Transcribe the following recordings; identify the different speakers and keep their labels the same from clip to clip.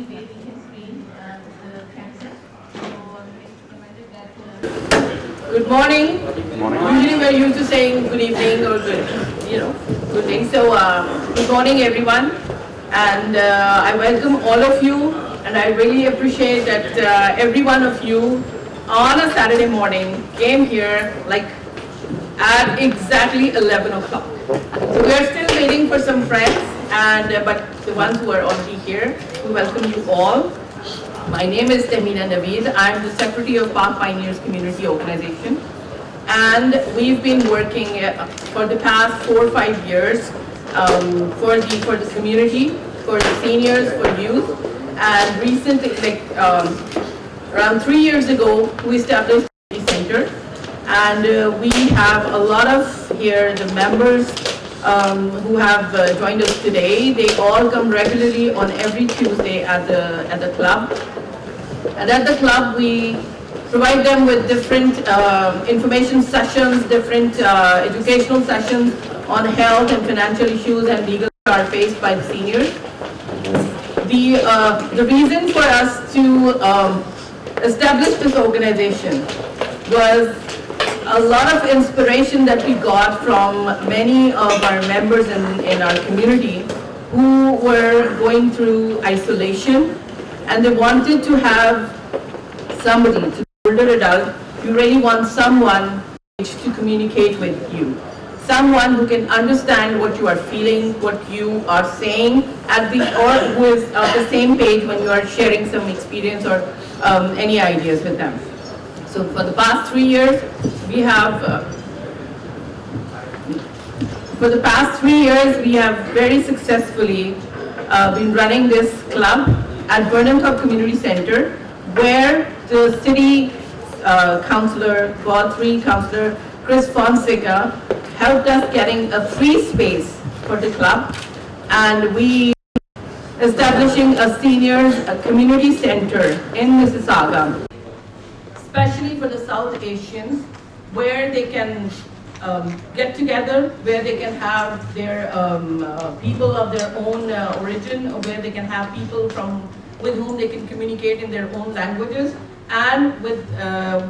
Speaker 1: be waving his screen and the handset. So it's recommended that. Good morning.
Speaker 2: Good morning.
Speaker 1: Usually we're used to saying good evening or good evening. So good morning, everyone, and I welcome all of you, and I really appreciate that every one of you on a Saturday morning came here like at exactly 11 o'clock. So we are still waiting for some friends, and but the ones who are already here, we welcome you all. My name is Tahmina Naveed. I'm the Secretary of PAK Pioneers Community Organization, and we've been working for the past 4 or 5 years for the community, for the seniors, for youth, and recently, around 3 years ago, we established a center, and we have a lot of here the members who have joined us today. They all come regularly on every Tuesday at the club, and at the club we provide them with different information sessions, different educational sessions on health and financial issues and legal are faced by the seniors. The reason for us to establish this organization was a lot of inspiration that we got from many of our members in our community who were going through isolation, and they wanted to have somebody, to older adult, you really want someone to communicate with you. Someone who can understand what you are feeling, what you are saying, or who is on the same page when you are sharing some experience or any ideas with them. So for the past 3 years, we have very successfully been running this club at Burnham Cup Community Center, where the city councillor, Ward 3 councillor Chris Fonseca helped us getting a free space for the club, and we establishing a community center in Mississauga, especially for the South Asians, where they can get together, where they can have their people of their own origin, or where they can have people with whom they can communicate in their own languages, and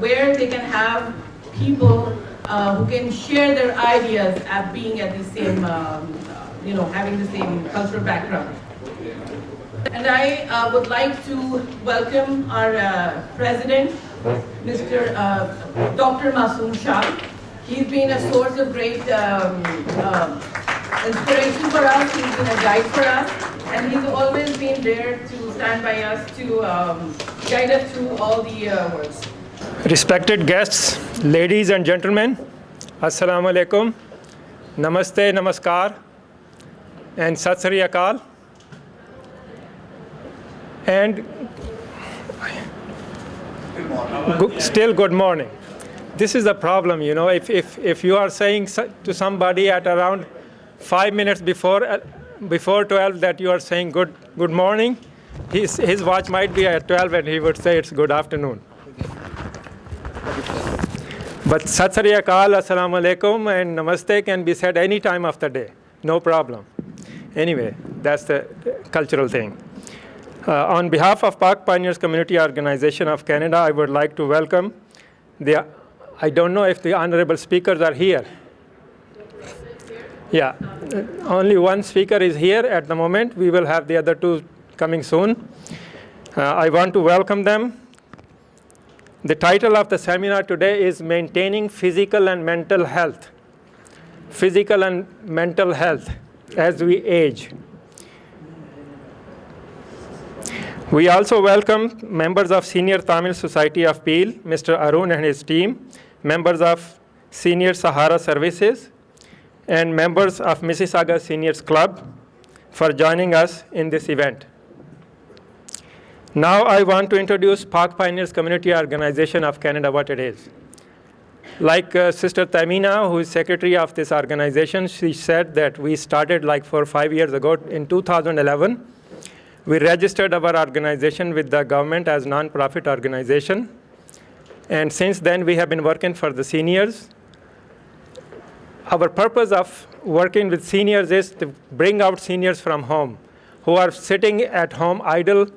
Speaker 1: where they can have people who can share their ideas at being at the same, having the same cultural background. And I would like to welcome our president, Mr. Dr. Masoom Shah. He's been a source of great inspiration for us. He's been a guide for us, and he's always been there to stand by us, to guide us through all the works.
Speaker 3: Respected guests, ladies and gentlemen, Assalamu alaikum, Namaste, Namaskar, and Sat Sri Akal. And still good morning. This is the problem, if you are saying to somebody at around 5 minutes before 12 that you are saying good morning, his watch might be at 12 and he would say it's good afternoon. But Sat Sri Akal, Assalamu alaikum, and Namaste can be said any time of the day, no problem. Anyway, that's the cultural thing. On behalf of PAK Pioneers Community Organization of Canada, I would like to welcome I don't know if the honorable speakers are here. Yeah, only one speaker is here at the moment. We will have the other two coming soon. I want to welcome them. The title of the seminar today is Maintaining Physical and Mental Health. Physical and mental health as we age. We also welcome members of Senior Tamil Society of Peel, Mr. Arun and his team, members of Senior Sahara Services, and members of Mississauga Seniors Club for joining us in this event. Now I want to introduce PAK Pioneers Community Organization of Canada, what it is. Like Sister Tahmina, who is secretary of this organization, she said that we started like 4 or 5 years ago in 2011. We registered our organization with the government as non-profit organization. And since then, we have been working for the seniors. Our purpose of working with seniors is to bring out seniors from home who are sitting at home idle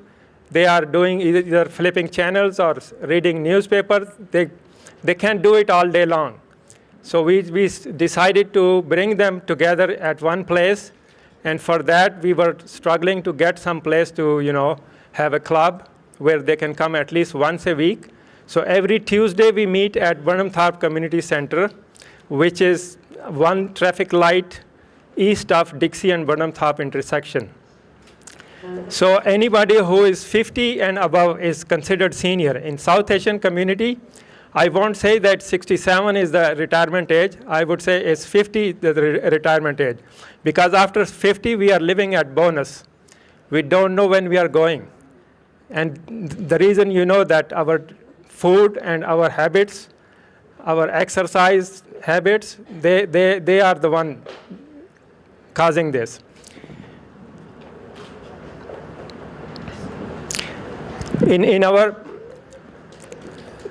Speaker 3: they are doing either flipping channels or reading newspapers. They can't do it all day long. So we decided to bring them together at one place, and for that we were struggling to get some place to have a club where they can come at least once a week. So every Tuesday we meet at Burnham Thorpe Community Center, which is one traffic light east of Dixie and Burnham Thorpe intersection. So anybody who is 50 and above is considered senior. In South Asian community, I won't say that 67 is the retirement age. I would say it's 50 the retirement age. Because after 50, we are living at bonus. We don't know when we are going. And the reason that our food and our habits, our exercise habits, they are the one causing this. In our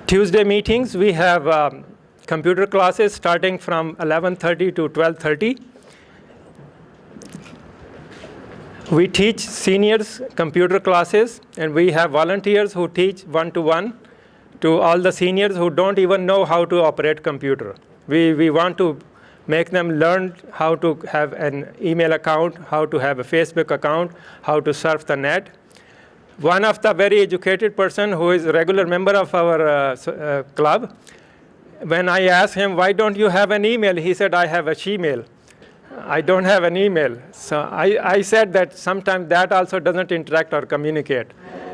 Speaker 3: Tuesday meetings, we have computer classes starting from 11:30 to 12:30. We teach seniors computer classes, and we have volunteers who teach one-to-one to all the seniors who don't even know how to operate computer. We want to make them learn how to have an email account, how to have a Facebook account, how to surf the net. One of the very educated person who is a regular member of our club, when I asked him, why don't you have an email? He said, I have a Gmail. I don't have an email. So I said that sometimes that also doesn't interact or communicate.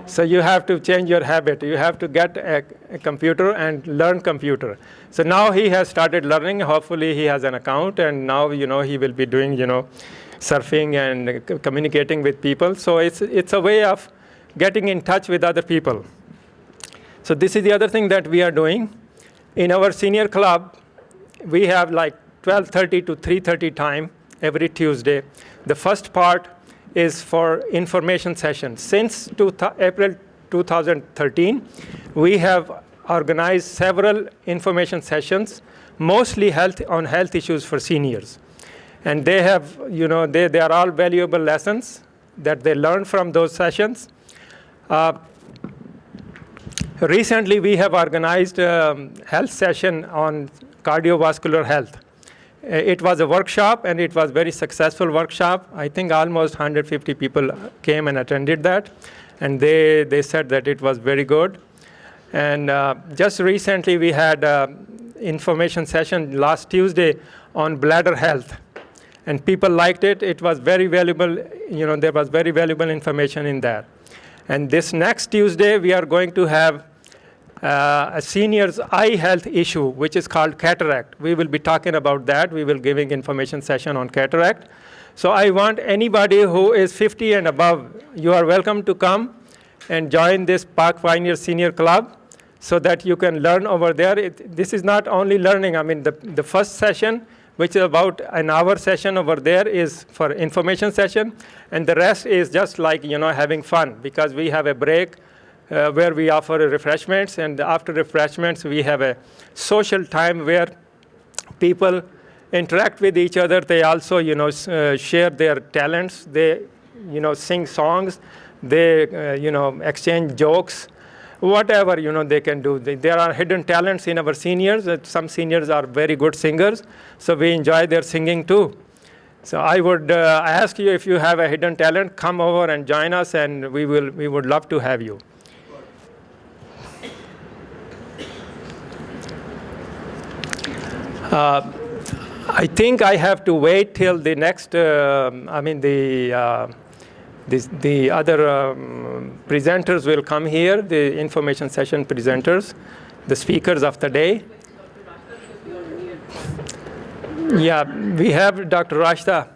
Speaker 3: So you have to change your habit. You have to get a computer and learn computer. So now he has started learning. Hopefully he has an account, and now he will be doing surfing and communicating with people. So it's a way of getting in touch with other people. So this is the other thing that we are doing. In our senior club, we have like 12:30 to 3:30 time every Tuesday. The first part is for information sessions. Since April 2013, we have organized several information sessions, mostly on health issues for seniors. And they have, they are all valuable lessons that they learn from those sessions. Recently, we have organized a health session on cardiovascular health. It was a workshop, and it was a very successful workshop. I think almost 150 people came and attended that, and they said that it was very good. And just recently, we had an information session last Tuesday on bladder health, and people liked it. It was very valuable. There was very valuable information in there. And this next Tuesday, we are going to have a senior's eye health issue, which is called cataract. We will be talking about that. We will be giving information session on cataract. So I want anybody who is 50 and above, you are welcome to come and join this PAK Pioneers Senior Club so that you can learn over there. This is not only learning. I mean, the first session, which is about an hour session over there, is for information session. And the rest is just like, having fun, because we have a break where we offer refreshments. And after refreshments, we have a social time where people interact with each other. They also, share their talents. They, sing songs. They, exchange jokes. Whatever, they can do. There are hidden talents in our seniors. Some seniors are very good singers, so we enjoy their singing too. So I would ask you, if you have a hidden talent, come over and join us, and we would love to have you. I think I have to wait till the next, the other presenters will come here, the information session presenters, the speakers of the day. Yeah, we have Dr. Rashta.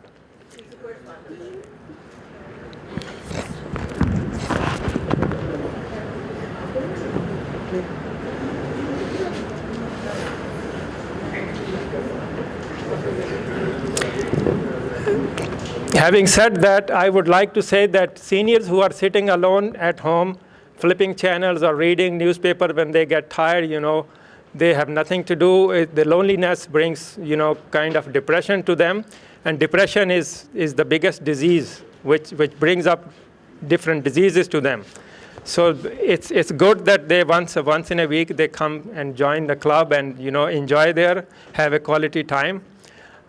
Speaker 3: Having said that, I would like to say that seniors who are sitting alone at home, flipping channels or reading newspaper when they get tired, they have nothing to do. The loneliness brings, kind of depression to them. And depression is the biggest disease, which brings up different diseases to them. So it's good that they once in a week they come and join the club and enjoy there, have a quality time.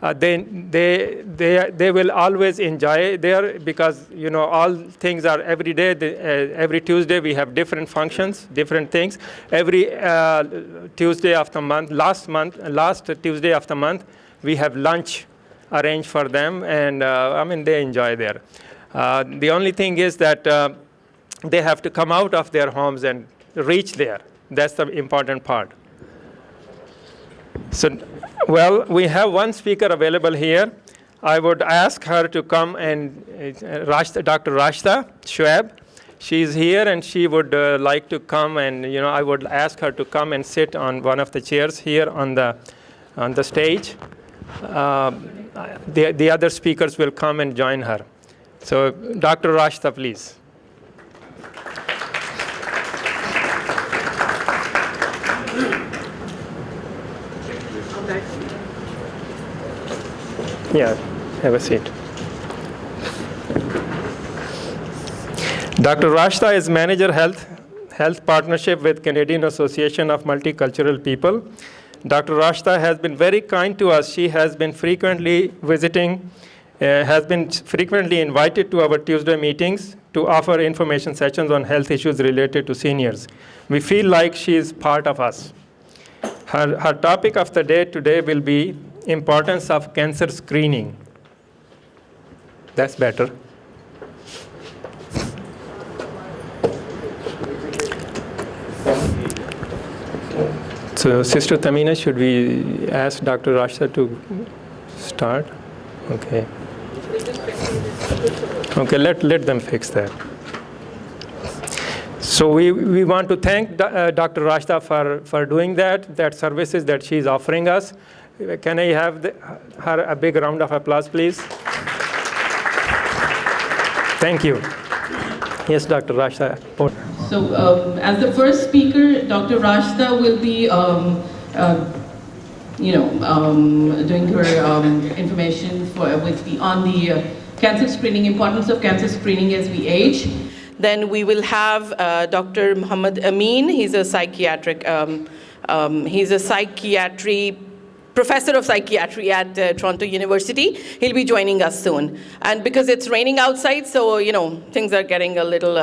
Speaker 3: They will always enjoy there because all things are every day. Every Tuesday we have different functions, different things. Every Tuesday of the month, last Tuesday of the month, we have lunch arranged for them, and they enjoy there. The only thing is that they have to come out of their homes and reach there. That's the important part. So, well, we have one speaker available here. I would ask her to come, and Dr. Rashta Shoaib. She's here, and she would like to come, and I would ask her to come and sit on one of the chairs here on the stage. The other speakers will come and join her. So, Dr. Rashta, please. Yeah, have a seat. Dr. Rashta is Manager Health Partnership with Canadian Association of Multicultural People. Dr. Rashta has been very kind to us. She has been frequently visiting, has been frequently invited to our Tuesday meetings to offer information sessions on health issues related to seniors. We feel like she is part of us. Her topic of the day today will be importance of cancer screening. That's better. So, Sister Tamina, should we ask Dr. Rashta to start? Okay. Okay, let them fix that. So we want to thank Dr. Rashta for doing that services that she's offering us. Can I have her a big round of applause, please? Thank you. Yes, Dr. Rashta.
Speaker 1: So as the first speaker, Dr. Rashta will be doing her information on the cancer screening, importance of cancer screening as we age. Then we will have Dr. Muhammad Amin. He's a professor of psychiatry at Toronto University. He'll be joining us soon. And because it's raining outside, so things are getting a little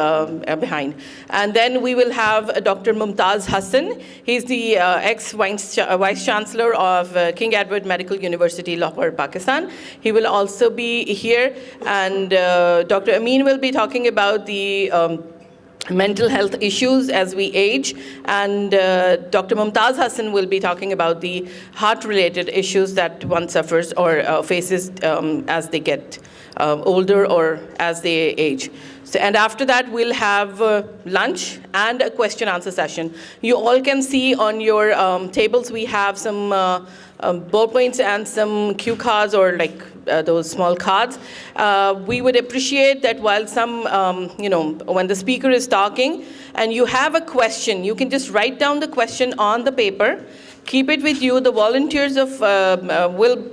Speaker 1: behind. And then we will have Dr. Mumtaz Hassan. He's the ex-Vice Chancellor of King Edward Medical University, Lahore, Pakistan. He will also be here. And Dr. Amin will be talking about the mental health issues as we age, and Dr. Mumtaz Hassan will be talking about the heart-related issues that one suffers or faces as they get older or as they age. So, and after that, we'll have lunch and a question-answer session. You all can see on your tables we have some ballpoints and some cue cards, or like those small cards. We would appreciate that while when the speaker is talking and you have a question, you can just write down the question on the paper, keep it with you. The volunteers will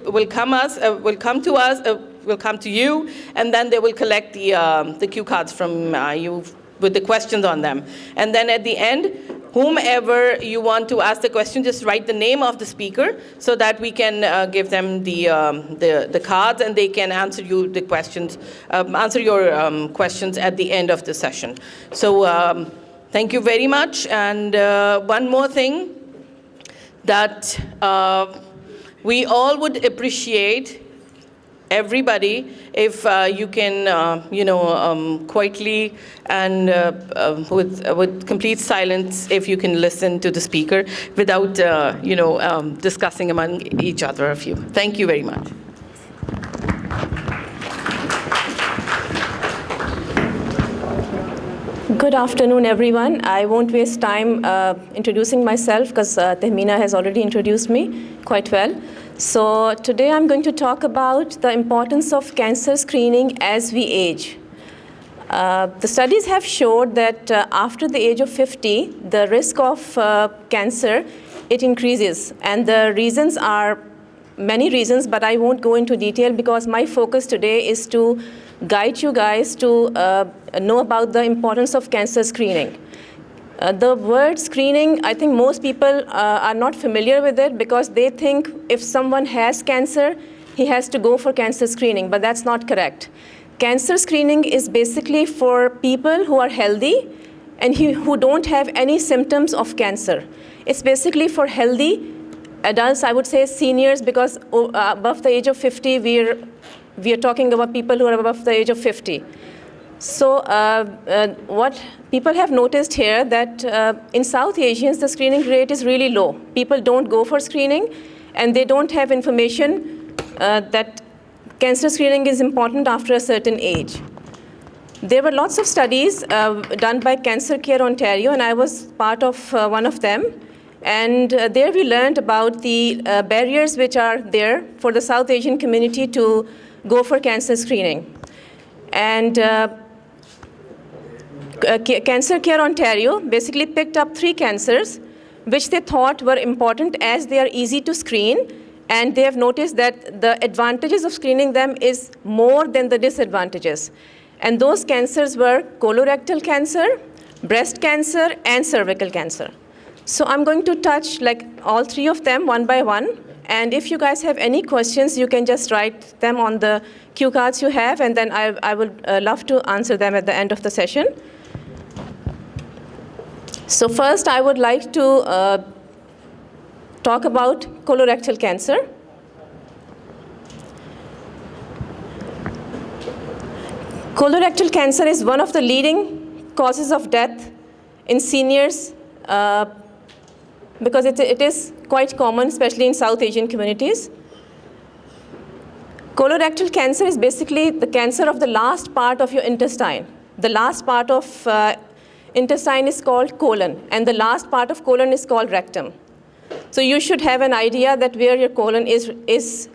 Speaker 1: come to you, and then they will collect the cue cards from you with the questions on them. And then at the end, whomever you want to ask the question, just write the name of the speaker so that we can give them the cards, and they can answer you the questions, answer your questions at the end of the session. So thank you very much. And one more thing that we all would appreciate, everybody, if you can, quietly and with complete silence, if you can listen to the speaker without, discussing among each other of you. Thank you very much.
Speaker 2: Good afternoon, everyone. I won't waste time introducing myself because Tahmina has already introduced me quite well. So today I'm going to talk about the importance of cancer screening as we age. The studies have showed that after the age of 50, the risk of cancer, it increases. And the reasons are many reasons, but I won't go into detail because my focus today is to guide you guys to know about the importance of cancer screening. The word screening, I think most people are not familiar with it because they think if someone has cancer, he has to go for cancer screening, but that's not correct. Cancer screening is basically for people who are healthy and who don't have any symptoms of cancer. It's basically for healthy adults, I would say seniors, because above the age of 50, we are talking about people who are above the age of 50. So what people have noticed here that in South Asians, the screening rate is really low. People don't go for screening, and they don't have information that cancer screening is important after a certain age. There were lots of studies done by Cancer Care Ontario, and I was part of one of them. And there we learned about the barriers which are there for the South Asian community to go for cancer screening. And Cancer Care Ontario basically picked up 3 cancers which they thought were important as they are easy to screen, and they have noticed that the advantages of screening them is more than the disadvantages. And those cancers were colorectal cancer, breast cancer, and cervical cancer. So I'm going to touch like all 3 of them one by one. And if you guys have any questions, you can just write them on the cue cards you have, and then I would love to answer them at the end of the session. So first, I would like to talk about colorectal cancer. Colorectal cancer is one of the leading causes of death in seniors because it is quite common, especially in South Asian communities. Colorectal cancer is basically the cancer of the last part of your intestine. The last part of intestine is called colon, and the last part of colon is called rectum. So you should have an idea that where your colon is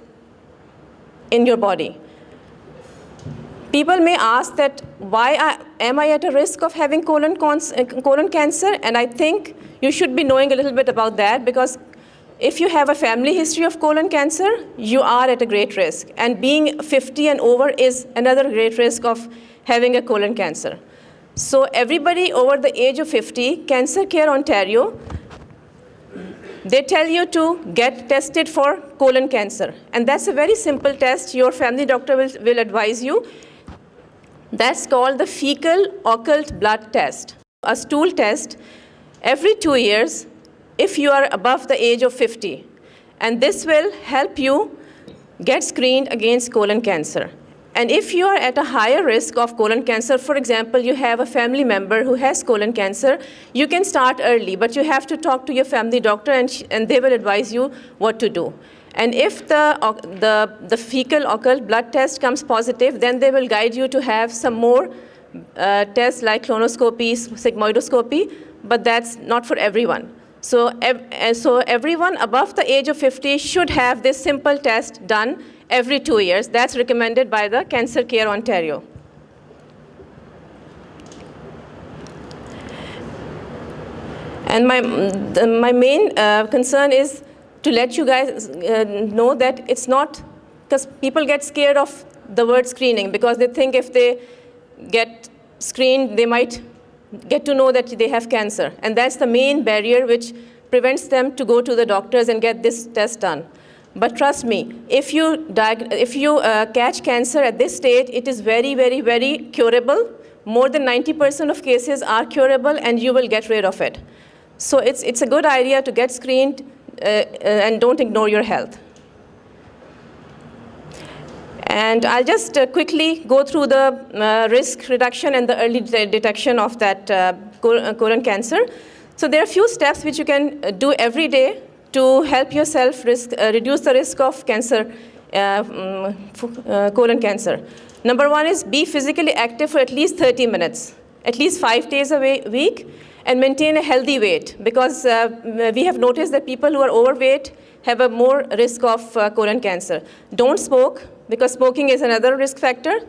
Speaker 2: in your body. People may ask that why am I at a risk of having colon cancer? And I think you should be knowing a little bit about that, because if you have a family history of colon cancer, you are at a great risk. And being 50 and over is another great risk of having a colon cancer. So everybody over the age of 50, Cancer Care Ontario, they tell you to get tested for colon cancer. And that's a very simple test. Your family doctor will advise you. That's called the fecal occult blood test, a stool test every 2 years if you are above the age of 50. And this will help you get screened against colon cancer. And if you are at a higher risk of colon cancer, for example, you have a family member who has colon cancer, you can start early, but you have to talk to your family doctor, and they will advise you what to do. And if the fecal occult blood test comes positive, then they will guide you to have some more tests like colonoscopy, sigmoidoscopy, but that's not for everyone. So everyone above the age of 50 should have this simple test done every 2 years. That's recommended by the Cancer Care Ontario. And my main concern is to let you guys know that it's not, because people get scared of the word screening because they think if they get screened, they might get to know that they have cancer. And that's the main barrier which prevents them to go to the doctors and get this test done. But trust me, if you catch cancer at this stage, it is very, very, very curable. More than 90% of cases are curable, and you will get rid of it. So it's a good idea to get screened and don't ignore your health. And I'll just quickly go through the risk reduction and the early detection of that colon cancer. So there are a few steps which you can do every day to help yourself reduce the risk of cancer, colon cancer. Number 1 is be physically active for at least 30 minutes, at least 5 days a week, and maintain a healthy weight, because we have noticed that people who are overweight have a more risk of colon cancer. Don't smoke, because smoking is another risk factor.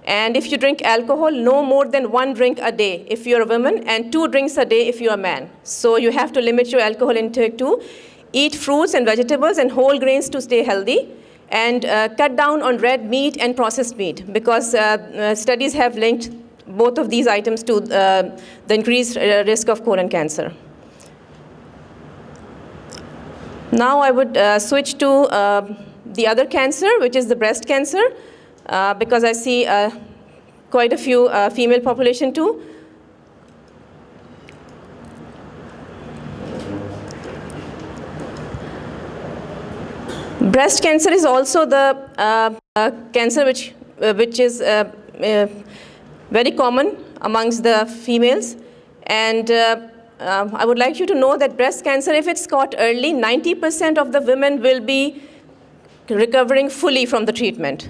Speaker 2: And if you drink alcohol, no more than 1 drink a day if you're a woman, and 2 drinks a day if you're a man. So you have to limit your alcohol intake too. eat fruits and vegetables and whole grains to stay healthy, and cut down on red meat and processed meat, because studies have linked both of these items to the increased risk of colon cancer. Now I would switch to the other cancer, which is the breast cancer, because I see quite a few female population too. Breast cancer is also the cancer which is very common amongst the females, and I would like you to know that breast cancer, if it's caught early, 90% of the women will be recovering fully from the treatment,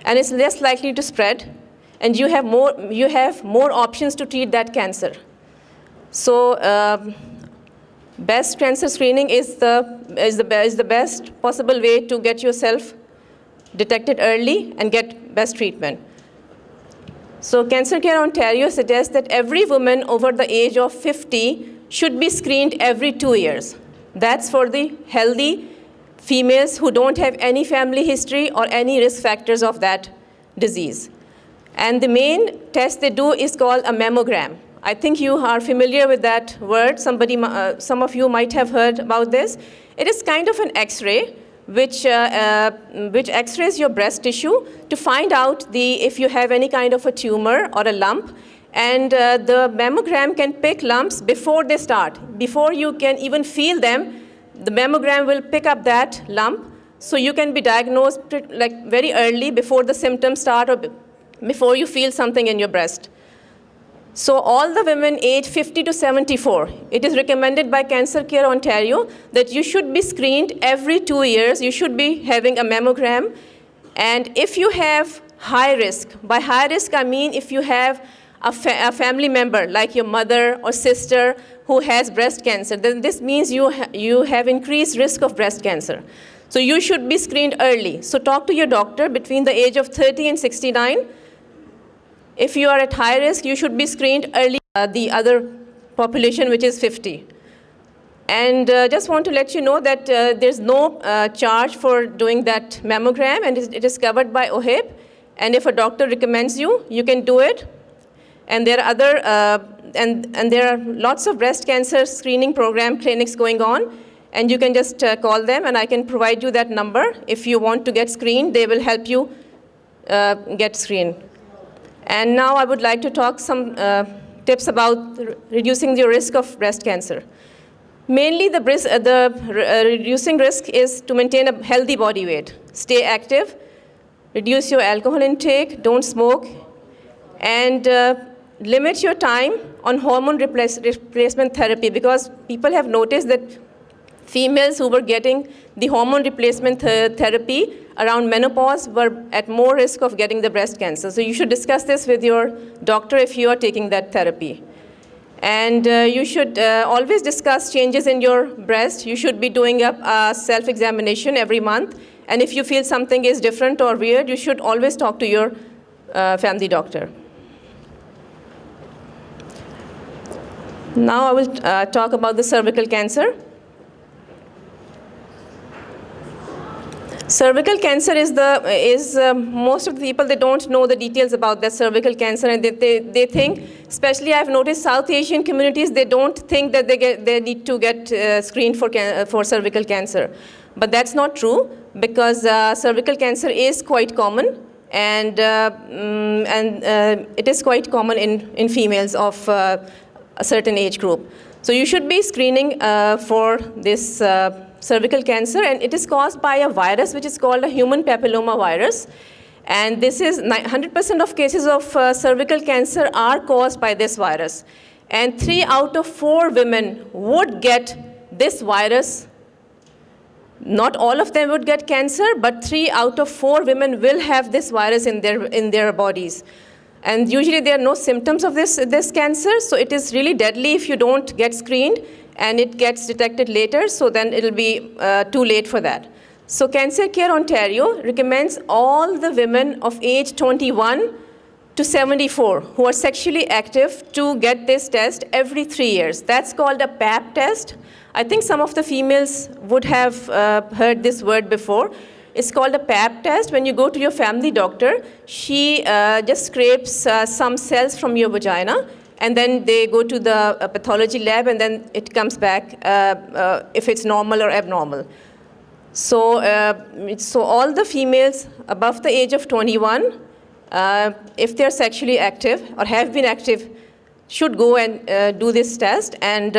Speaker 2: and it's less likely to spread, and you have more options to treat that cancer. So breast cancer screening is the best possible way to get yourself detected early and get best treatment. So Cancer Care Ontario suggests that every woman over the age of 50 should be screened every 2 years. That's for the healthy females who don't have any family history or any risk factors of that disease. And the main test they do is called a mammogram. I think you are familiar with that word. Some of you might have heard about this. It is kind of an X-ray which X-rays your breast tissue to find out if you have any kind of a tumor or a lump. And the mammogram can pick lumps before they start. Before you can even feel them, the mammogram will pick up that lump, so you can be diagnosed like very early, before the symptoms start or before you feel something in your breast. So all the women aged 50 to 74, it is recommended by Cancer Care Ontario that you should be screened every 2 years. You should be having a mammogram. And if you have high risk, by high risk I mean if you have a family member like your mother or sister who has breast cancer, then this means you have increased risk of breast cancer. So you should be screened early. So talk to your doctor between the age of 30 and 69. If you are at high risk, you should be screened early, the other population, which is 50. And just want to let you know that there's no charge for doing that mammogram, and it is covered by OHIP. And if a doctor recommends you, you can do it. And there are other, and there are lots of breast cancer screening program clinics going on, and you can just call them, and I can provide you that number. If you want to get screened, they will help you get screened. And now I would like to talk some tips about reducing the risk of breast cancer. Mainly the reducing risk is to maintain a healthy body weight. Stay active, reduce your alcohol intake, don't smoke, and limit your time on hormone replacement therapy, because people have noticed that females who were getting the hormone replacement therapy around menopause were at more risk of getting the breast cancer. So you should discuss this with your doctor if you are taking that therapy. And you should always discuss changes in your breast. You should be doing a self-examination every month. And if you feel something is different or weird, you should always talk to your family doctor. Now I will talk about the cervical cancer. Cervical cancer is most of the people, they don't know the details about that cervical cancer, and they think, especially I've noticed South Asian communities, they don't think that they need to get screened for cervical cancer. But that's not true, because cervical cancer is quite common, and it is quite common in females of a certain age group. So you should be screening for this cervical cancer, and it is caused by a virus which is called a human papilloma virus. And this is 100% of cases of cervical cancer are caused by this virus. And 3 out of 4 women would get this virus. Not all of them would get cancer, but 3 out of 4 women will have this virus in their bodies. And usually there are no symptoms of this cancer, so it is really deadly if you don't get screened, and it gets detected later, so then it'll be too late for that. So Cancer Care Ontario recommends all the women of age 21 to 74 who are sexually active to get this test every 3 years. That's called a PAP test. I think some of the females would have heard this word before. It's called a PAP test. When you go to your family doctor, she just scrapes some cells from your vagina, and then they go to the pathology lab, and then it comes back if it's normal or abnormal. So, so all the females above the age of 21, if they're sexually active or have been active, should go and do this test. And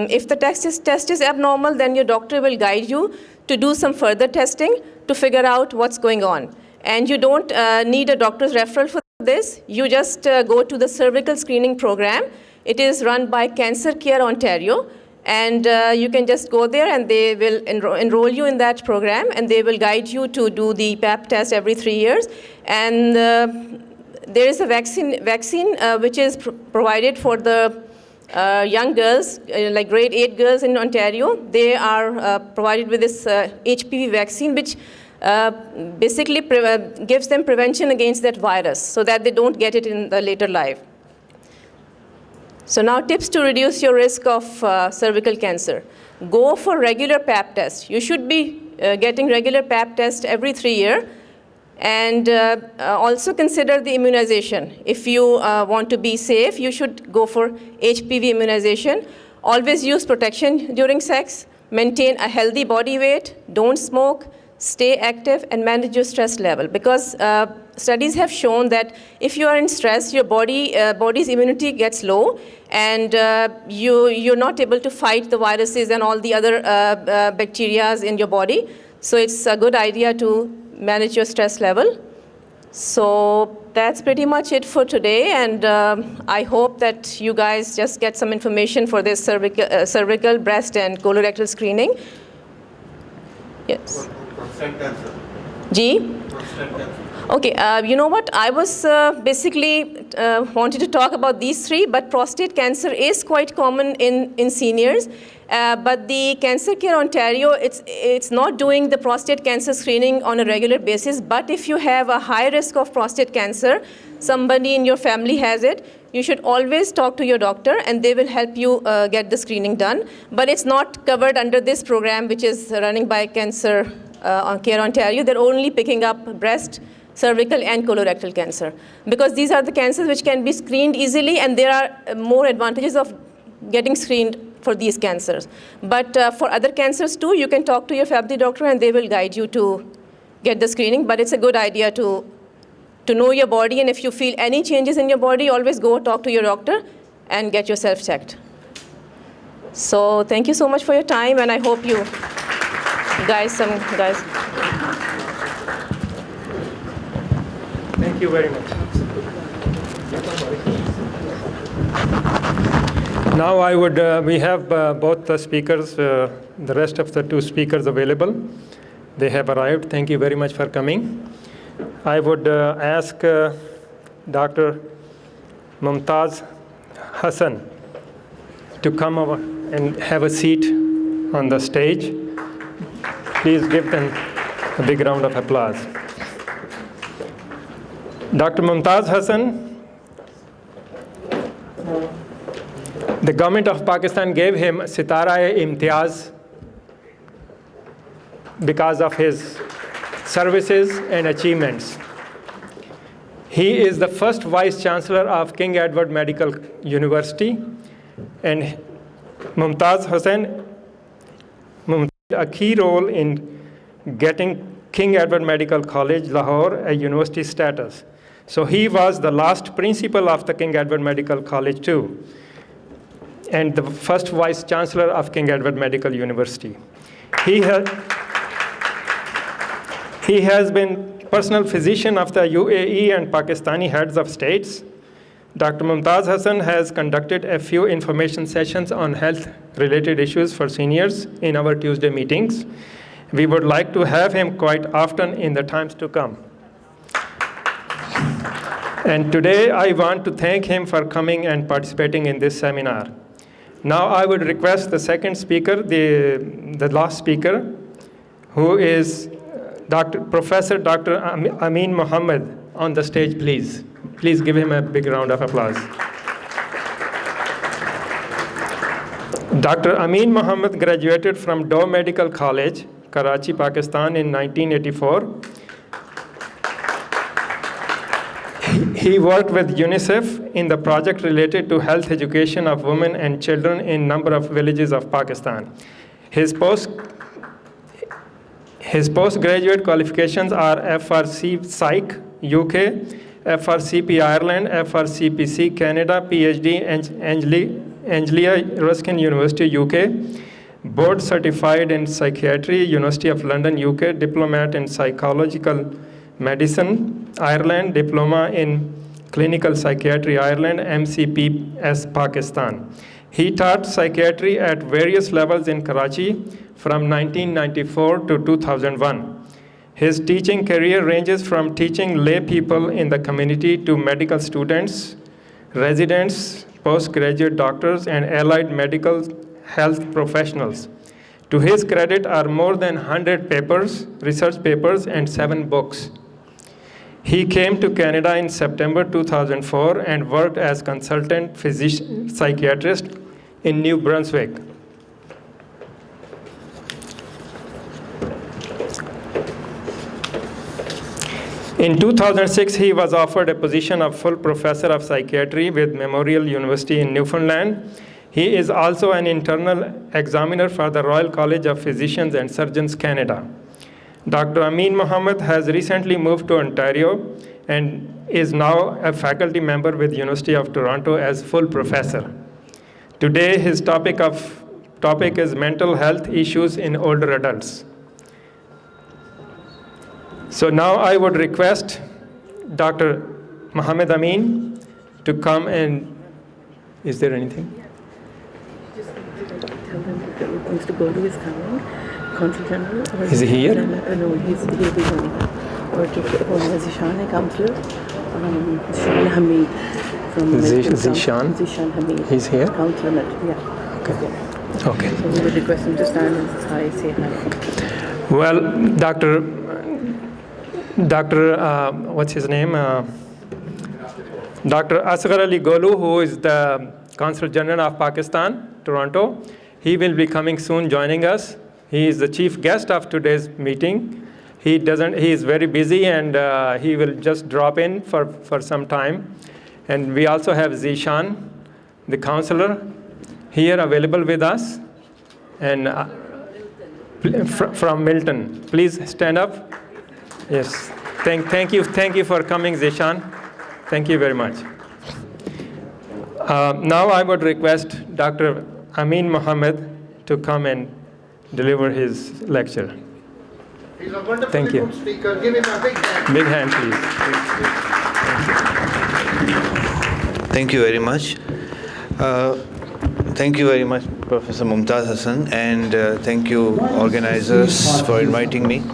Speaker 2: if the test is abnormal, then your doctor will guide you to do some further testing to figure out what's going on. And you don't need a doctor's referral for this. You just go to the cervical screening program. It is run by Cancer Care Ontario. And you can just go there, and they will enroll you in that program, and they will guide you to do the PAP test every 3 years. And there is a vaccine which is provided for the young girls, like grade 8 girls in Ontario. They are provided with this HPV vaccine, which basically gives them prevention against that virus so that they don't get it in the later life. So now tips to reduce your risk of cervical cancer. Go for regular PAP tests. You should be getting regular PAP tests every 3 years. And also consider the immunization. If you want to be safe, you should go for HPV immunization. Always use protection during sex. Maintain a healthy body weight. Don't smoke. Stay active and manage your stress level. Because studies have shown that if you are in stress, your body's immunity gets low, and you're not able to fight the viruses and all the other bacteria in your body. So it's a good idea to manage your stress level. So that's pretty much it for today, and I hope that you guys just get some information for this cervical, breast, and colorectal screening. Yes.
Speaker 4: Prostate cancer.
Speaker 2: G?
Speaker 4: Prostate cancer.
Speaker 2: Okay, you know what? I was basically wanted to talk about these three, but prostate cancer is quite common in seniors. But the Cancer Care Ontario, it's not doing the prostate cancer screening on a regular basis. But if you have a high risk of prostate cancer, somebody in your family has it, you should always talk to your doctor, and they will help you get the screening done. But it's not covered under this program, which is running by Cancer Care Ontario. They're only picking up breast, cervical, and colorectal cancer, because these are the cancers which can be screened easily, and there are more advantages of getting screened for these cancers. But for other cancers too, you can talk to your family doctor, and they will guide you to get the screening. But it's a good idea to know your body, and if you feel any changes in your body, always go talk to your doctor and get yourself checked. So thank you so much for your time, and I hope you guys.
Speaker 3: Thank you very much. Now I would, we have both the speakers, the rest of the two speakers available. They have arrived. Thank you very much for coming. I would ask Dr. Mumtaz Hassan to come over and have a seat on the stage. Please give them a big round of applause. Dr. Mumtaz Hassan, the government of Pakistan gave him Sitara-e-Imtiaz because of his services and achievements. He is the first Vice Chancellor of King Edward Medical University, and Mumtaz Hassan played a key role in getting King Edward Medical College, Lahore, a university status. So he was the last principal of the King Edward Medical College too, and the first Vice Chancellor of King Edward Medical University. He has been personal physician of the UAE and Pakistani heads of states. Dr. Mumtaz Hassan has conducted a few information sessions on health-related issues for seniors in our Tuesday meetings. We would like to have him quite often in the times to come. And today I want to thank him for coming and participating in this seminar. Now I would request the second speaker, the last speaker, who is Professor Dr. Amin Mohammed, on the stage, please. Please give him a big round of applause. Dr. Amin Mohammed graduated from Doe Medical College, Karachi, Pakistan in 1984. He worked with UNICEF in the project related to health education of women and children in a number of villages of Pakistan. His postgraduate qualifications are FRC Psych, UK, FRCP Ireland, FRCPC Canada, PhD Anglia Ruskin University, UK, board certified in psychiatry, University of London, UK, diplomat in psychological medicine, Ireland, diploma in clinical psychiatry, Ireland, MCPS, Pakistan. He taught psychiatry at various levels in Karachi from 1994 to 2001. His teaching career ranges from teaching lay people in the community to medical students, residents, postgraduate doctors, and allied medical health professionals. To his credit are more than 100 papers, research papers, and 7 books. He came to Canada in September 2004 and worked as consultant physician psychiatrist in New Brunswick. In 2006, he was offered a position of full professor of psychiatry with Memorial University in Newfoundland. He is also an internal examiner for the Royal College of Physicians and Surgeons, Canada. Dr. Amin Mohammed has recently moved to Ontario and is now a faculty member with University of Toronto as full professor. Today, his topic is mental health issues in older adults. So now I would request Dr. Mohammed Amin to come and, is there anything?
Speaker 4: Just tell him that he wants to go to his coming, Consul General.
Speaker 3: Is he here?
Speaker 4: No, he'll be going. Or to Zishan, a counselor, Zishan Hamid from
Speaker 3: Zishan?
Speaker 4: Zishan Hamid.
Speaker 3: He's here?
Speaker 4: Counselor, yeah.
Speaker 3: Okay.
Speaker 4: Yeah.
Speaker 3: Okay.
Speaker 4: So we would request him to stand and say hi.
Speaker 3: Well, Dr. What's his name? Dr. Asghar Ali Golu, who is the Consul General of Pakistan, Toronto. He will be coming soon, joining us. He is the chief guest of today's meeting. He is very busy, and he will just drop in for some time. And we also have Zishan, the counselor, here available with us, and from Milton. Please stand up. Yes, thank you for coming, Zishan. Thank you very much. Now I would request Dr. Amin Mohammed to come and deliver his lecture.
Speaker 5: He's a wonderfully good speaker. Give him a big hand.
Speaker 3: Big hand, please.
Speaker 6: Thank you very much. Thank you very much, Professor Mumtaz Hassan, and thank you, organizers, for inviting me.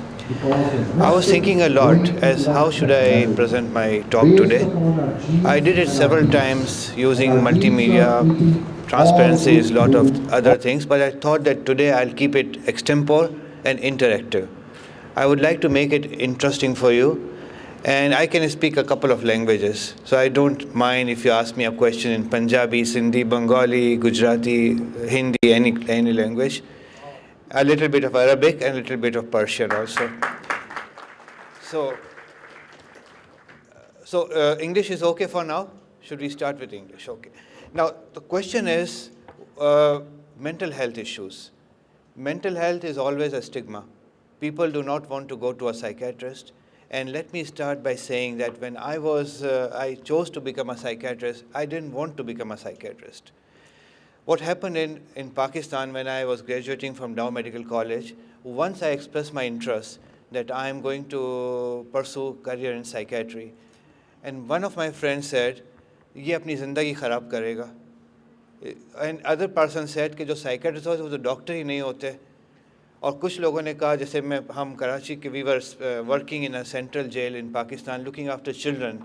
Speaker 6: I was thinking a lot as how should I present my talk today. I did it several times using multimedia, transparencies, a lot of other things, but I thought that today I'll keep it extempore and interactive. I would like to make it interesting for you, and I can speak a couple of languages, so I don't mind if you ask me a question in Punjabi, Sindhi, Bengali, Gujarati, Hindi, any language. A little bit of Arabic and a little bit of Persian also. So English is okay for now? Should we start with English? Okay. Now, the question is mental health issues. Mental health is always a stigma. People do not want to go to a psychiatrist. And let me start by saying that when I chose to become a psychiatrist, I didn't want to become a psychiatrist. What happened in Pakistan when I was graduating from Dow Medical College, once I expressed my interest that I am going to pursue career in psychiatry, and one of my friends said, "Ye apni zindagi kharab karega." And other person said कि जो psychiatrist होते वो तो doctor ही नहीं होते. और कुछ लोगों ने कहा जैसे हम कराची के we were working in a central jail in Pakistan looking after children.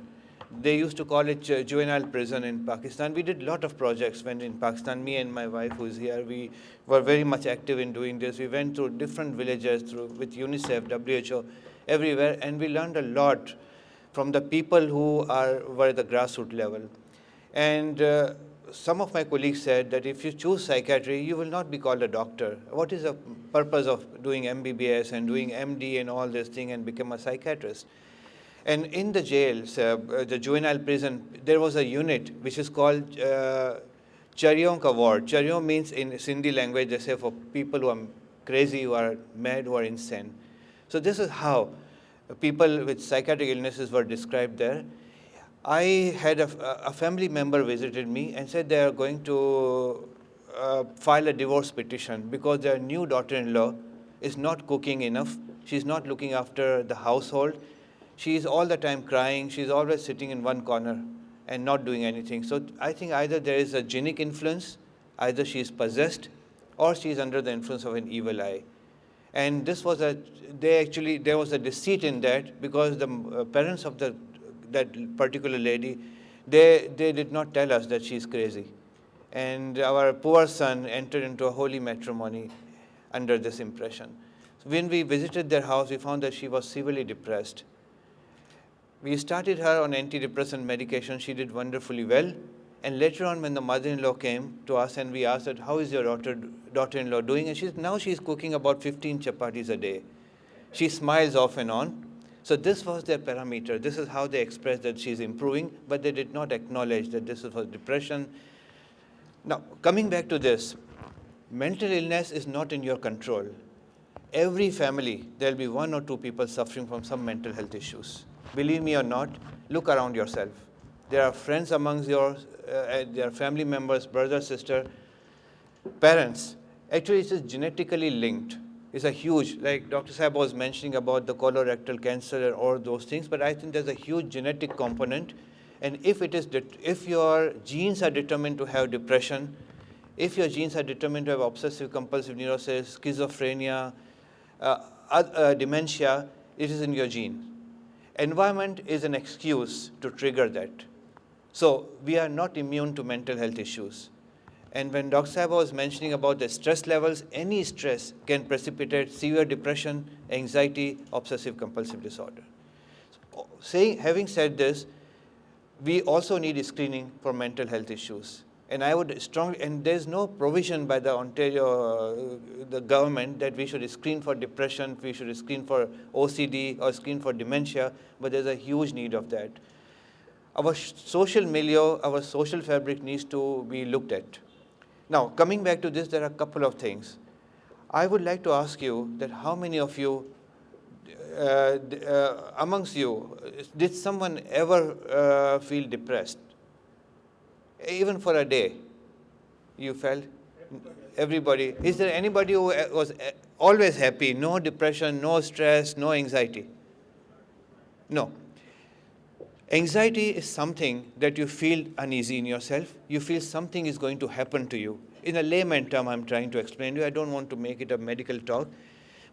Speaker 6: They used to call it juvenile prison in Pakistan. We did a lot of projects when in Pakistan. Me and my wife who is here, we were very much active in doing this. We went through different villages with UNICEF, WHO, everywhere, and we learned a lot from the people who were at the grassroots level. And some of my colleagues said that if you choose psychiatry, you will not be called a doctor. What is the purpose of doing MBBS and doing MD and all this thing and become a psychiatrist? And in the jails, the juvenile prison, there was a unit which is called Charyong ka ward. Charyong means in Sindhi language, they say for people who are crazy, who are mad, who are insane. So this is how people with psychiatric illnesses were described there. I had a family member visited me and said they are going to file a divorce petition because their new daughter-in-law is not cooking enough. She's not looking after the household. She's all the time crying. She's always sitting in one corner and not doing anything. So I think either there is a genic influence, either she's possessed, or she's under the influence of an evil eye. And this was there was a deceit in that because the parents of that particular lady, they did not tell us that she's crazy. And our poor son entered into a holy matrimony under this impression. So when we visited their house, we found that she was severely depressed. We started her on antidepressant medication. She did wonderfully well. And later on, when the mother-in-law came to us and we asked her, how is your daughter-in-law doing? And now she's cooking about 15 chapatis a day. She smiles off and on. So this was their parameter. This is how they expressed that she's improving, but they did not acknowledge that this was depression. Now, coming back to this, mental illness is not in your control. Every family, there will be one or two people suffering from some mental health issues. Believe me or not, look around yourself. There are friends amongst yours, there are family members, brother, sister, parents. Actually, it is genetically linked. It's a huge, like Dr. Saab was mentioning about the colorectal cancer or those things, but I think there's a huge genetic component. And if your genes are determined to have depression, if your genes are determined to have obsessive compulsive neurosis, schizophrenia, dementia, it is in your gene. Environment is an excuse to trigger that. So we are not immune to mental health issues. And when Dr. Saab was mentioning about the stress levels, any stress can precipitate severe depression, anxiety, obsessive compulsive disorder. Having said this, we also need screening for mental health issues. And I would strongly, and there's no provision by the Ontario, the government, that we should screen for depression, we should screen for OCD or screen for dementia, but there's a huge need of that. Our social milieu, our social fabric needs to be looked at. Now, coming back to this, there are a couple of things. I would like to ask you that how many of you, amongst you, did someone ever feel depressed? Even for a day, you felt? Everybody. Is there anybody who was always happy? No depression, no stress, no anxiety? No. Anxiety is something that you feel uneasy in yourself. You feel something is going to happen to you. In a layman term, I'm trying to explain to you. I don't want to make it a medical talk.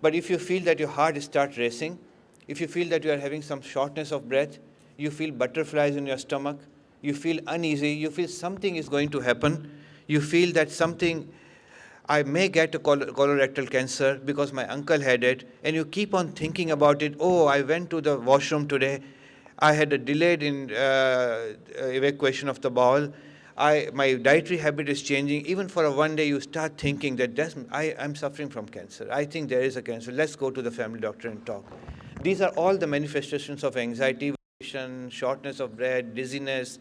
Speaker 6: But if you feel that your heart starts racing, if you feel that you are having some shortness of breath, you feel butterflies in your stomach, you feel uneasy, you feel something is going to happen, you feel that something, I may get a colorectal cancer because my uncle had it, and you keep on thinking about it. Oh, I went to the washroom today. I had a delayed evacuation of the bowel. My dietary habit is changing. Even for one day, you start thinking that I'm suffering from cancer. I think there is a cancer. Let's go to the family doctor and talk. These are all the manifestations of anxiety, shortness of breath, dizziness,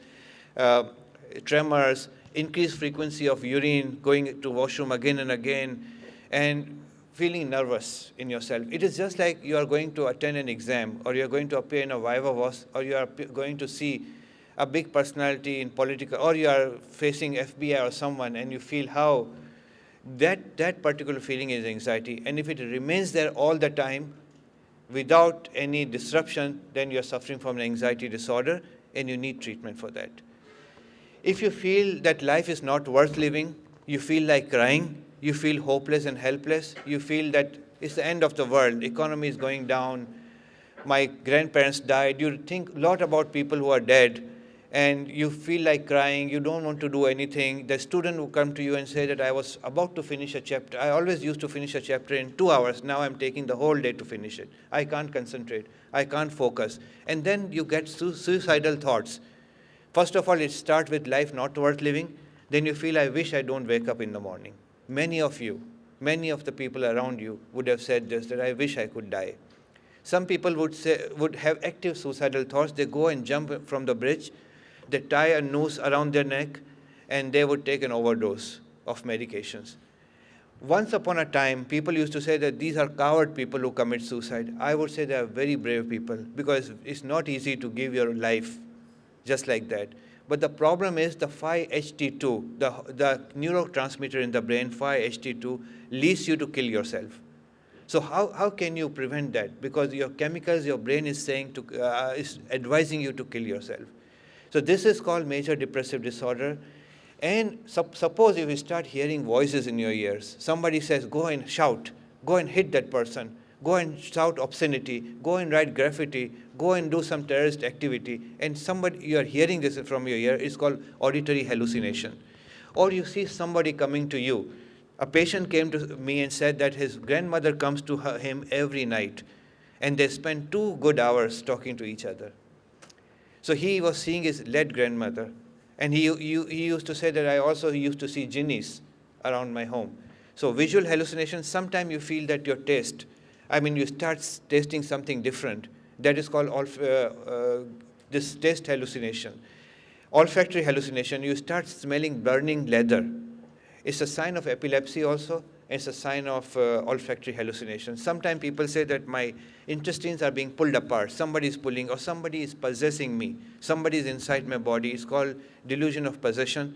Speaker 6: tremors, increased frequency of urine, going to washroom again and again, and feeling nervous in yourself. It is just like you are going to attend an exam, or you are going to appear in a viva voce, or you are going to see a big personality in political, or you are facing FBI or someone, and you feel how that particular feeling is anxiety. And if it remains there all the time without any disruption, then you are suffering from an anxiety disorder, and you need treatment for that. If you feel that life is not worth living, you feel like crying, you feel hopeless and helpless, you feel that it's the end of the world, economy is going down, my grandparents died, you think a lot about people who are dead, and you feel like crying, you don't want to do anything. The student will come to you and say that I was about to finish a chapter. I always used to finish a chapter in 2 hours. Now I'm taking the whole day to finish it. I can't concentrate. I can't focus. And then you get suicidal thoughts. First of all, it starts with life not worth living. then you feel, I wish I don't wake up in the morning. Many of the people around you would have said this, that I wish I could die. Some people would have active suicidal thoughts. They go and jump from the bridge, they tie a noose around their neck, and they would take an overdose of medications. Once upon a time, people used to say that these are coward people who commit suicide. I would say they are very brave people, because it's not easy to give your life just like that. But the problem is the 5-HT2, the neurotransmitter in the brain, 5-HT2, leads you to kill yourself. So how can you prevent that? Because your chemicals, your brain is saying is advising you to kill yourself. So this is called major depressive disorder. And suppose if you start hearing voices in your ears, somebody says, go and shout, go and hit that person, go and shout obscenity, go and write graffiti, go and do some terrorist activity, and you are hearing this from your ear, it's called auditory hallucination. Or you see somebody coming to you. A patient came to me and said that his grandmother comes to him every night, and they spend 2 good hours talking to each other. So he was seeing his late grandmother, and he used to say that I also used to see jinnis around my home. So visual hallucinations, sometimes you feel that your taste, you start tasting something different. That is called this taste hallucination. Olfactory hallucination, you start smelling burning leather. It's a sign of epilepsy also. It's a sign of olfactory hallucination. Sometimes people say that my intestines are being pulled apart. Somebody is pulling, or somebody is possessing me. Somebody is inside my body. It's called delusion of possession.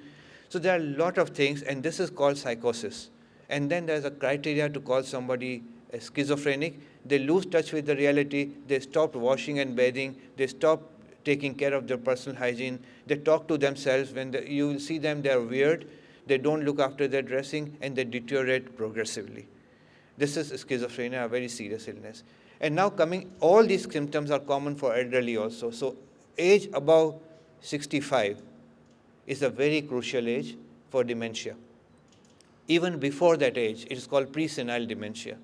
Speaker 6: So there are a lot of things, and this is called psychosis. And then there's a criteria to call somebody a schizophrenic. They lose touch with the reality. They stop washing and bathing. They stop taking care of their personal hygiene. They talk to themselves. When you see them, they're weird. They don't look after their dressing, and they deteriorate progressively. This is schizophrenia, a very serious illness. And now all these symptoms are common for elderly also. So age above 65 is a very crucial age for dementia. Even before that age, it is called pre-senile dementia.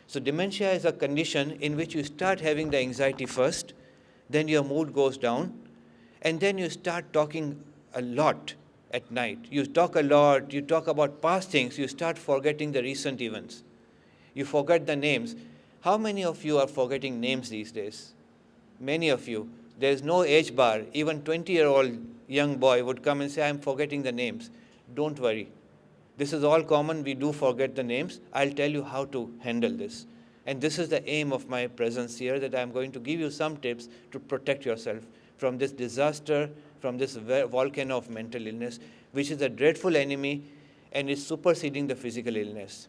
Speaker 6: So dementia is a condition in which you start having the anxiety first, then your mood goes down, and then you start talking a lot at night. You talk a lot, you talk about past things, you start forgetting the recent events. You forget the names. How many of you are forgetting names these days? Many of you. There is no age bar. Even 20-year-old young boy would come and say, I'm forgetting the names. Don't worry. This is all common. We do forget the names. I'll tell you how to handle this. And this is the aim of my presence here, that I'm going to give you some tips to protect yourself from this disaster, from this volcano of mental illness, which is a dreadful enemy and is superseding the physical illness.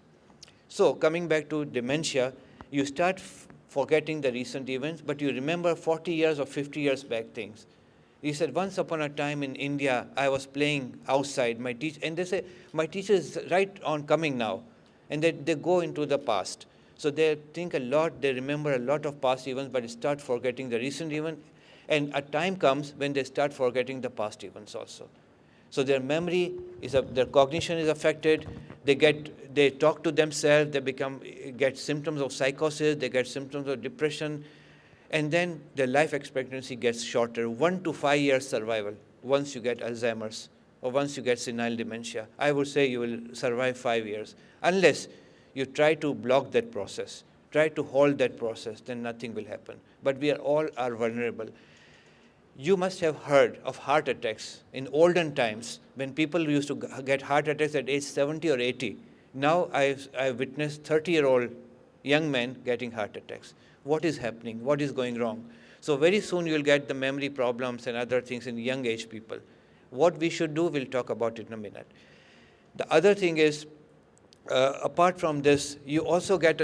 Speaker 6: So coming back to dementia, you start forgetting the recent events, but you remember 40 years or 50 years back things. He said, once upon a time in India, I was playing outside, and they say, my teacher is right on coming now. And they go into the past. So they think a lot, they remember a lot of past events, but they start forgetting the recent event. And a time comes when they start forgetting the past events also. So their memory, their cognition is affected. They talk to themselves. They get symptoms of psychosis. They get symptoms of depression. And then their life expectancy gets shorter, 1 to 5 years survival once you get Alzheimer's or once you get senile dementia. I would say you will survive 5 years. Unless you try to block that process, try to hold that process, then nothing will happen. But we all are vulnerable. You must have heard of heart attacks in olden times when people used to get heart attacks at age 70 or 80. Now I've witnessed 30-year-old young men getting heart attacks. What is happening? What is going wrong? So very soon you'll get the memory problems and other things in young age people. What we should do, we'll talk about it in a minute. The other thing is, apart from this, you also get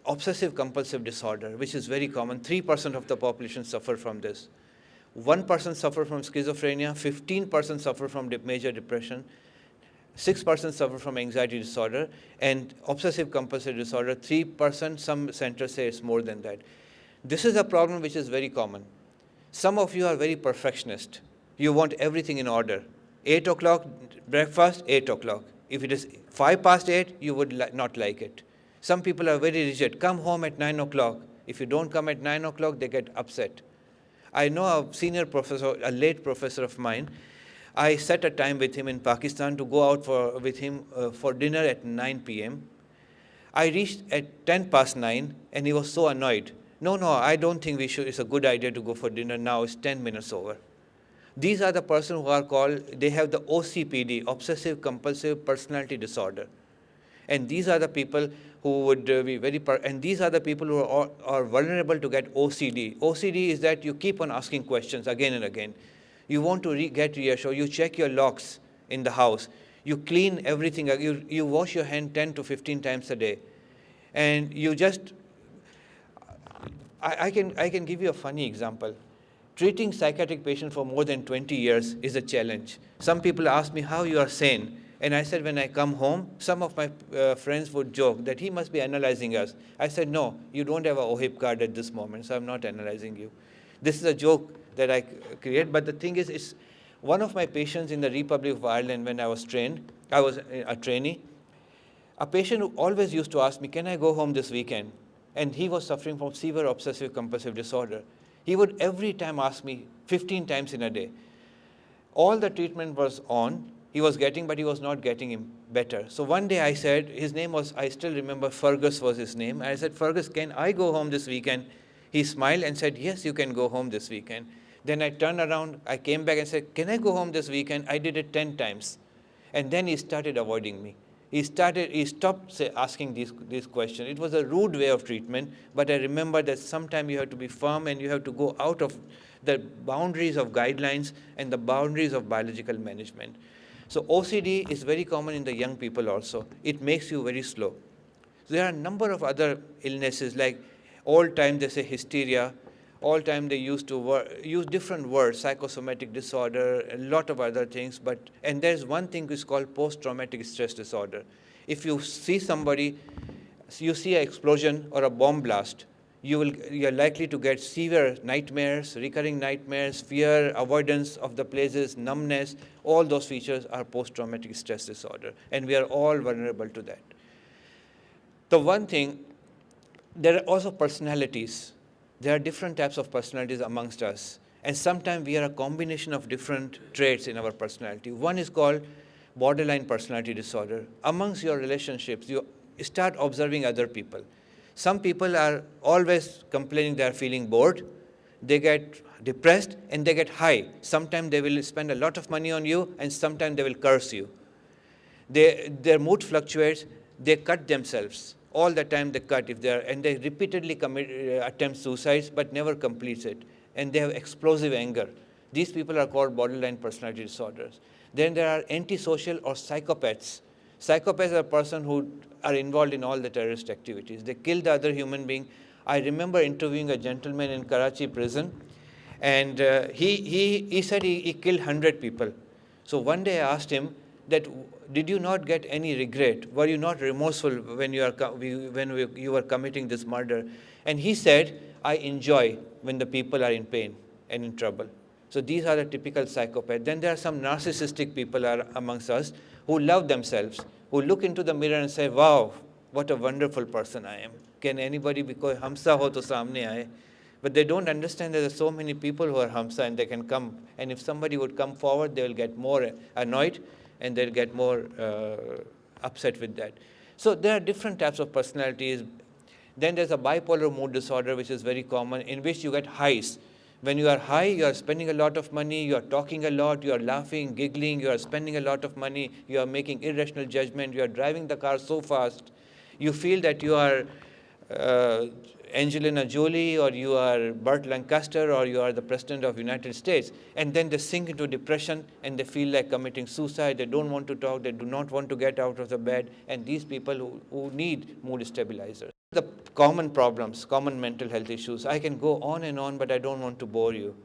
Speaker 6: obsessive compulsive disorder, which is very common. 3% of the population suffer from this. 1% suffer from schizophrenia, 15% suffer from major depression, 6% suffer from anxiety disorder, and obsessive compulsive disorder, 3%, some centers say it's more than that. This is a problem which is very common. Some of you are very perfectionist. You want everything in order. 8 o'clock, breakfast, 8 o'clock. If it is 5 past 8, you would not like it. Some people are very rigid. Come home at 9 o'clock. If you don't come at 9 o'clock, they get upset. I know a senior professor, a late professor of mine, I set a time with him in Pakistan to go out with him for dinner at 9 p.m. I reached at 9:10, and he was so annoyed. No, I don't think it's a good idea to go for dinner now. It's 10 minutes over. These are the persons who are called, they have the OCPD, Obsessive Compulsive Personality Disorder. And these are the people who would be and these are the people who are vulnerable to get OCD. OCD is that you keep on asking questions again and again. You want to get reassured. You check your locks in the house. You clean everything. You wash your hand 10 to 15 times a day. And you just, I can give you a funny example. Treating psychiatric patients for more than 20 years is a challenge. Some people ask me how you are sane. And I said, when I come home, some of my friends would joke that he must be analyzing us. I said, no, you don't have a OHIP card at this moment, so I'm not analyzing you. This is a joke that I create, but the thing is, it's one of my patients in the Republic of Ireland when I was trained, I was a trainee, a patient who always used to ask me, can I go home this weekend? And he was suffering from severe obsessive compulsive disorder. He would every time ask me 15 times in a day. All the treatment was on, he was getting, but he was not getting him better. So one day I said, his name was, I still remember, Fergus was his name. I said, Fergus, can I go home this weekend? He smiled and said, yes, you can go home this weekend. Then I turned around, I came back and said, can I go home this weekend? I did it 10 times. And then he started avoiding me. He stopped asking these questions. It was a rude way of treatment, but I remember that sometimes you have to be firm and you have to go out of the boundaries of guidelines and the boundaries of biological management. So OCD is very common in the young people also. It makes you very slow. So there are a number of other illnesses, like all time they say hysteria, all time they used to use different words, psychosomatic disorder, a lot of other things. And there's one thing which is called post-traumatic stress disorder. If you see somebody, you see an explosion or a bomb blast, you're likely to get severe nightmares, recurring nightmares, fear, avoidance of the places, numbness. All those features are post-traumatic stress disorder, and we are all vulnerable to that. The one thing, there are also personalities. There are different types of personalities amongst us, and sometimes we are a combination of different traits in our personality. One is called borderline personality disorder. Amongst your relationships, you start observing other people. Some people are always complaining they are feeling bored, they get depressed, and they get high. Sometimes they will spend a lot of money on you, and sometimes they will curse you. Their mood fluctuates, they cut themselves. All the time they cut, and they repeatedly attempt suicides but never completes it. And they have explosive anger. These people are called borderline personality disorders. Then there are antisocial or psychopaths. Psychopaths are a person who are involved in all the terrorist activities. They kill the other human being. I remember interviewing a gentleman in Karachi prison, and he said he killed 100 people. So one day I asked him that, did you not get any regret? Were you not remorseful when you were committing this murder? And he said, I enjoy when the people are in pain and in trouble. So these are the typical psychopaths. Then there are some narcissistic people amongst us who love themselves, who look into the mirror and say, wow, what a wonderful person I am. Can anybody be koi hamsa ho to samne aaye? But they don't understand that there are so many people who are hamsa and they can come. And if somebody would come forward, they will get more annoyed and they'll get more upset with that. So there are different types of personalities. Then there's a bipolar mood disorder, which is very common, in which you get highs. When you are high, you are spending a lot of money, you are talking a lot, you are laughing, giggling, you are spending a lot of money, you are making irrational judgment, you are driving the car so fast. You feel that you are Angelina Jolie, or you are Burt Lancaster, or you are the President of the United States. And then they sink into depression and they feel like committing suicide. They don't want to talk. They do not want to get out of the bed. And these people who need mood stabilizers. The common problems, common mental health issues. I can go on and on, but I don't want to bore you.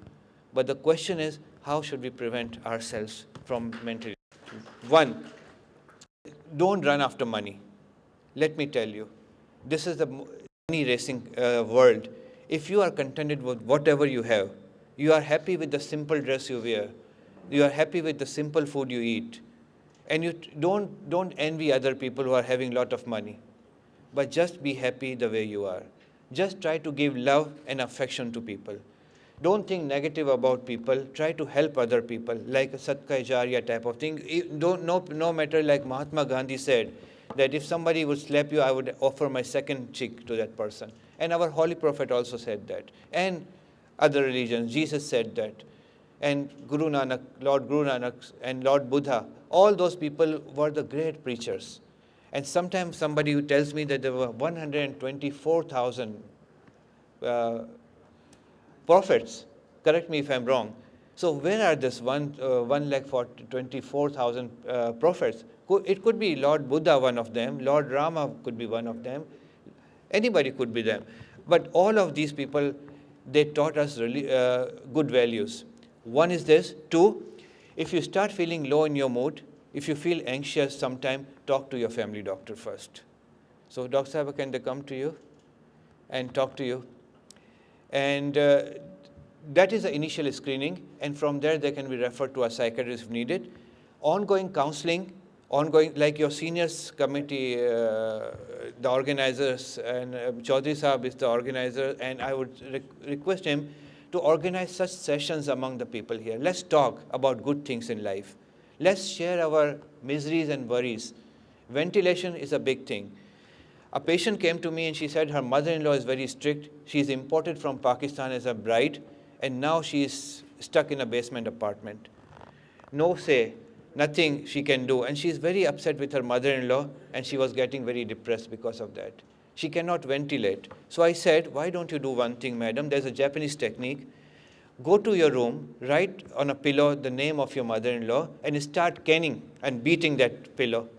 Speaker 6: But the question is, how should we prevent ourselves from mental illness? One, don't run after money. Let me tell you, this is the money racing world. If you are contented with whatever you have, you are happy with the simple dress you wear, you are happy with the simple food you eat, and you don't envy other people who are having a lot of money, but just be happy the way you are. Just try to give love and affection to people. Don't think negative about people. Try to help other people, like a Sadqa Jariya type of thing. No matter, like Mahatma Gandhi said, that if somebody would slap you, I would offer my second cheek to that person. And our Holy Prophet also said that. And other religions, Jesus said that. And Guru Nanak, Lord Guru Nanak, and Lord Buddha, all those people were the great preachers. And sometimes somebody who tells me that there were 124,000 prophets, correct me if I'm wrong. So where are this 124,000 prophets? It could be Lord Buddha, one of them. Lord Rama could be one of them. Anybody could be them. But all of these people, they taught us really good values. One is this. Two, if you start feeling low in your mood, if you feel anxious sometime, talk to your family doctor first. So Dr. Sahib, can they come to you and talk to you? And that is the initial screening, and from there they can be referred to a psychiatrist if needed. Ongoing counseling, like your seniors committee, the organizers, and Chaudhry Sahib is the organizer, and I would request him to organize such sessions among the people here. Let's talk about good things in life. Let's share our miseries and worries. Ventilation is a big thing. A patient came to me and she said her mother-in-law is very strict. She is imported from Pakistan as a bride, and now she is stuck in a basement apartment. No say, nothing she can do. And she is very upset with her mother-in-law, and she was getting very depressed because of that. She cannot ventilate. So I said, why don't you do one thing, madam? There's a Japanese technique. Go to your room, write on a pillow the name of your mother-in-law, and start caning and beating that pillow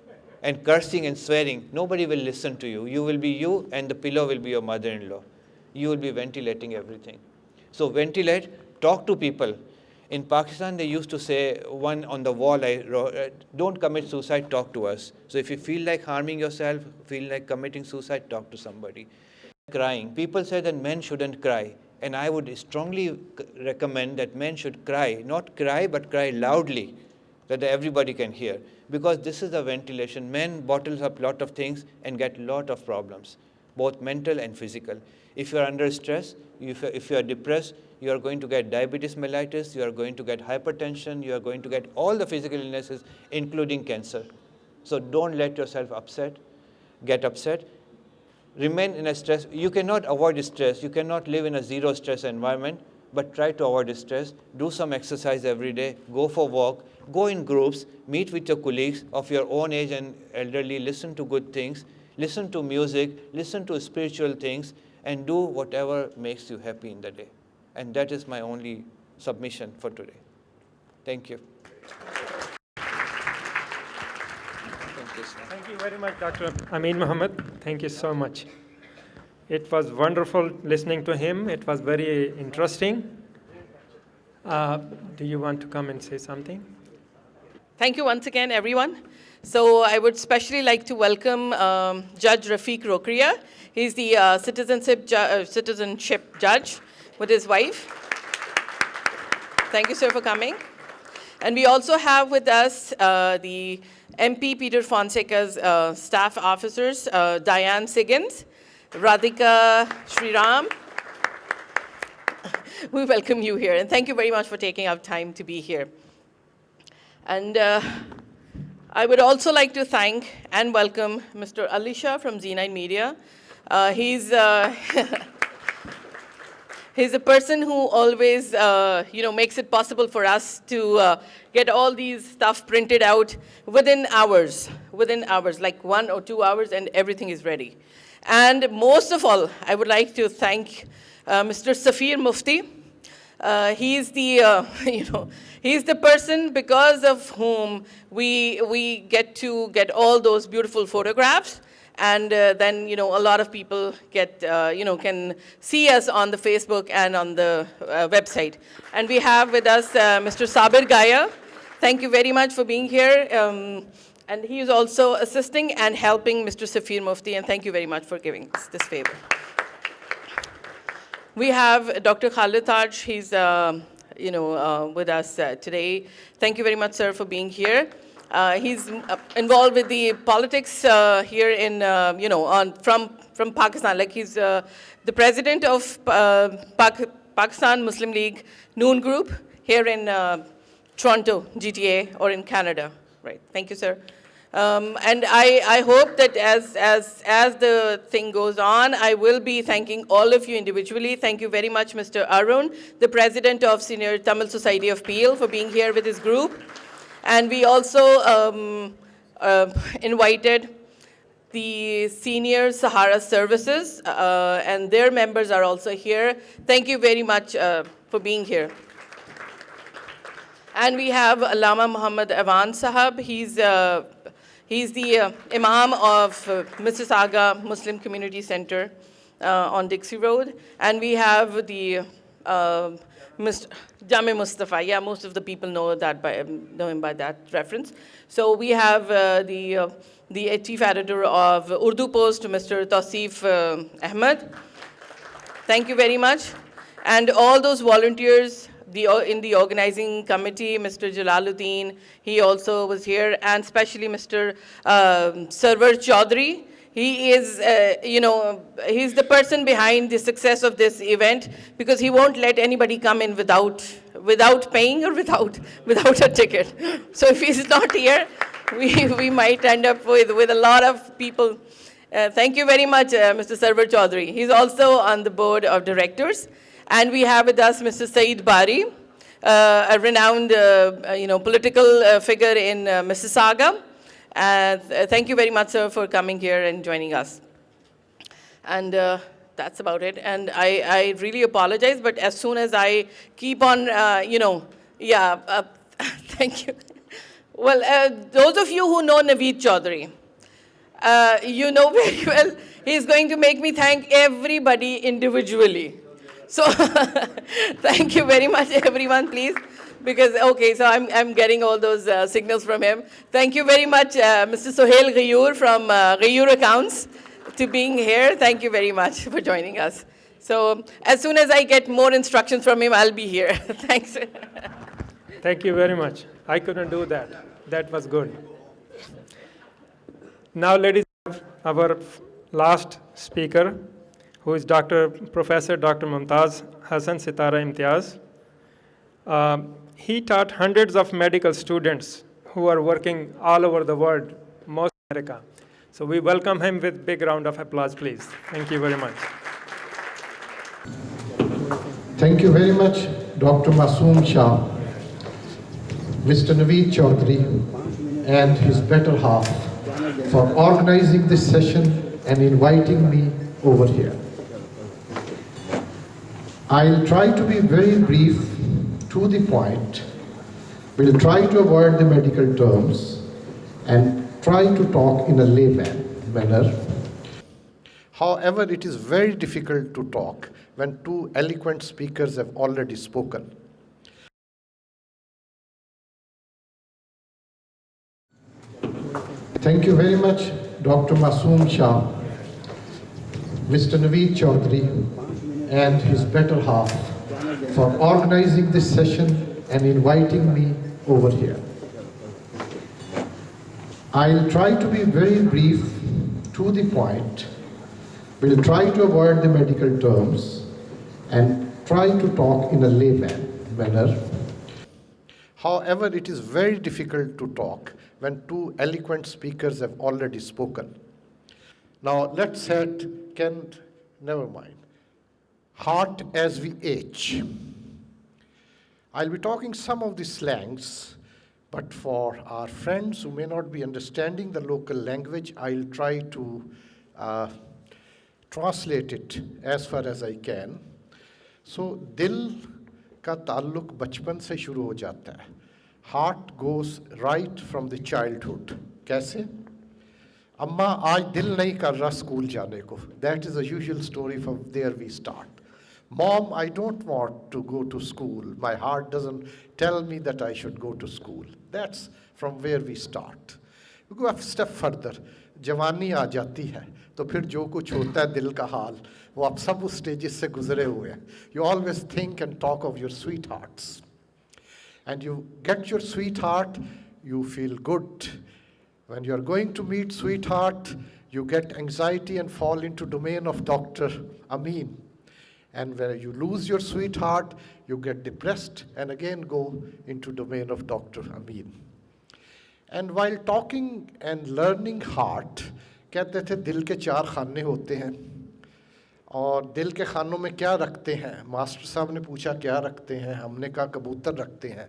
Speaker 6: and cursing and swearing. Nobody will listen to you. You will be you, and the pillow will be your mother-in-law. You will be ventilating everything. So ventilate, talk to people. In Pakistan, they used to say, one on the wall, I wrote, don't commit suicide, talk to us. So if you feel like harming yourself, feel like committing suicide, talk to somebody. Crying. People say that men shouldn't cry. And I would strongly recommend that men should cry. Not cry, but cry loudly, that everybody can hear. Because this is the ventilation. Men bottles up a lot of things and get a lot of problems, both mental and physical. If you are under stress, if you are depressed, you are going to get diabetes mellitus, you are going to get hypertension, you are going to get all the physical illnesses, including cancer. So don't let yourself get upset. Remain in a stress. You cannot avoid stress. You cannot live in a zero stress environment, but try to avoid stress. Do some exercise every day. Go for a walk. Go in groups. Meet with your colleagues of your own age and elderly. Listen to good things. Listen to music. Listen to spiritual things. And do whatever makes you happy in the day. And that is my only submission for today. Thank you.
Speaker 3: Thank you very much, Dr. Amin Mohammed. Thank you so much. It was wonderful listening to him. It was very interesting. Do you want to come and say something?
Speaker 1: Thank you once again, everyone. So I would especially like to welcome Judge Rafiq Rokriya. He's the citizenship judge with his wife. Thank you, sir, for coming. And we also have with us the MP Peter Fonseca's staff officers, Diane Siggins, Radhika Sriram. We welcome you here, and thank you very much for taking our time to be here. And I would also like to thank and welcome Mr. Alisha from Z9 Media. He's a person who always, makes it possible for us to get all these stuff printed out within hours, like 1 or 2 hours, and everything is ready. And most of all, I would like to thank Mr. Safir Mufti. He's the, he's the person because of whom we get to get all those beautiful photographs. And then, a lot of people get, can see us on the Facebook and on the website. And we have with us Mr. Sabir Gaya. Thank you very much for being here. And he is also assisting and helping Mr. Safir Mufti. And thank you very much for giving us this favor. We have Dr. Khalid Taj. He's, with us today. Thank you very much, sir, for being here. He's involved with the politics here in, from Pakistan. Like he's the president of PAK Pakistan Muslim League Noon Group here in Toronto, GTA, or in Canada. Right. Thank you, sir. And I hope that as the thing goes on, I will be thanking all of you individually. Thank you very much, Mr. Arun, the president of Senior Tamil Society of Peel, for being here with his group. And we also invited the Senior Sahara Services, and their members are also here. Thank you very much for being here. And we have Allama Muhammad Awan Sahab. He's the Imam of Mississauga Muslim Community Center on Dixie Road. And we have the Mr. Jami Mustafa. Yeah, most of the people know him by that reference. So we have the chief editor of Urdu Post, Mr. Tausif Ahmed. Thank you very much. And all those volunteers in the organizing committee, Mr. Jalaluddin, he also was here, and especially Mr. Sarwar Chaudhry. He is, he's the person behind the success of this event, because he won't let anybody come in without paying or without a ticket. So if he's not here, we might end up with a lot of people. Thank you very much, Mr. Sarwar Chaudhry. He's also on the board of directors. And we have with us Mr. Saeed Bari, a renowned political figure in Mississauga. Thank you very much, sir, for coming here and joining us. And that's about it. And I really apologize, but as soon as I keep on, thank you. Well, those of you who know Naveed Chaudhry, you know very well, he's going to make me thank everybody individually. So thank you very much, everyone, please. Because, okay, so I'm getting all those signals from him. Thank you very much, Mr. Sohail Ghayur from Ghayur Accounts, to being here. Thank you very much for joining us. So as soon as I get more instructions from him, I'll be here. Thanks.
Speaker 3: Thank you very much. I couldn't do that. That was good. Now, ladies, our last speaker, who is Professor Dr. Mumtaz Hassan Sitara Imtiaz. He taught hundreds of medical students who are working all over the world, most America. So we welcome him with a big round of applause, please. Thank you very much.
Speaker 5: Thank you very much, Dr. Masoom Shah, Mr. Naveed Chaudhry, and his better half for organizing this session and inviting me over here. I'll try to be very brief, to the point. We'll try to avoid the medical terms and try to talk in a layman manner. However, it is very difficult to talk when two eloquent speakers have already spoken. Thank you very much, Dr. Masoom Shah, Mr. Naveed Chaudhry, and his better half for organizing this session and inviting me over here. I'll try to be very brief, to the point. We'll try to avoid the medical terms and try to talk in a layman manner. However, it is very difficult to talk when two eloquent speakers have already spoken. Now, let's set, never mind. Heart as we age. I'll be talking some of the slangs, but for our friends who may not be understanding the local language, I'll try to translate it as far as I can. So, dil ka ताल्लुक बचपन से शुरू हो जाता है. Heart goes right from the childhood. कैसे? अम्मा आज दिल नहीं कर रहा स्कूल जाने को. That is the usual story. From there we start. Mom, I don't want to go to school. My heart doesn't tell me that I should go to school. That's from where we start. We go a step further. जवानी आ जाती है तो फिर जो कुछ होता है दिल का हाल वो आप सब उस स्टेजेस से गुजरे हुए हैं. You always think and talk of your sweethearts. And you get your sweetheart, you feel good. When you are going to meet sweetheart, you get anxiety and fall into domain of Dr. Amin. And when you lose your sweetheart, you get depressed and again go into domain of Dr. Amin. And while talking and learning heart, कहते थे दिल के 4 खाने होते हैं और दिल के खानों में क्या रखते हैं? मास्टर साहब ने पूछा क्या रखते हैं? हमने कहा कबूतर रखते हैं.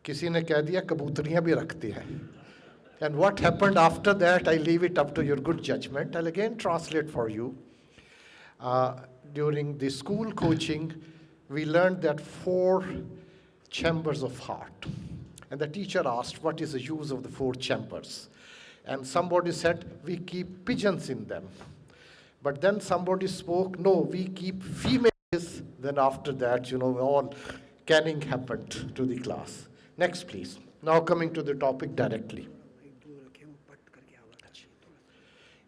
Speaker 5: किसी ने कह दिया कबूतरियां भी रखती हैं. And what happened after that, I leave it up to your good judgment. I'll again translate for you. During the school coaching, we learned that 4 chambers of heart. And the teacher asked, what is the use of the 4 chambers? And somebody said, we keep pigeons in them. But then somebody spoke, no, we keep females. Then after that, all canning happened to the class. Next, please. Now coming to the topic directly.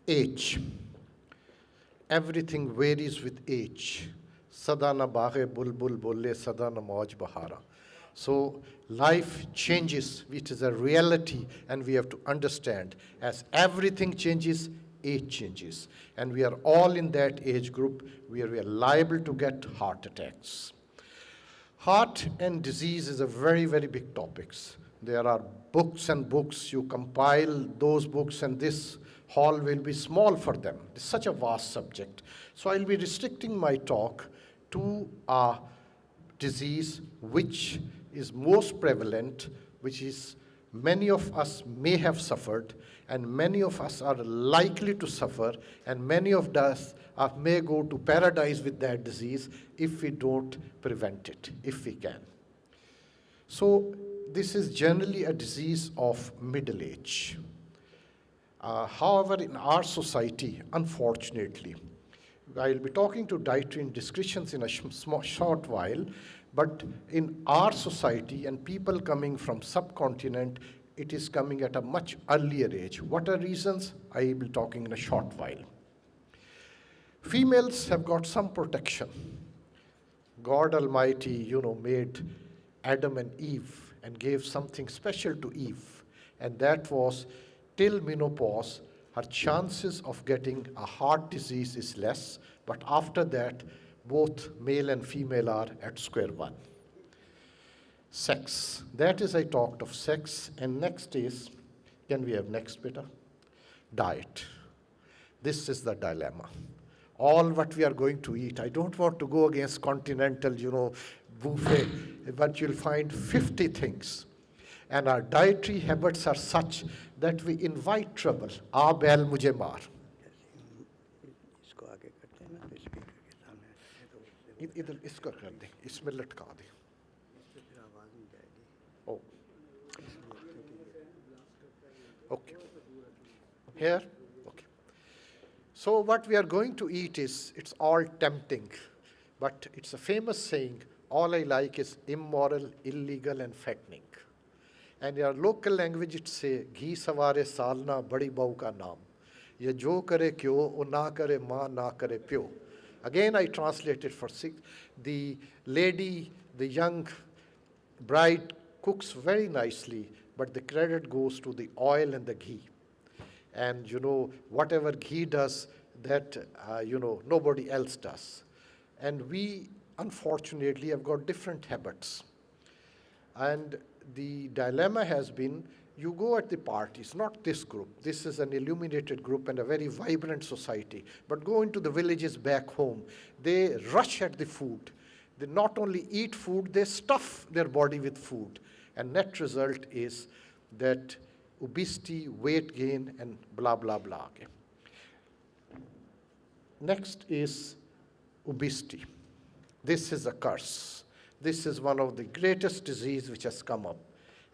Speaker 5: Age. Everything varies with age. Sada na baaghe bulbul bolle, sada na mauj bahara. So life changes, which is a reality, and we have to understand. As everything changes, age changes. And we are all in that age group where we are liable to get heart attacks. Heart and disease is a very, very big topic. There are books and books. You compile those books, and this hall will be small for them. It's such a vast subject. So I'll be restricting my talk to a disease which is most prevalent, which is many of us may have suffered, and many of us are likely to suffer, and many of us may go to paradise with that disease if we don't prevent it, if we can. So this is generally a disease of middle age. However, in our society, unfortunately, I'll be talking to dietary indiscretions in a short while, but in our society and people coming from subcontinent, it is coming at a much earlier age. What are reasons? I will be talking in a short while. Females have got some protection. God Almighty, made Adam and Eve and gave something special to Eve, and that was till menopause, her chances of getting a heart disease is less, but after that, both male and female are at square one. Sex. That is, I talked of sex, and next is, can we have next beta? Diet. This is the dilemma. All what we are going to eat. I don't want to go against continental, buffet, but you'll find 50 things. And our dietary habits are such that we invite trouble. Aa बैल मुझे मार. इधर इसको कर दे, इसमें लटका दे. Oh. Okay. Here? Okay. So what we are going to eat is, it's all tempting, but it's a famous saying, all I like is immoral, illegal, and fattening. And in our local language, it says, घी सवारे सालना बड़ी बहू का नाम. ये जो करे क्यों, वो ना करे माँ, ना करे प्यो. Again, I translated for 6. The lady, the young bride cooks very nicely, but the credit goes to the oil and the ghee. And, whatever ghee does, that, nobody else does. And we, unfortunately, have got different habits. And the dilemma has been, you go at the parties, not this group. This is an illuminated group and a very vibrant society. But go into the villages back home. They rush at the food. They not only eat food, they stuff their body with food. And net result is that obesity, weight gain, and blah, blah, blah. Okay. Next is obesity. This is a curse. This is one of the greatest diseases which has come up.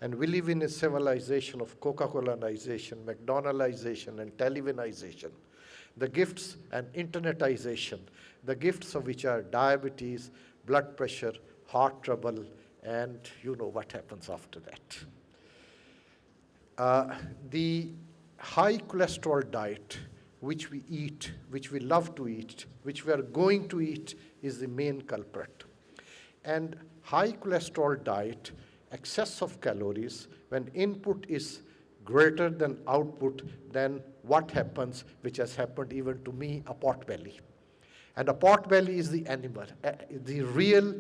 Speaker 5: And we live in a civilization of Coca-Cola-ization, McDonaldization, and televisionization. The gifts and internetization, the gifts of which are diabetes, blood pressure, heart trouble, and you know what happens after that. The high cholesterol diet, which we eat, which we love to eat, which we are going to eat, is the main culprit. And high cholesterol diet, excess of calories, when input is greater than output, then what happens, which has happened even to me, a pot belly. And a pot belly is the animal, the real,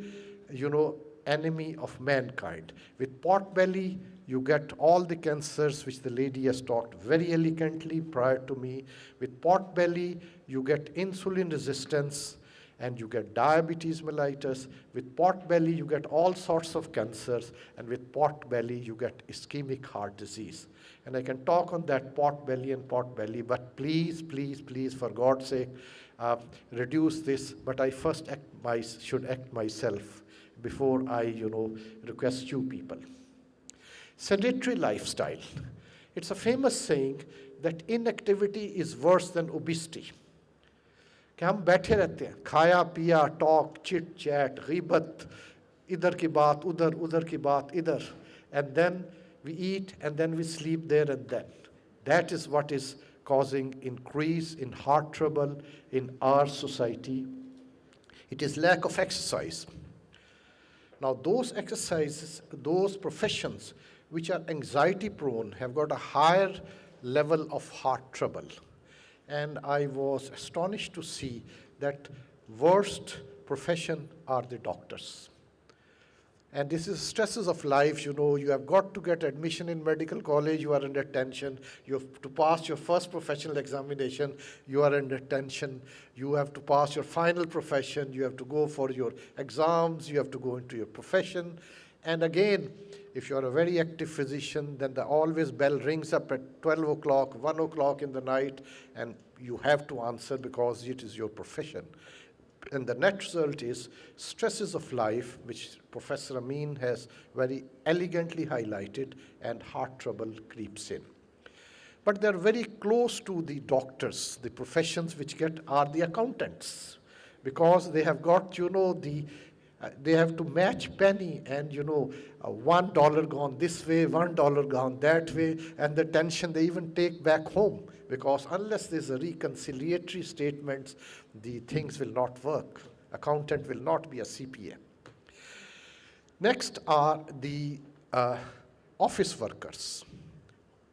Speaker 5: enemy of mankind. With pot belly, you get all the cancers which the lady has talked very elegantly prior to me. With pot belly, you get insulin resistance and you get diabetes mellitus. With pot belly, you get all sorts of cancers. And with pot belly, you get ischemic heart disease. And I can talk on that pot belly, but please, please, please, for God's sake, reduce this. But I first should act myself before I, request you people. Sedentary lifestyle. It's a famous saying that inactivity is worse than obesity. कि हम बैठे रहते हैं, खाया पिया, talk, chit chat, गीबत, इधर की बात उधर, उधर की बात इधर, and then we eat and then we sleep there and then. That is what is causing increase in heart trouble in our society. It is lack of exercise. Now those exercises, those professions which are anxiety prone have got a higher level of heart trouble. And I was astonished to see that worst profession are the doctors. And this is stresses of life, you have got to get admission in medical college, you are under tension. You have to pass your first professional examination, you are under tension. You have to pass your final profession, you have to go for your exams, you have to go into your profession. And again, if you are a very active physician, then the always bell rings up at 12 o'clock, 1 o'clock in the night, and you have to answer because it is your profession. And the net result is stresses of life, which Professor Amin has very elegantly highlighted, and heart trouble creeps in. But they're very close to the doctors. The professions which are the accountants, because they have got, they have to match penny and, $1 gone this way, $1 gone that way, and the tension they even take back home, because unless there's a reconciliatory statements, the things will not work. Accountant will not be a CPA. Next are the office workers,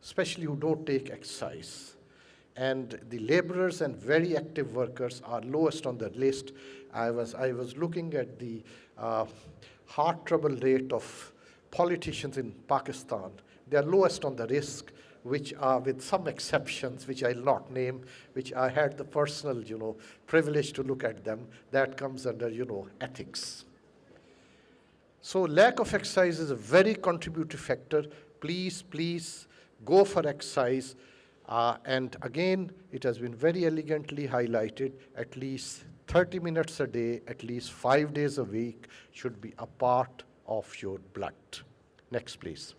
Speaker 5: especially who don't take exercise. And the laborers and very active workers are lowest on the list. I was looking at the heart trouble rate of politicians in Pakistan. They are lowest on the risk, which are, with some exceptions, which I'll not name, which I had the personal, privilege to look at them. That comes under, ethics. So lack of exercise is a very contributory factor. Please, please go for exercise. And again, it has been very elegantly highlighted, at least 30 minutes a day, at least 5 days a week should be a part of your blood. Next, please.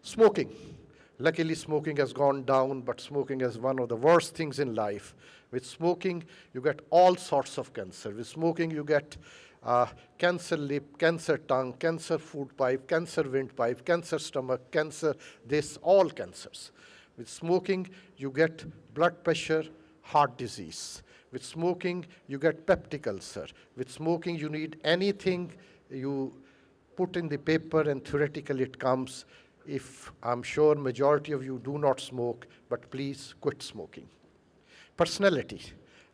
Speaker 5: Smoking. Luckily, smoking has gone down, but smoking is one of the worst things in life. With smoking, you get all sorts of cancer. With smoking, you get cancer lip, cancer tongue, cancer food pipe, cancer windpipe, cancer stomach, cancer this, all cancers. With smoking, you get blood pressure, heart disease. With smoking, you get peptic ulcer. With smoking, you need anything you put in the paper and theoretically it comes. If I'm sure majority of you do not smoke, but please quit smoking. Personality.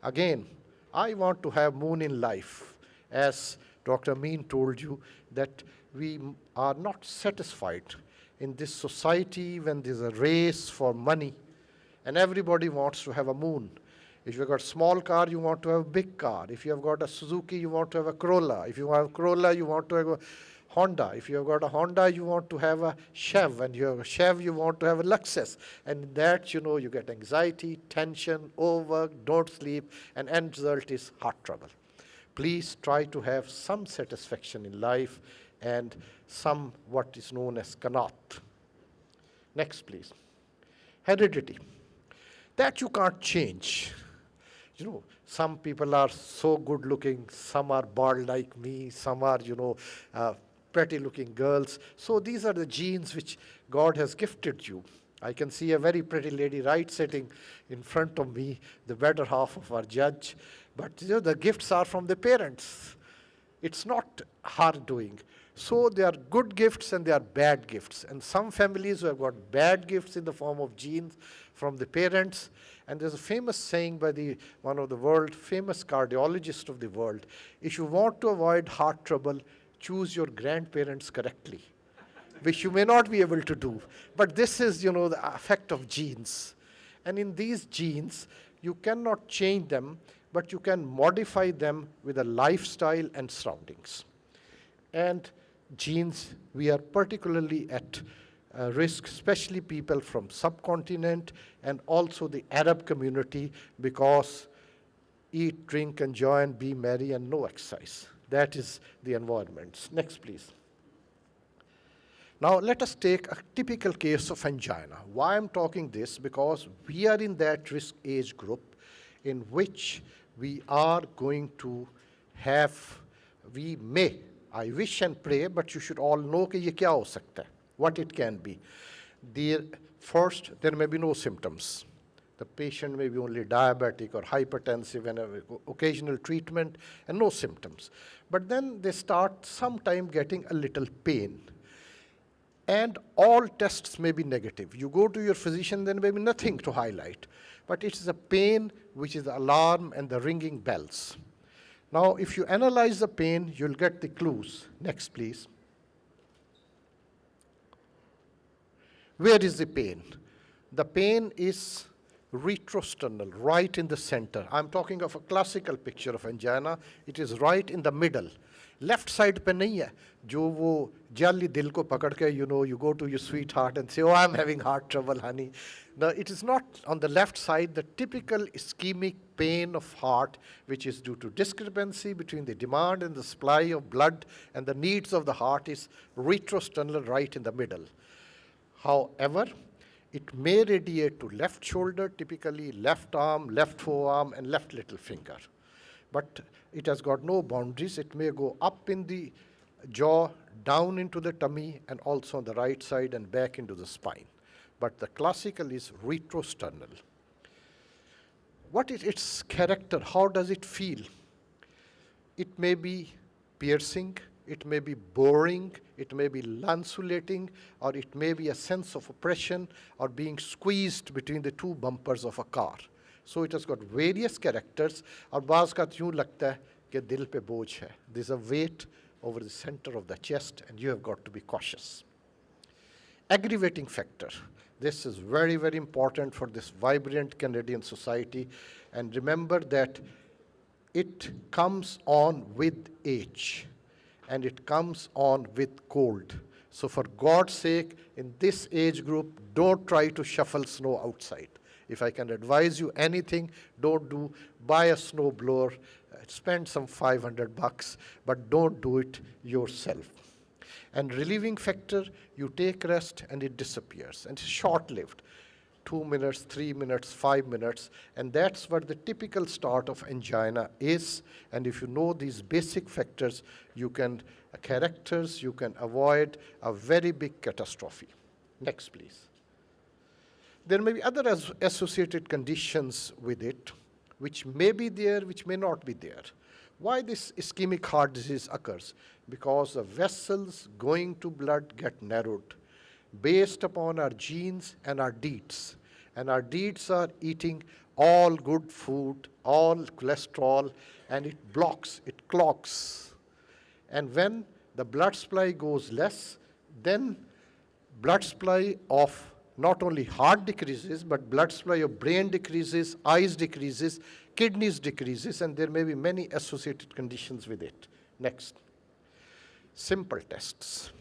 Speaker 5: Again, I want to have moon in life. As Dr. Amin told you, that we are not satisfied in this society when there's a race for money and everybody wants to have a moon. If you've got a small car, you want to have a big car. If you have got a Suzuki, you want to have a Corolla. If you have a Corolla, you want to have a Honda. If you have got a Honda, you want to have a Chev. And you have a Chev, you want to have a Lexus. And that, you get anxiety, tension, overwork, don't sleep, and end result is heart trouble. Please try to have some satisfaction in life and some what is known as qanaat. Next, please. Heredity. That you can't change. Some people are so good looking, some are bald like me, some are, pretty looking girls. So these are the genes which God has gifted you. I can see a very pretty lady right sitting in front of me, the better half of our judge. But the gifts are from the parents. It's not her doing. So there are good gifts and there are bad gifts. And some families who have got bad gifts in the form of genes from the parents. And there's a famous saying by one of the world famous cardiologists of the world, if you want to avoid heart trouble, choose your grandparents correctly, which you may not be able to do. But this is, the effect of genes. And in these genes, you cannot change them, but you can modify them with a lifestyle and surroundings. And genes, we are particularly at risk, especially people from subcontinent and also the Arab community, because eat, drink, enjoy, and be merry, and no exercise. That is the environment. Next, please. Now, let us take a typical case of angina. Why I'm talking this? Because we are in that risk age group in which we are going to have, we may, I wish and pray, but you should all know कि ये क्या हो सकता है, what it can be. First, there may be no symptoms. The patient may be only diabetic or hypertensive and occasional treatment and no symptoms. But then they start sometime getting a little pain. And all tests may be negative. You go to your physician, then may be nothing to highlight. But it is a pain which is the alarm and the ringing bells. Now, if you analyze the pain, you'll get the clues. Next, please. Where is the pain? The pain is retrosternal, right in the center. I'm talking of a classical picture of angina. It is right in the middle. Left side पे नहीं है जो वो जाली दिल को पकड़ के you go to your sweetheart and say, oh, I'm having heart trouble, honey. No, it is not on the left side. The typical ischemic pain of heart, which is due to discrepancy between the demand and the supply of blood and the needs of the heart, is retrosternal, right in the middle. However, it may radiate to left shoulder, typically left arm, left forearm, and left little finger. But it has got no boundaries. It may go up in the jaw, down into the tummy, and also on the right side and back into the spine. But the classical is retrosternal. What is its character? How does it feel? It may be piercing, it may be boring, it may be lanculating, or it may be a sense of oppression or being squeezed between the two bumpers of a car. So it has got various characters. और बाज़ का यूँ लगता है कि दिल पे बोझ है. There's a weight over the center of the chest, and you have got to be cautious. Aggravating factor. This is very, very important for this vibrant Canadian society. And remember that it comes on with age, and it comes on with cold. So for God's sake, in this age group, don't try to shuffle snow outside. If I can advise you anything, buy a snow blower, spend some $500, but don't do it yourself. And relieving factor, you take rest and it disappears. And it's short-lived, 2 minutes, 3 minutes, 5 minutes. And that's what the typical start of angina is. And if you know these basic factors, you can avoid a very big catastrophe. Next, please. There may be other associated conditions with it, which may be there, which may not be there. Why this ischemic heart disease occurs? Because the vessels going to blood get narrowed based upon our genes and our deeds. And our deeds are eating all good food, all cholesterol, and it blocks, it clogs. And when the blood supply goes less, then blood supply of not only heart decreases, but blood supply of brain decreases, eyes decreases, kidneys decreases, and there may be many associated conditions with it. Next. Simple tests.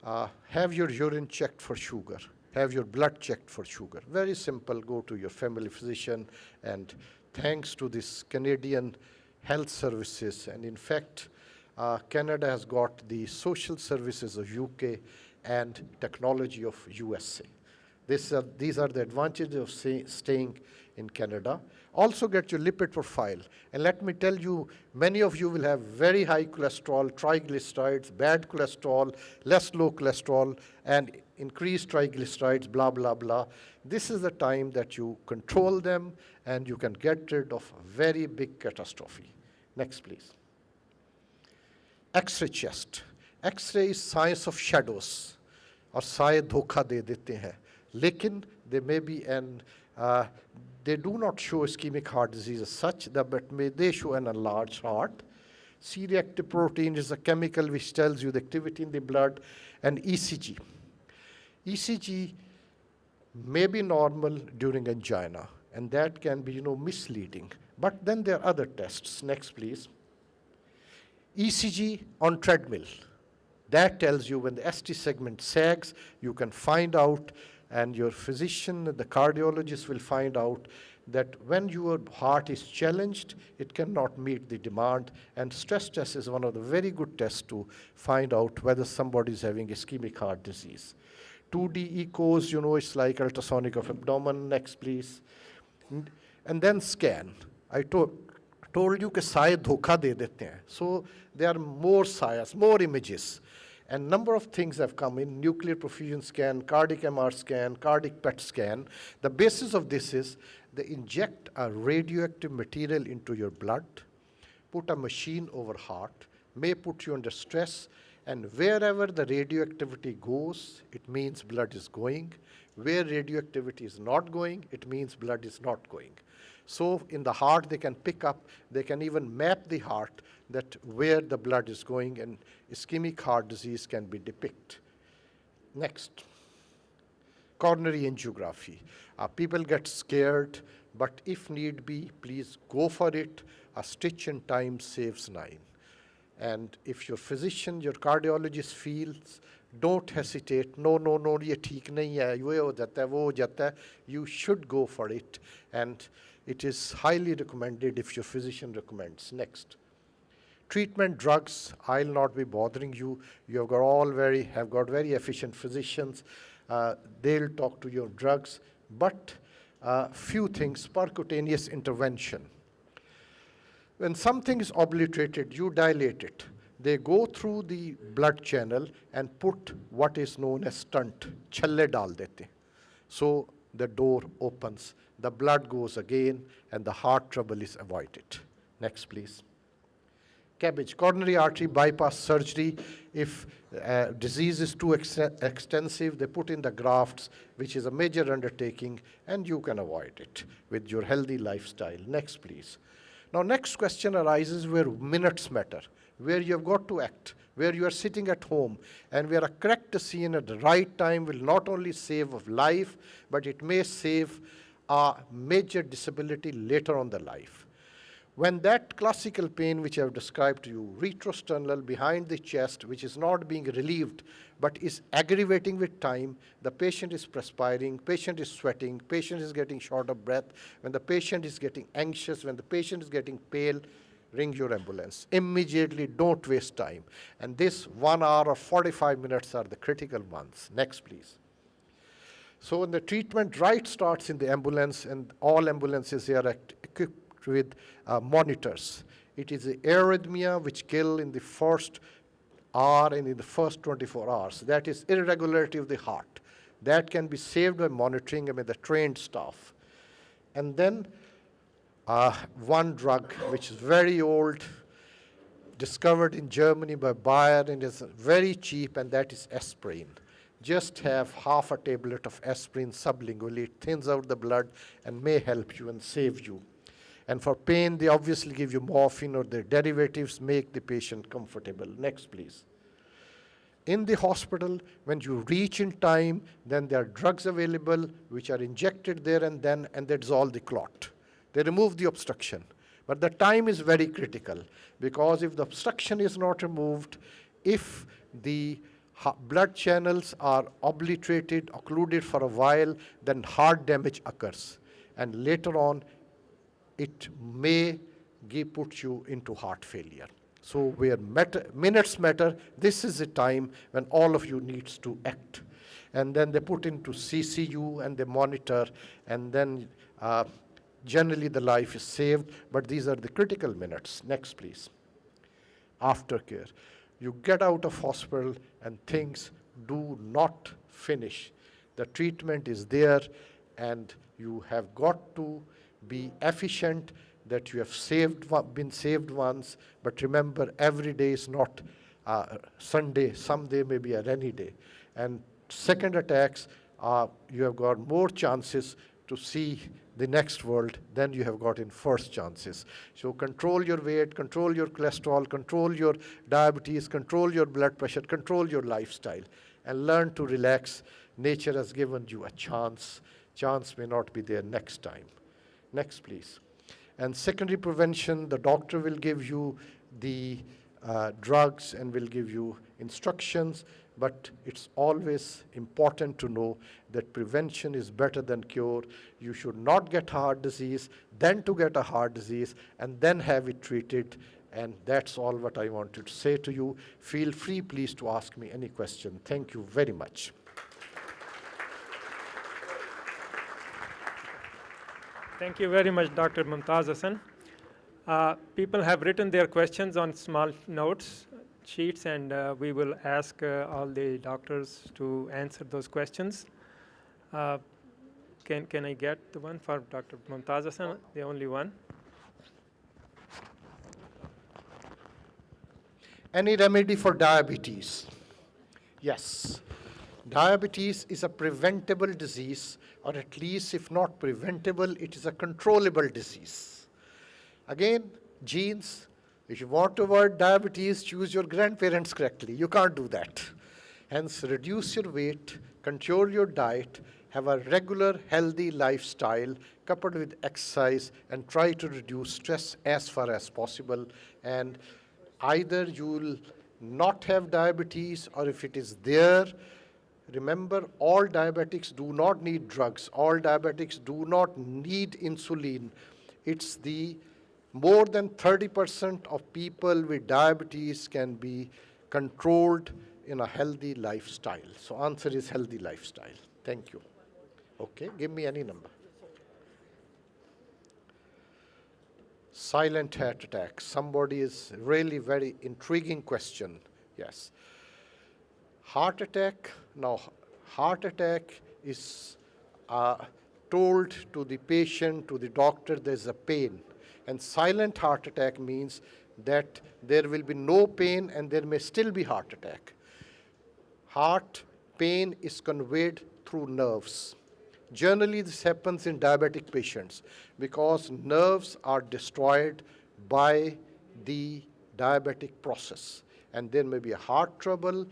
Speaker 5: Have your urine checked for sugar. Have your blood checked for sugar. Very simple. Go to your family physician, and thanks to this Canadian health services, and in fact, Canada has got the social services of UK and technology of USA. These are the advantages of staying in Canada. Also get your lipid profile. And let me tell you, many of you will have very high cholesterol, triglycerides, bad cholesterol, less low cholesterol, and increased triglycerides, blah, blah, blah. This is the time that you control them, and you can get rid of a very big catastrophe. Next, please. X-ray chest. X-ray is science of shadows, और साए धोखा दे देते हैं. लेकिन they may be they do not show ischemic heart disease as such, but they show an enlarged heart. C-reactive protein is a chemical which tells you the activity in the blood, and ECG. ECG may be normal during angina, and that can be, misleading. But then there are other tests. Next, please. ECG on treadmill. That tells you when the ST segment sags, you can find out, and your physician, the cardiologist will find out that when your heart is challenged, it cannot meet the demand, and stress test is one of the very good tests to find out whether somebody is having ischemic heart disease. 2D echoes, it's like ultrasonic of abdomen. Next, please. And then scan. I told you that साए धोखा दे देते हैं. So there are more सायाs, more images. And number of things have come in: nuclear perfusion scan, cardiac MR scan, cardiac PET scan. The basis of this is they inject a radioactive material into your blood, put a machine over heart, may put you under stress, and wherever the radioactivity goes, it means blood is going. Where radioactivity is not going, it means blood is not going. So in the heart, they can pick up, they can even map the heart that where the blood is going, and ischemic heart disease can be depicted. Next, coronary angiography. People get scared, but if need be, please go for it. A stitch in time saves 9. And if your physician, your cardiologist feels, don't hesitate. No, ये ठीक नहीं है, ये हो जाता है, वो हो जाता है. You should go for it, and it is highly recommended if your physician recommends. Next, treatment drugs. I'll not be bothering you. You have got very efficient physicians. They'll talk to your drugs, but few things. Percutaneous intervention. When something is obliterated, you dilate it. They go through the blood channel and put what is known as stent, challe dal dete. So the door opens, the blood goes again, and the heart trouble is avoided. Next, please. CABG, coronary artery bypass surgery. If disease is too extensive, they put in the grafts, which is a major undertaking, and you can avoid it with your healthy lifestyle. Next, please. Now, next question arises where minutes matter, where you have got to act, where you are sitting at home, and where a correct decision at the right time will not only save a life, but it may save a major disability later on the life. When that classical pain which I have described to you, retrosternal behind the chest, which is not being relieved, but is aggravating with time, the patient is perspiring, patient is sweating, patient is getting short of breath, when the patient is getting anxious, when the patient is getting pale, ring your ambulance. Immediately, don't waste time. And this 1 hour or 45 minutes are the critical ones. Next, please. So when the treatment right starts in the ambulance, and all ambulances here are equipped with monitors. It is the arrhythmia which kill in the first hour and in the first 24 hours. That is irregularity of the heart. That can be saved by monitoring with the trained staff. And then one drug which is very old, discovered in Germany by Bayer, and is very cheap, and that is aspirin. Just have half a tablet of aspirin sublingually. It thins out the blood and may help you and save you. And for pain, they obviously give you morphine or their derivatives, make the patient comfortable. Next, please. In the hospital, when you reach in time, then there are drugs available which are injected there and then, and they dissolve the clot. They remove the obstruction. But the time is very critical, because if the obstruction is not removed, if the blood channels are obliterated, occluded for a while, then heart damage occurs. And later on, it may put you into heart failure. So where minutes matter, this is the time when all of you needs to act. And then they put into CCU and they monitor, and then generally the life is saved, but these are the critical minutes. Next, please. Aftercare. You get out of hospital and things do not finish. The treatment is there, and you have got to be efficient. that you have been saved once, but remember, every day is not Sunday. Some day may be a rainy day. And second attacks, you have got more chances to see the next world than you have got in first chances. So control your weight, control your cholesterol, control your diabetes, control your blood pressure, control your lifestyle, and learn to relax. Nature has given you a chance. Chance may not be there next time. Next, please. And secondary prevention, the doctor will give you the drugs and will give you instructions, but it's always important to know that prevention is better than cure. You should not get heart disease, then to get a heart disease, and then have it treated. And that's all what I wanted to say to you. Feel free, please, to ask me any question. Thank you very much.
Speaker 3: Thank you very much, Dr. Mumtaz Hassan. People have written their questions on small notes, sheets, and we will ask all the doctors to answer those questions. Can I get the one for Dr. Mumtaz Hassan, the only one?
Speaker 5: Any remedy for diabetes? Yes. Diabetes is a preventable disease, or at least if not preventable, it is a controllable disease. Again, genes. If you want to avoid diabetes, choose your grandparents correctly. You can't do that. Hence, reduce your weight, control your diet, have a regular, healthy lifestyle coupled with exercise, and try to reduce stress as far as possible. And either you'll not have diabetes, or if it is there, remember, all diabetics do not need drugs. All diabetics do not need insulin. It's the more than 30% of people with diabetes can be controlled in a healthy lifestyle. So answer is healthy lifestyle. Thank you. Okay, give me any number. Silent heart attack. Somebody is really very intriguing question. Yes. Heart attack. Now, heart attack is told to the patient, to the doctor, there's a pain. And silent heart attack means that there will be no pain and there may still be heart attack. Heart pain is conveyed through nerves. Generally, this happens in diabetic patients because nerves are destroyed by the diabetic process. And there may be a heart trouble,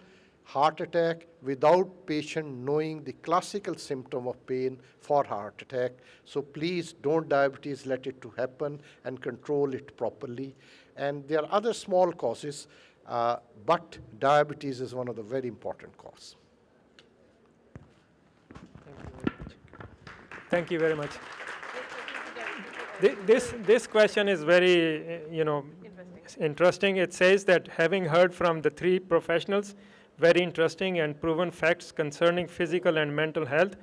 Speaker 5: heart attack, without patient knowing the classical symptom of pain for heart attack. So please don't diabetes let it to happen and control it properly. And there are other small causes, but diabetes is one of the very important causes.
Speaker 3: Thank you very much. This question is very, interesting. It says that having heard from the three professionals, very interesting and proven facts concerning physical and mental health,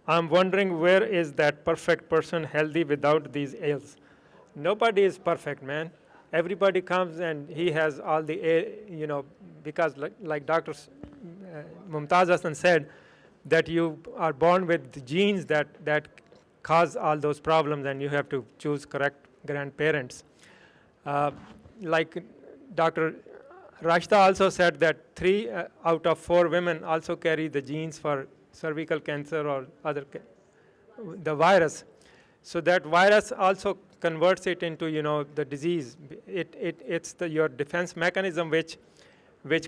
Speaker 3: I'm wondering where is that perfect person healthy without these ails? Nobody is perfect, man. Everybody comes and he has all the, because like Dr. Mumtaz Hassan said, that you are born with the genes that cause all those problems and you have to choose correct grandparents. Like Dr. Rashta also said that 3 out of 4 women also carry the genes for cervical cancer or the virus. So that virus also converts it into, the disease. It's your defense mechanism which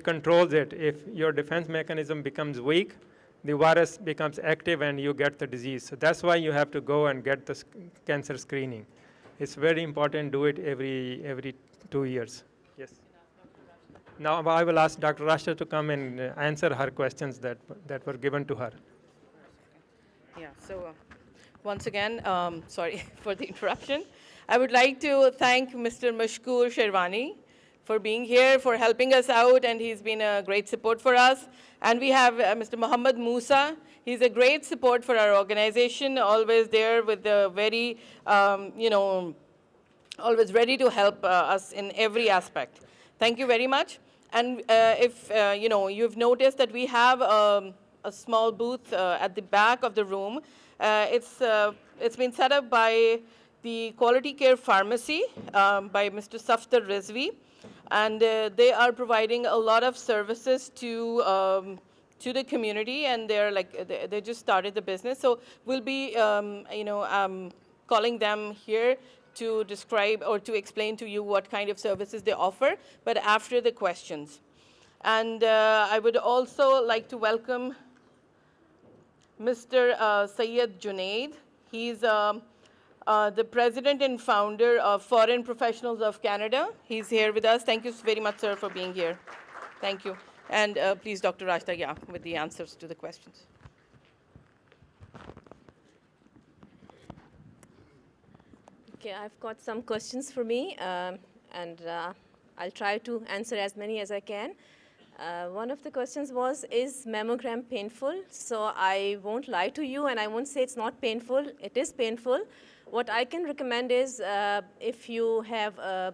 Speaker 3: controls it. If your defense mechanism becomes weak, the virus becomes active and you get the disease. So that's why you have to go and get the cancer screening. It's very important, do it every 2 years. Yes. Now I will ask Dr. Rashta to come and answer her questions that were given to her.
Speaker 1: Yeah, so once again, sorry for the interruption. I would like to thank Mr. Mashkoor Sherwani for being here, for helping us out, and he's been a great support for us. And we have Mr. Muhammad Musa. He's a great support for our organization, always there with the very, always ready to help us in every aspect. Thank you very much. And if, you've noticed that we have a small booth at the back of the room. It's been set up by the Quality Care Pharmacy by Mr. Safdar Rizvi. And they are providing a lot of services to the community, and they just started the business. So we'll be calling them here to describe or to explain to you what kind of services they offer, but after the questions. And I would also like to welcome Mr. Syed Junaid. He's the president and founder of Foreign Professionals of Canada. He's here with us. Thank you very much, sir, for being here. Thank you. And please, Dr. Rajda, yeah, with the answers to the questions.
Speaker 2: Okay, I've got some questions for me, and I'll try to answer as many as I can. One of the questions was, is mammogram painful? So I won't lie to you, and I won't say it's not painful. It is painful. What I can recommend is, if you have a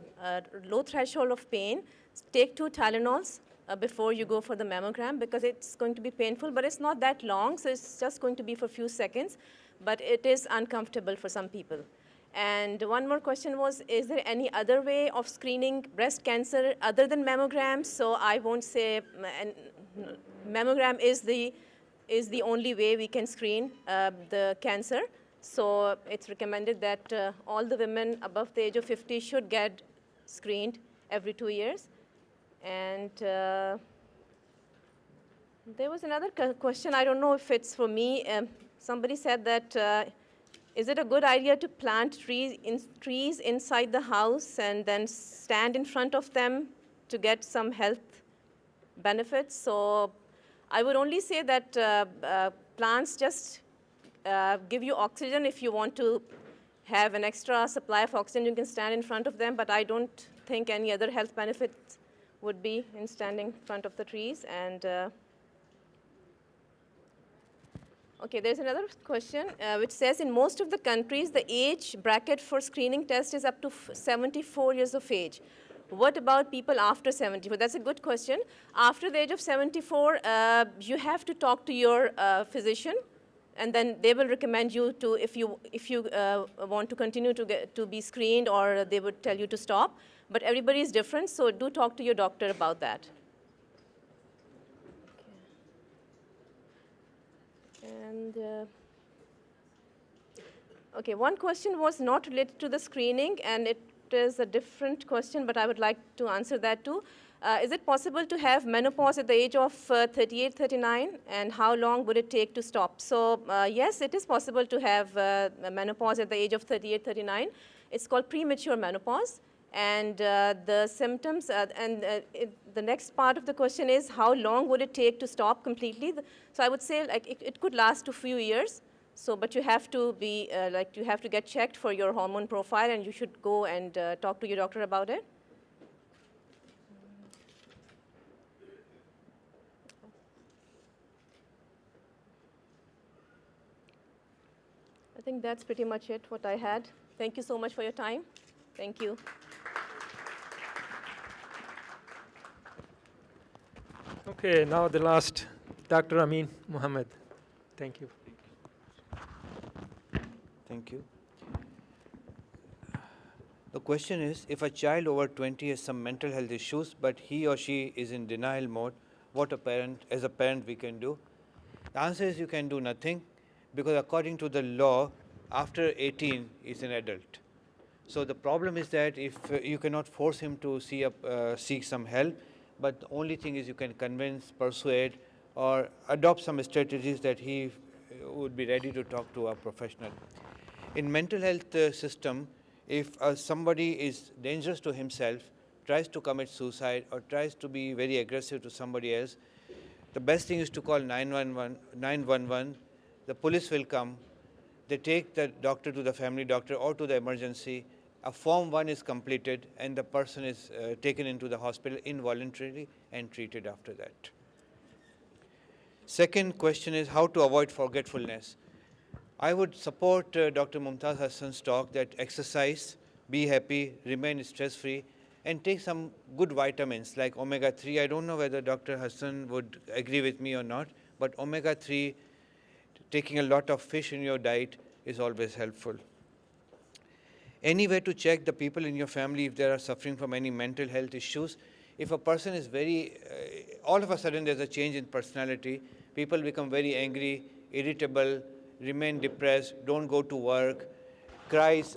Speaker 2: low threshold of pain, take 2 Tylenols before you go for the mammogram, because it's going to be painful, but it's not that long, so it's just going to be for a few seconds, but it is uncomfortable for some people. And one more question was, is there any other way of screening breast cancer other than mammograms? So I won't say mammogram is the only way we can screen the cancer. So it's recommended that all the women above the age of 50 should get screened every 2 years. And there was another question, I don't know if it's for me. Somebody said that, is it a good idea to plant trees inside the house and then stand in front of them to get some health benefits? So I would only say that plants just give you oxygen. If you want to have an extra supply of oxygen, you can stand in front of them, but I don't think any other health benefits would be in standing in front of the trees. And okay, there's another question which says, in most of the countries, the age bracket for screening test is up to 74 years of age. What about people after 74? That's a good question. After the age of 74, you have to talk to your physician, and then they will recommend you to, if you want to continue to be screened, or they would tell you to stop. But everybody is different, so do talk to your doctor about that. And okay, one question was not related to the screening, and it is a different question, but I would like to answer that too. Is it possible to have menopause at the age of 38, 39, and how long would it take to stop? So yes, it is possible to have menopause at the age of 38, 39. It's called premature menopause. And the symptoms, the next part of the question is, how long would it take to stop completely? So I would say, like, it could last a few years. So, but you have to be, you have to get checked for your hormone profile, and you should go and talk to your doctor about it. I think that's pretty much it, what I had. Thank you so much for your time. Thank you.
Speaker 3: Okay, now the last, Dr. Amin Mohammed. Thank you.
Speaker 6: Thank you. The question is, if a child over 20 has some mental health issues, but he or she is in denial mode, what as a parent we can do? The answer is, you can do nothing, because according to the law, after 18 is an adult. So the problem is that if you cannot force him to seek some help, but the only thing is you can convince, persuade, or adopt some strategies that he would be ready to talk to a professional. In mental health system, if somebody is dangerous to himself, tries to commit suicide, or tries to be very aggressive to somebody else, the best thing is to call 911. The police will come. They take the doctor to the family doctor or to the emergency. A Form 1 is completed, and the person is taken into the hospital involuntarily and treated after that. Second question is how to avoid forgetfulness. I would support Dr. Mumtaz Hassan's talk that exercise, be happy, remain stress-free, and take some good vitamins like omega-3. I don't know whether Dr. Hassan would agree with me or not, but omega-3, taking a lot of fish in your diet is always helpful. Any way to check the people in your family if they are suffering from any mental health issues? If a person is very, all of a sudden there's a change in personality, people become very angry, irritable, remain depressed, don't go to work, cries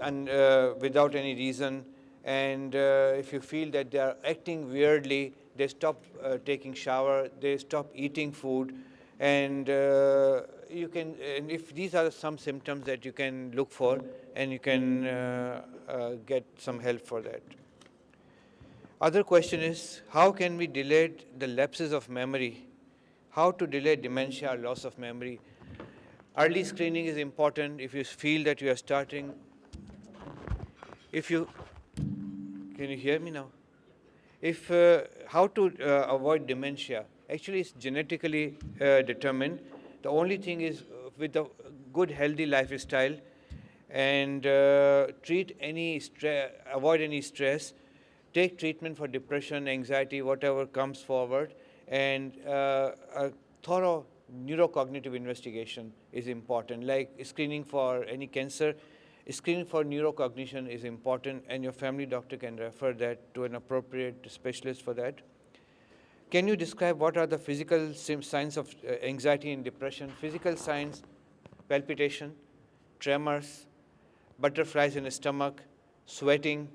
Speaker 6: without any reason, and if you feel that they are acting weirdly, they stop taking shower, they stop eating food, and and if these are some symptoms that you can look for, and you can get some help for that. Other question is, how can we delay the lapses of memory? How to delay dementia or loss of memory? Early screening is important. If you feel that you are starting, can you hear me now? How to avoid dementia? Actually, it's genetically determined. The only thing is with a good healthy lifestyle and avoid any stress, take treatment for depression, anxiety, whatever comes forward, and a thorough neurocognitive investigation is important, like screening for any cancer. Screening for neurocognition is important, and your family doctor can refer that to an appropriate specialist for that. Can you describe what are the physical signs of anxiety and depression? Physical signs: palpitation, tremors, butterflies in the stomach, sweating,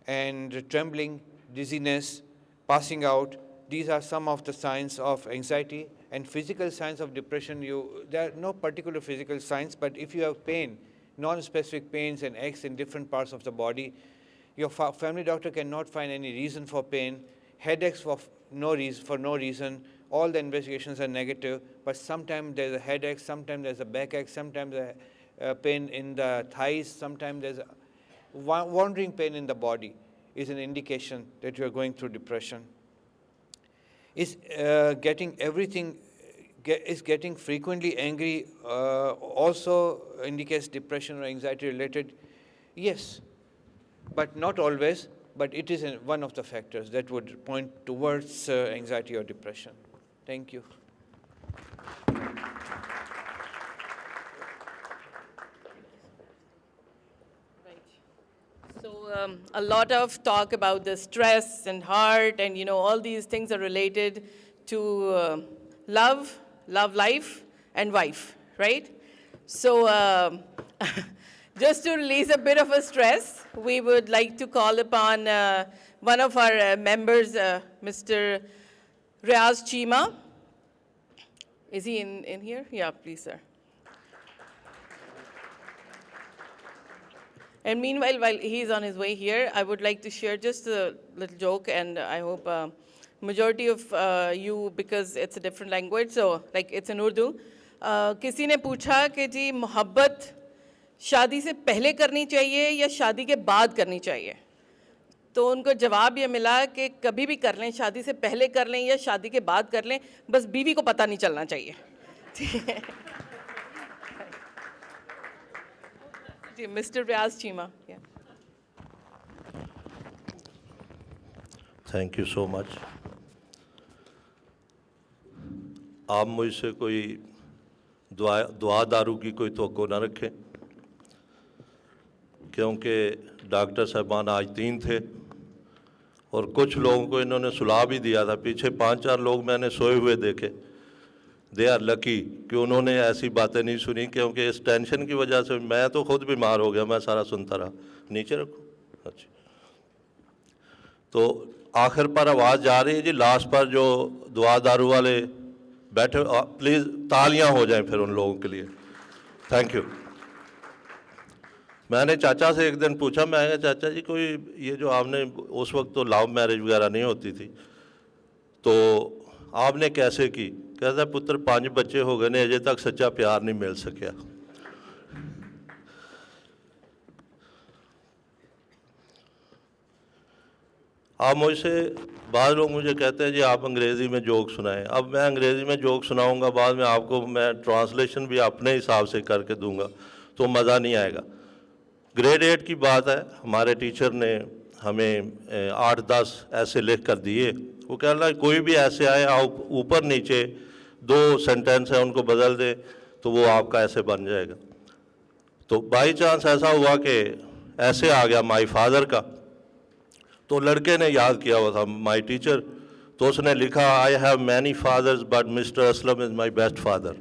Speaker 6: and trembling, dizziness, passing out. These are some of the signs of anxiety. And physical signs of depression, there are no particular physical signs, but if you have pain, non-specific pains and aches in different parts of the body, your family doctor cannot find any reason for pain, headaches for no reason, all the investigations are negative, but sometimes there's a headache, sometimes there's a backache, sometimes a pain in the thighs, sometimes there's a wandering pain in the body is an indication that you're going through depression. Is getting frequently angry also indicates depression or anxiety related? Yes, but not always, but it is one of the factors that would point towards anxiety or depression. Thank you.
Speaker 1: So a lot of talk about the stress and heart and, all these things are related to love, life, and wife, right? So just to release a bit of a stress, we would like to call upon one of our members, Mr. Riaz Chima. Is he in here? Yeah, please, sir. And meanwhile, while he's on his way here, I would like to share just a little joke, and I hope majority of you, because it's a different language, so like it's in Urdu. किसी ने पूछा कि जी मोहब्बत शादी से पहले करनी चाहिए या शादी के बाद करनी चाहिए, तो उनको जवाब ये मिला कि कभी भी कर लें, शादी से पहले कर लें या शादी के बाद कर लें, बस बीवी को पता नहीं चलना चाहिए. ठीक है. Mr. Riaz Chima. Yeah.
Speaker 7: Thank you so much. आप मुझसे कोई दुआ दारू की कोई तवक्को ना रखें, क्योंकि डॉक्टर साहबान आज 3 थे और कुछ लोगों को इन्होंने सुला भी दिया था. पीछे 5-4 लोग मैंने सोए हुए देखे. दे आर लकी कि उन्होंने ऐसी बातें नहीं सुनी, क्योंकि इस टेंशन की वजह से मैं तो खुद बीमार हो गया. मैं सारा सुनता रहा. नीचे रखो. अच्छा, तो आखिर पर आवाज़ जा रही है जी. लास्ट पर जो दुआ दारू वाले बैठे, प्लीज़ तालियां हो जाएं फिर उन लोगों के लिए. Thank you. मैंने चाचा से एक दिन पूछा, मैं कहा चाचा जी कोई ये जो आपने, उस वक्त तो लव मैरिज वगैरह नहीं होती थी, तो आपने कैसे की? कहता है पुत्र 5 बच्चे हो गए ने, अजय तक सच्चा प्यार नहीं मिल सकिया. आप मुझसे, बाद लोग मुझे कहते हैं जी आप अंग्रेज़ी में जोक सुनाएं. अब मैं अंग्रेज़ी में जोक सुनाऊंगा, बाद में आपको मैं ट्रांसलेशन भी अपने हिसाब से करके दूंगा, तो मज़ा नहीं आएगा. ग्रेड 8 की बात है. हमारे टीचर ने हमें 8-10 ऐसे लिख कर दिए. वो कह रहा है कोई भी ऐसे आए, आप ऊपर नीचे 2 सेंटेंस हैं उनको बदल दे तो वो आपका ऐसे बन जाएगा. तो बाई चांस ऐसा हुआ कि ऐसे आ गया माय फादर का, तो लड़के ने याद किया हुआ था माय टीचर, तो उसने लिखा I have many fathers but mister Aslam is my best father.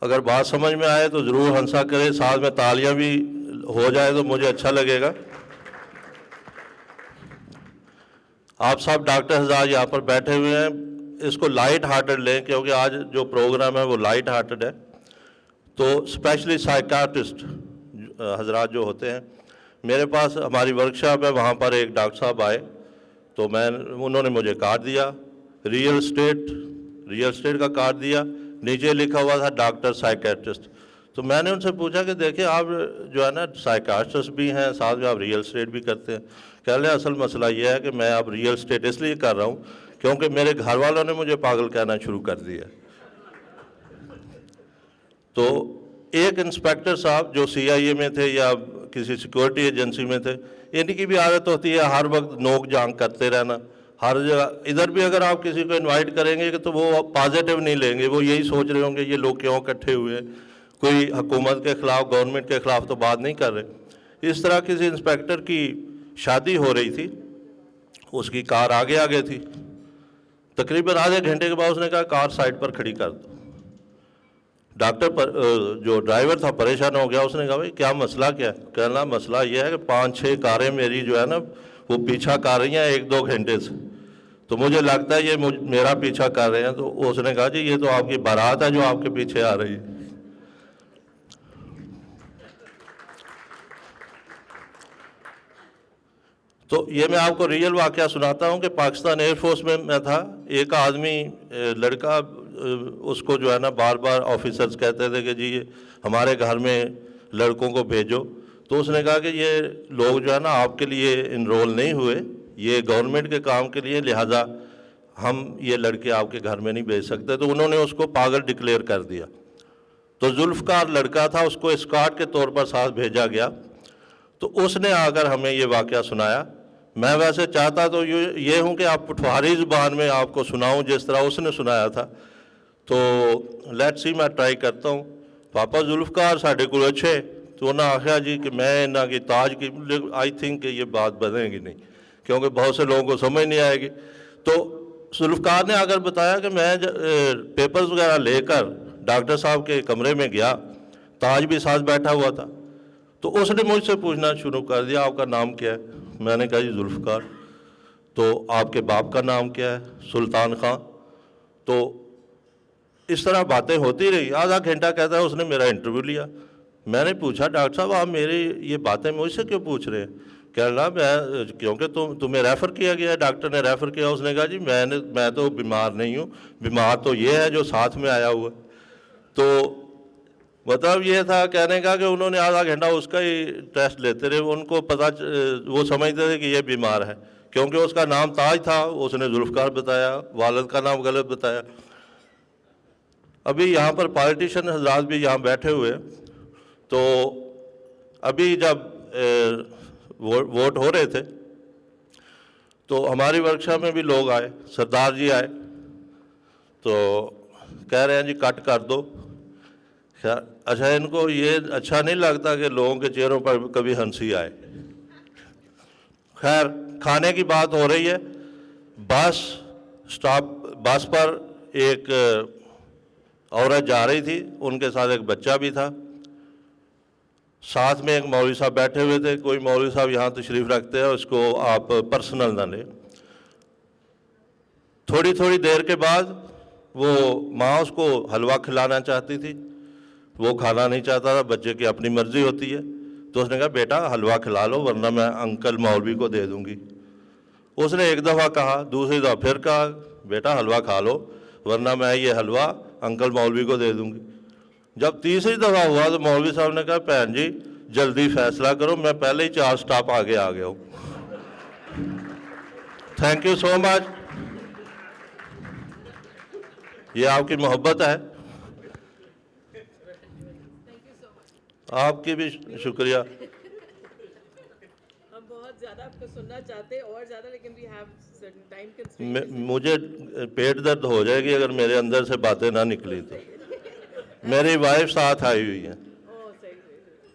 Speaker 7: अगर बात समझ में आए तो ज़रूर हंसा करें, साथ में तालियां भी हो जाए तो मुझे अच्छा लगेगा। आप सब डॉक्टर्स आज यहाँ पर बैठे हुए हैं, इसको लाइट हार्टेड लें क्योंकि आज जो प्रोग्राम है वो लाइट हार्टेड है। तो स्पेशली साइकाट्रिस्ट हजरात जो होते हैं, मेरे पास हमारी वर्कशॉप है, वहाँ पर एक डॉक्टर साहब आए, तो उन्होंने मुझे कार्ड दिया, रियल स्टेट का कार्ड दिया, नीचे लिखा हुआ था डॉक्टर साइकाट्रिस्ट। तो मैंने उनसे पूछा कि देखिए आप जो है ना साइकाट्रिस्ट भी हैं, साथ में आप रियल स्टेट भी करते हैं। कह रहे असल मसला ये है कि मैं अब रियल स्टेट इसलिए कर रहा हूँ क्योंकि मेरे घर वालों ने मुझे पागल कहना शुरू कर दिया। तो एक इंस्पेक्टर साहब जो CIA में थे या किसी सिक्योरिटी एजेंसी में थे, इनकी भी आदत होती है हर वक्त नोक झांक करते रहना हर जगह। इधर भी अगर आप किसी को इनवाइट करेंगे तो वो पॉजिटिव नहीं लेंगे, वो यही सोच रहे होंगे ये लोग क्यों इकट्ठे हुए हैं, कोई हुकूमत के ख़िलाफ़ गवर्नमेंट के ख़िलाफ़ तो बात नहीं कर रहे। इस तरह किसी इंस्पेक्टर की शादी हो रही थी, उसकी कार आगे थी, तकरीबन आधे घंटे के बाद उसने कहा कार साइड पर खड़ी कर दो। डॉक्टर पर जो ड्राइवर था परेशान हो गया, उसने कहा भाई क्या मसला क्या है? कहना मसला ये है कि 5-6 कारें मेरी जो है ना वो पीछा कर रही हैं 1-2 घंटे से, तो मुझे लगता है ये मेरा पीछा कर रहे हैं। तो उसने कहा जी ये तो आपकी बारात है जो आपके पीछे आ रही है। तो ये मैं आपको रियल वाक़या सुनाता हूँ कि पाकिस्तान एयरफोर्स में मैं था, एक आदमी लड़का, उसको जो है ना बार बार ऑफिसर्स कहते थे कि जी हमारे घर में लड़कों को भेजो, तो उसने कहा कि ये लोग जो है ना आपके लिए इनरोल नहीं हुए, ये गवर्नमेंट के काम के लिए, लिहाजा हम ये लड़के आपके घर में नहीं भेज सकते। तो उन्होंने उसको पागल डिक्लेयर कर दिया। तो जुल्फ़कार लड़का था, उसको एस्कॉर्ट के तौर पर साथ भेजा गया। तो उसने आकर हमें ये वाक़या सुनाया। मैं वैसे चाहता तो ये हूँ कि आप पठवारी ज़ुबान में आपको सुनाऊँ जिस तरह उसने सुनाया था। तो लेट्स सी, मैं ट्राई करता हूँ। पापा जुल्फ़कार साढ़े को अच्छे, तो उन्हें आख्या जी कि मैं इन्हों की ताज की, आई थिंक कि ये बात बनेगी नहीं क्योंकि बहुत से लोगों को समझ नहीं आएगी। तो जुल्फ़कार ने आकर बताया कि मैं पेपर्स वगैरह लेकर डॉक्टर साहब के कमरे में गया, ताज भी साथ बैठा हुआ था। तो उसने मुझसे पूछना शुरू कर दिया आपका नाम क्या है? मैंने कहा जी जुल्फ़कार। तो आपके बाप का नाम क्या है? सुल्तान खां। तो इस तरह बातें होती रही। आधा घंटा कहता है उसने मेरा इंटरव्यू लिया। मैंने पूछा डॉक्टर साहब आप मेरी ये बातें मुझसे क्यों पूछ रहे हैं? कह रहा मैं क्योंकि तुम्हें रेफ़र किया गया है, डॉक्टर ने रेफ़र किया। उसने कहा जी मैं तो बीमार नहीं हूँ, बीमार तो ये है जो साथ में आया हुआ। तो मतलब ये था कहने का कि उन्होंने आधा घंटा उसका ही टेस्ट लेते रहे। उनको पता, वो समझते थे कि ये बीमार है क्योंकि उसका नाम ताज था, उसने जुल्फ़कार बताया, वालिद का नाम गलत बताया। अभी यहाँ पर पॉलिटिशियन हज़रात भी यहाँ बैठे हुए हैं। तो अभी जब वोट हो रहे थे तो हमारी वर्कशॉप में भी लोग आए, सरदार जी आए, तो कह रहे हैं जी कट कर दो। अच्छा, इनको ये अच्छा नहीं लगता कि लोगों के चेहरों पर कभी हंसी आए। खैर, खाने की बात हो रही है। बस पर एक औरत जा रही थी, उनके साथ एक बच्चा भी था, साथ में एक मौलवी साहब बैठे हुए थे। कोई मौलवी साहब यहाँ तशरीफ़ रखते हैं, उसको आप पर्सनल ना लें। थोड़ी देर के बाद वो माँ उसको हलवा खिलाना चाहती थी, वो खाना नहीं चाहता था, बच्चे की अपनी मर्ज़ी होती है। तो उसने कहा बेटा हलवा खिला लो वरना मैं अंकल मौलवी को दे दूँगी। उसने एक दफ़ा कहा, दूसरी दफ़ा फिर कहा बेटा हलवा खा लो वरना मैं ये हलवा अंकल मौलवी को दे दूँगी। जब तीसरी दफ़ा हुआ तो मौलवी साहब ने कहा बहन जी जल्दी फैसला करो, मैं पहले ही 4 स्टॉप आगे आ गया हूँ। थैंक यू सो मच, ये आपकी मोहब्बत है। आपकी भी शुक्रिया।
Speaker 4: हम बहुत ज़्यादा आपको सुनना चाहते और ज़्यादा, लेकिन we have certain time constraints.
Speaker 7: मुझे पेट दर्द हो जाएगी अगर मेरे अंदर से बातें ना निकली तो। मेरी वाइफ साथ आई हुई है,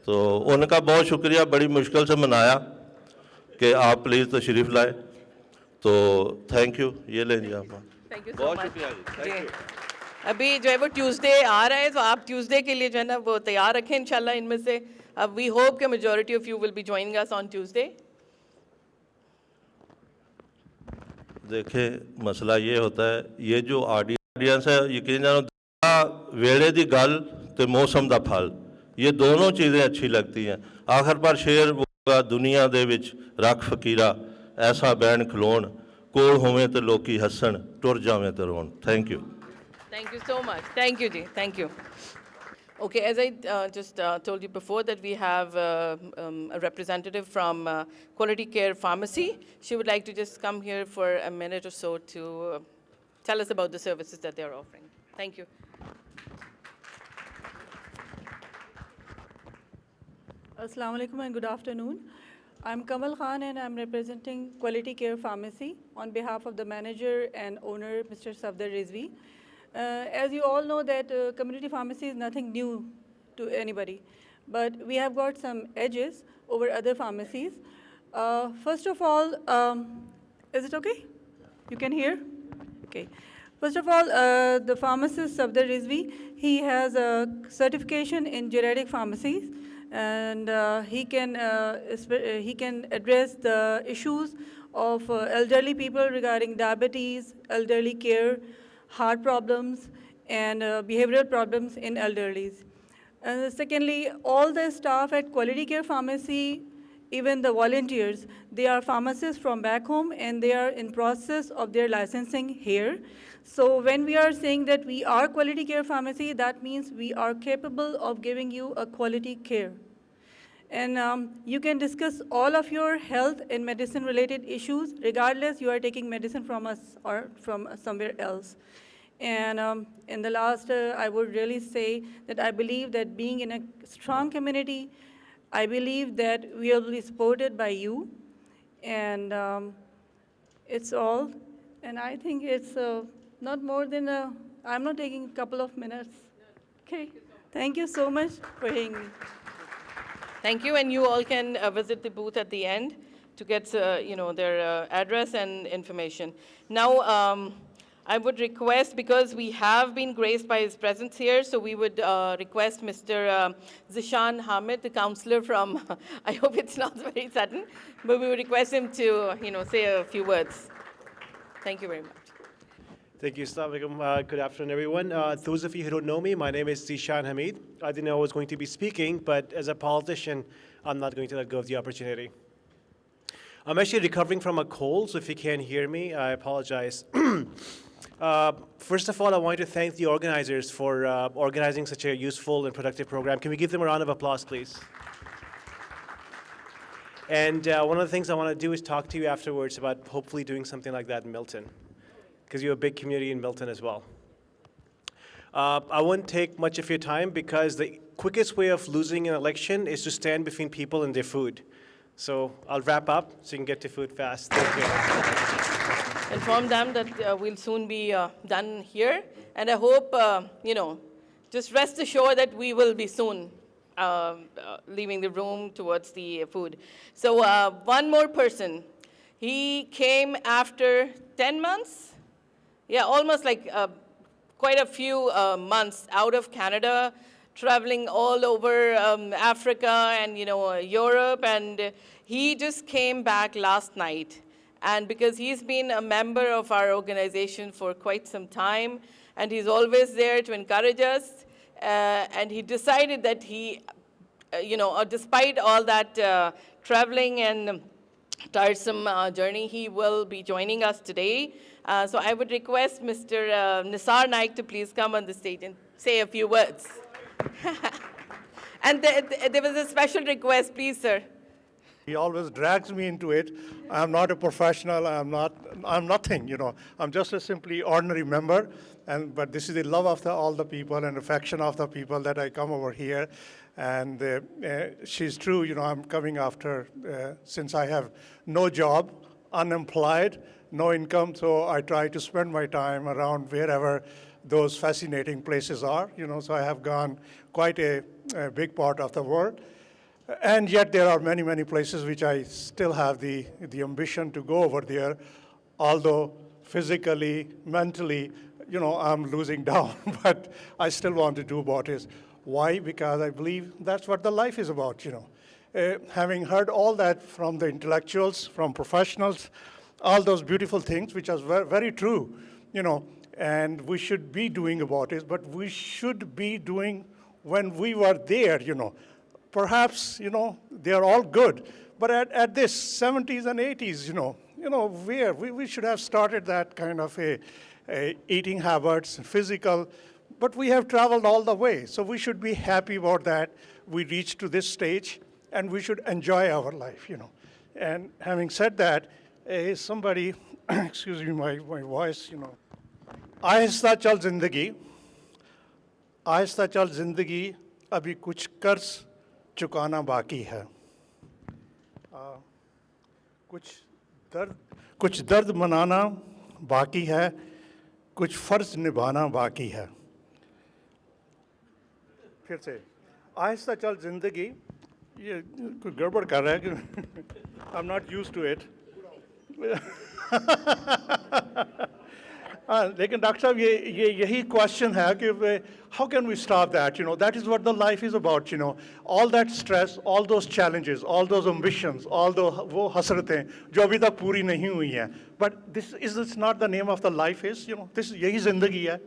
Speaker 7: तो उनका बहुत शुक्रिया, बड़ी मुश्किल से मनाया कि आप प्लीज़ तशरीफ़ लाए, तो थैंक यू। ये ले लिया आप।
Speaker 1: थैंक यू सो
Speaker 7: बहुत
Speaker 1: मच
Speaker 7: शुक्रिया जी, थैंक यू।
Speaker 1: अभी जो है वो ट्यूसडे आ रहा है, तो आप ट्यूसडे के लिए जो है ना वो तैयार रखें इंशाल्लाह। इनमें से अब वी होप कि majority of you will be joining us on Tuesday.
Speaker 7: देखिए मसला ये होता है, ये जो ऑडियंस है, यकीन जानो वेड़े दी गल ते मौसम दा फल, ये दोनों चीज़ें अच्छी लगती हैं। आखिर पर शेर बोला दुनिया दे विच रख फकीरा, ऐसा बैन खलोण, कोल होवे ते लोकी हसन, टुर जावे ते रोण। Thank you.
Speaker 1: Thank you so much. Thank you, Ji. Thank you. Okay, as I just told you before that we have a representative from Quality Care Pharmacy. She would like to just come here for a minute or so to tell us about the services that they are offering. Thank you.
Speaker 8: Assalamu alaikum and good afternoon. I'm Kamal Khan and I'm representing Quality Care Pharmacy on behalf of the manager and owner, Mr. Safdar Rizvi. As you all know that community pharmacy is nothing new to anybody, but we have got some edges over other pharmacies. First of all, is it okay? You can hear? Okay. First of all, the pharmacist Safdar Rizvi, he has a certification in geriatric pharmacies, and he can address the issues of elderly people regarding diabetes, elderly care, heart problems, and behavioral problems in elderlies. Secondly, all the staff at Quality Care Pharmacy, even the volunteers, they are pharmacists from back home and they are in process of their licensing here. So when we are saying that we are Quality Care Pharmacy, that means we are capable of giving you a quality care. And you can discuss all of your health and medicine related issues regardless you are taking medicine from us or from somewhere else. And in the last, I would really say that I believe that being in a strong community, I believe that we will be supported by you. And it's all. And I think it's not more than I'm not taking a couple of minutes. Okay. Thank you so much for hearing me.
Speaker 1: Thank you, and you all can visit the booth at the end to get their address and information. Now, I would request, because we have been graced by his presence here, so we would request Mr. Zishan Hamid, the counselor from, I hope it's not very sudden, but we would request him to say a few words. Thank you very much.
Speaker 9: Thank you. Assalamu alaikum. Good afternoon, everyone. Those of you who don't know me, my name is Zishan Hamid. I didn't know I was going to be speaking, but as a politician, I'm not going to let go of the opportunity. I'm actually recovering from a cold, so if you can't hear me, I apologize. First of all, I want to thank the organizers for organizing such a useful and productive program. Can we give them a round of applause, please? And one of the things I want to do is talk to you afterwards about hopefully doing something like that in Milton, because you're a big community in Milton as well. I won't take much of your time because the quickest way of losing an election is to stand between people and their food. So I'll wrap up so you can get to food fast. Thank you.
Speaker 1: Inform them that we'll soon be done here. And I hope, just rest assured that we will be soon leaving the room towards the food. So one more person. He came after 10 months. Yeah, almost like quite a few months out of Canada, traveling all over Africa and Europe, and he just came back last night. And because he's been a member of our organization for quite some time, and he's always there to encourage us, and he decided that he, despite all that traveling and tiresome journey, he will be joining us today. So I would request Mr. Nisar Naik to please come on the stage and say a few words. And there was a special request, please, sir.
Speaker 10: He always drags me into it. I'm not a professional. I'm nothing, I'm just a simply ordinary member. But this is the love of all the people and affection of the people that I come over here. And she's true, I'm coming after, since I have no job, unemployed, no income, so I try to spend my time around wherever those fascinating places are. So I have gone quite a big part of the world. And yet there are many, many places which I still have the ambition to go over there, although physically, mentally, I'm losing down, but I still want to do about it. Why? Because I believe that's what the life is about, Having heard all that from the intellectuals, from professionals, all those beautiful things, which are very true, and we should be doing about it, but we should be doing when we were there, Perhaps, they are all good, but at this 70s and 80s, where we should have started that kind of a eating habits, physical, but we have traveled all the way, so we should be happy about that. We reached to this stage, and we should enjoy our life, And having said that, somebody, excuse me, my voice, आहिस्ता चल जिंदगी, आहिस्ता चल जिंदगी, अभी कुछ कर्ज चुकाना बाकी है, कुछ दर्द मनाना बाकी है, कुछ फर्ज निभाना बाकी है. फिर से आहिस्ता चल जिंदगी, ये कोई गड़बड़ कर रहा है कि I'm not used to it. लेकिन डॉक्टर साहब यही क्वेश्चन है कि how can we stop that? That is what the life is about. All that stress, all those challenges, all those ambitions, all those वो हसरतें जो अभी तक पूरी नहीं हुई हैं. But this not the name of the life is. This यही जिंदगी है.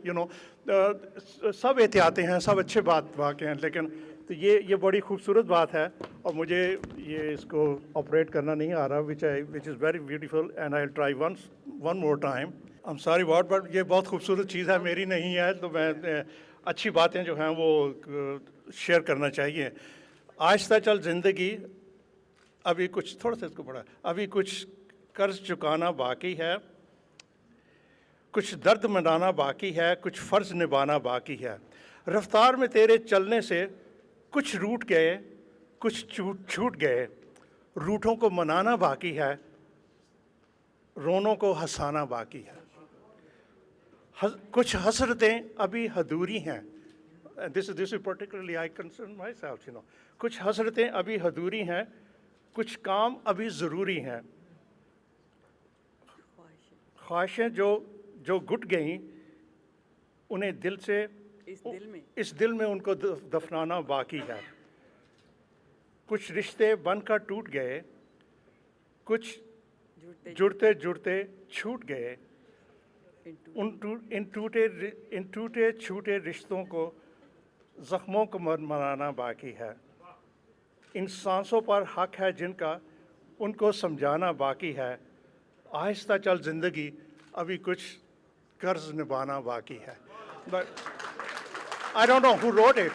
Speaker 10: सब एहतियातें हैं, सब अच्छे बातें हैं, लेकिन तो ये बड़ी खूबसूरत बात है और मुझे ये इसको ऑपरेट करना नहीं आ रहा, which is very beautiful and I'll try one more time. I'm sorry about, but ये बहुत खूबसूरत चीज़ है, मेरी नहीं है, तो मैं अच्छी बातें जो हैं वो शेयर करना चाहिए. आहिस्ता चल ज़िंदगी, अभी कुछ थोड़ा सा इसको बढ़ा, अभी कुछ कर्ज चुकाना बाकी है, कुछ दर्द मनाना बाकी है, कुछ फ़र्ज़ निभाना बाकी है. रफ्तार में तेरे चलने से कुछ रूठ गए, कुछ छूट गए, रूठों को मनाना बाकी है, रोनों को हंसाना बाकी है. कुछ हसरतें अभी अधूरी हैं. This is particularly I concern myself, कुछ हसरतें अभी अधूरी हैं, कुछ काम अभी ज़रूरी हैं. ख्वाहिशें जो घुट गईं, उन्हें दिल से इस दिल में उनको दफनाना बाकी है. कुछ रिश्ते बनकर टूट गए, कुछ जुड़ते जुड़ते छूट गए. इन टूटे छूटे रिश्तों को ज़ख्मों को मनाना बाकी है. इन सांसों पर हक है जिनका, उनको समझाना बाकी है. आहिस्ता चल ज़िंदगी, अभी कुछ कर्ज निभाना बाकी है. But I don't know who wrote it,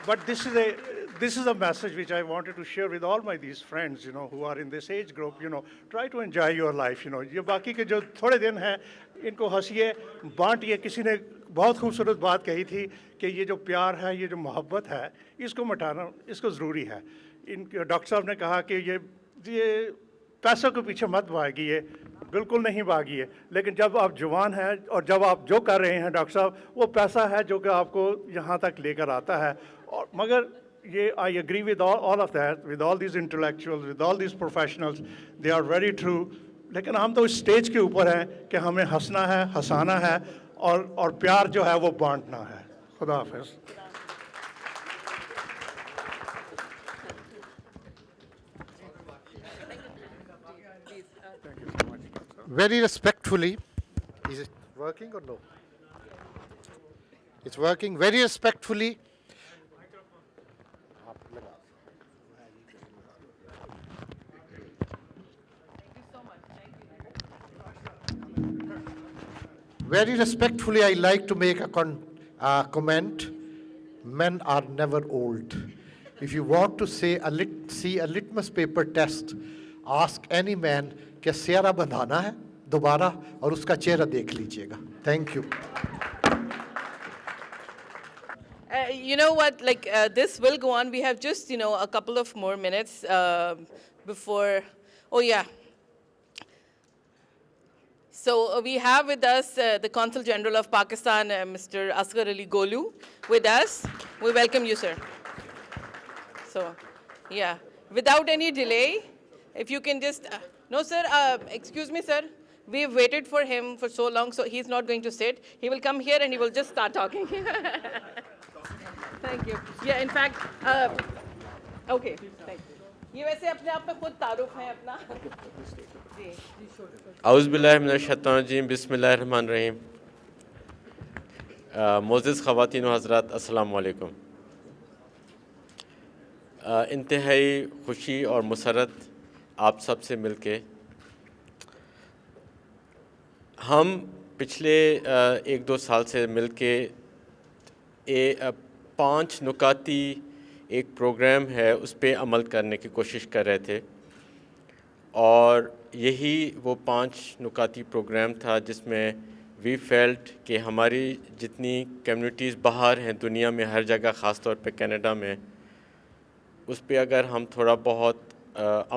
Speaker 10: but this is a message which I wanted to share with all these friends, who are in this age group. Try to enjoy your life. ये बाकी के जो थोड़े दिन हैं, इनको हंसिए, बांटिए. किसी ने बहुत खूबसूरत बात कही थी कि ये जो प्यार है, ये जो मोहब्बत है, इसको मिटाना, इसको ज़रूरी है. डॉक्टर साहब ने कहा कि ये पैसों के पीछे मत भागिए, बिल्कुल नहीं भागिए. लेकिन जब आप जवान हैं और जब आप जो कर रहे हैं डॉक्टर साहब, वो पैसा है जो कि आपको यहाँ तक लेकर आता है. और मगर ये I agree with all of that, with all these intellectuals, with all these professionals, they are very true. लेकिन हम तो इस स्टेज के ऊपर हैं कि हमें हंसना है, हंसाना है और प्यार जो है वो बांटना है. खुदा हाफिज़.
Speaker 5: Very respectfully, is it working or no? It's working. Very respectfully. Very respectfully, I like to make a comment. Men are never old. If you want to see a litmus paper test, ask any man क्या सेहरा बनाना है दोबारा और उसका चेहरा देख लीजिएगा. Thank you.
Speaker 1: You know what, this will go on. We have just, a couple of more minutes before, oh yeah. So we have with us the Consul General of Pakistan, Mr. Asghar Ali Golu, with us. We welcome you, sir. So, yeah, without any delay, if you can just, no, sir, excuse me, sir. We've waited for him for so long, so he's not going to sit. He will come here and he will just start talking. Thank you. Yeah, in fact, okay, thank you. ये वैसे अपने आप में खुद तारुफ है अपना
Speaker 11: औज़ुबिल्लाहिमिनश्शैतानिर्रजीम बिस्मिल्लाहिर्रहमानिर्रहीम मोअज़्ज़िज़ ख़वातीन व हज़रात अस्सलामु अलैकुम। इंतहाई खुशी और मुसरत आप सब से मिलके। हम पिछले 1-2 साल से मिलके 5 नुकाती एक प्रोग्राम है उस पे अमल करने की कोशिश कर रहे थे और यही वो 5 नुकाती प्रोग्राम था जिसमें वी फेल्ट कि हमारी जितनी कम्युनिटीज़ बाहर हैं दुनिया में हर जगह ख़ास तौर पे कनाडा में उस पे अगर हम थोड़ा बहुत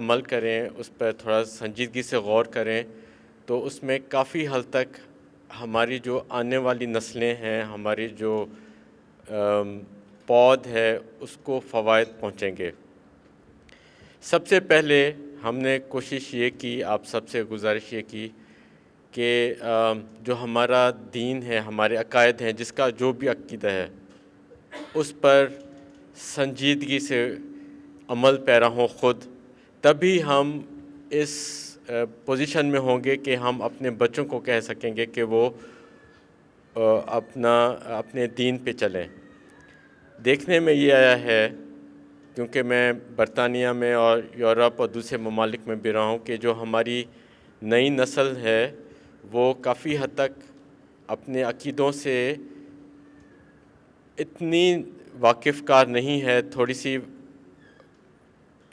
Speaker 11: अमल करें उस पर थोड़ा संजीदगी से गौर करें तो उसमें काफ़ी हद तक हमारी जो आने वाली नस्लें हैं हमारी जो पौध है उसको फ़वाइद पहुँचेंगे। सबसे पहले हमने कोशिश ये की आप सबसे गुजारिश ये की कि जो हमारा दीन है हमारे अकायद हैं जिसका जो भी अक़ीदा है उस पर संजीदगी से अमल पैरा हों ख़ुद तभी हम इस पोजीशन में होंगे कि हम अपने बच्चों को कह सकेंगे कि वो अपने दीन पे चलें। देखने में ये आया है क्योंकि मैं बरतानिया में और यूरोप और दूसरे ममालिक में भी रहा हूँ कि जो हमारी नई नस्ल है वो काफ़ी हद तक अपने अक़ीदों से इतनी वाकिफ़कार नहीं है, थोड़ी सी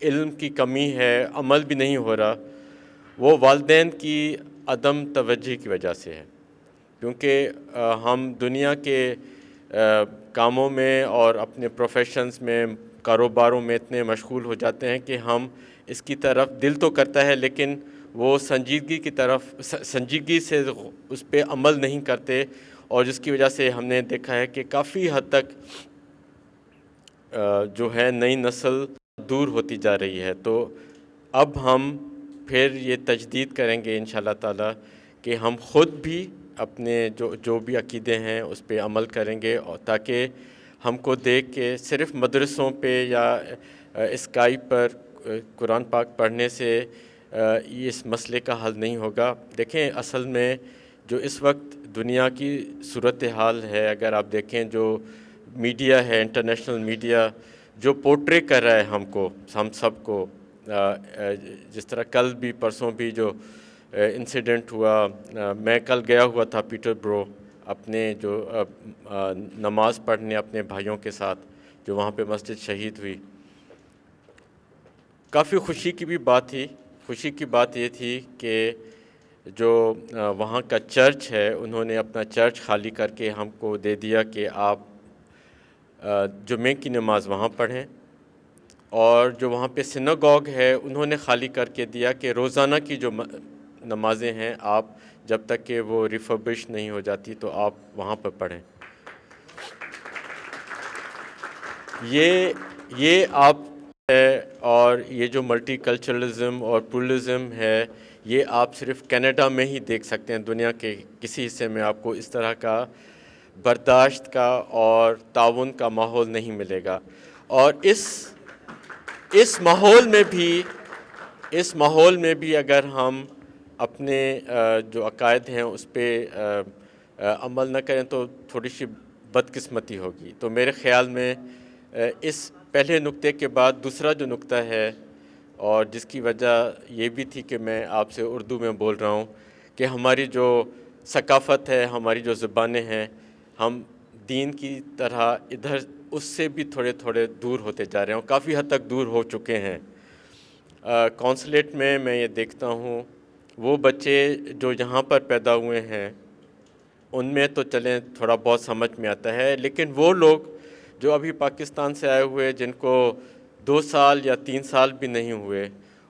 Speaker 11: इल्म की कमी है, अमल भी नहीं हो रहा। वो वालिदैन की अदम तवज्जो की वजह से है क्योंकि हम दुनिया के कामों में और अपने प्रोफेशंस में कारोबारों में इतने मशगूल हो जाते हैं कि हम इसकी तरफ दिल तो करता है लेकिन वो संजीदगी से उस पे अमल नहीं करते और जिसकी वजह से हमने देखा है कि काफ़ी हद तक जो है नई नस्ल दूर होती जा रही है। तो अब हम फिर ये तजदीद करेंगे इंशाअल्लाह ताला कि हम ख़ुद भी अपने जो भी अक़ीदे हैं उस पे अमल करेंगे और ताकि हमको देख के सिर्फ़ मदरसों पे या स्काइप पर कुरान पाक पढ़ने से इस मसले का हल नहीं होगा। देखें असल में जो इस वक्त दुनिया की सूरत हाल है अगर आप देखें जो मीडिया है इंटरनेशनल मीडिया जो पोर्ट्रे कर रहा है हम सबको जिस तरह कल भी परसों भी जो इंसिडेंट हुआ मैं कल गया हुआ था पीटरब्रो अपने जो नमाज़ पढ़ने अपने भाइयों के साथ जो वहाँ पे मस्जिद शहीद हुई। काफ़ी खुशी की भी बात थी। खुशी की बात ये थी कि जो वहाँ का चर्च है उन्होंने अपना चर्च खाली करके हमको दे दिया कि आप जुमे की नमाज़ वहाँ पढ़ें और जो वहाँ पे सिनागॉग है उन्होंने खाली करके दिया कि रोज़ाना की जो नमाज़ें हैं आप जब तक कि वो रिफर्बिश नहीं हो जाती तो आप वहाँ पर पढ़ें। ये आप है और ये जो मल्टीकल्चरलिज़म और प्लुरलिज़म है ये आप सिर्फ कनाडा में ही देख सकते हैं। दुनिया के किसी हिस्से में आपको इस तरह का बर्दाश्त का और ताउन का माहौल नहीं मिलेगा। और इस माहौल में भी अगर हम अपने जो अकायद हैं उस पर अमल न करें तो थोड़ी सी बदकिस्मती होगी। तो मेरे ख़्याल में इस पहले नुक्ते के बाद दूसरा जो नुक्ता है और जिसकी वजह ये भी थी कि मैं आपसे उर्दू में बोल रहा हूँ कि हमारी जो सकाफ़त है हमारी जो ज़ुबानें हैं हम दीन की तरह इधर उससे भी थोड़े थोड़े दूर होते जा रहे हैं, काफ़ी हद तक दूर हो चुके हैं। कौंसलेट में मैं ये देखता हूँ वो बच्चे जो यहाँ पर पैदा हुए हैं उनमें तो चलें थोड़ा बहुत समझ में आता है, लेकिन वो लोग जो अभी पाकिस्तान से आए हुए जिनको 2 साल या 3 साल भी नहीं हुए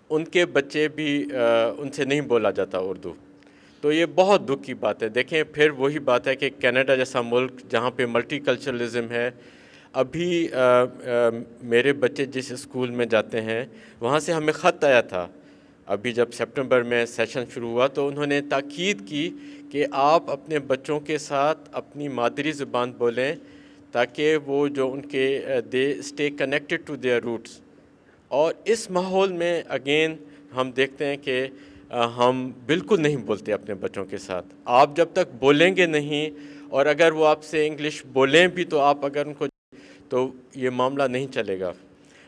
Speaker 11: उनके बच्चे भी उनसे नहीं बोला जाता उर्दू। तो ये बहुत दुख की बात है। देखें, फिर वही बात है कि कनाडा जैसा मुल्क जहाँ पे मल्टीकल्चरलिज्म है, अभी मेरे बच्चे जिस स्कूल में जाते हैं वहाँ से हमें ख़त आया था, अभी जब सितंबर में सेशन शुरू हुआ तो उन्होंने ताकीद की कि आप अपने बच्चों के साथ अपनी मादरी ज़ुबान बोलें ताकि वो जो उनके they stay connected to their roots. और इस माहौल में अगेन हम देखते हैं कि हम बिल्कुल नहीं बोलते अपने बच्चों के साथ। आप जब तक बोलेंगे नहीं, और अगर वो आपसे इंग्लिश बोलें भी तो आप अगर उनको, तो ये मामला नहीं चलेगा।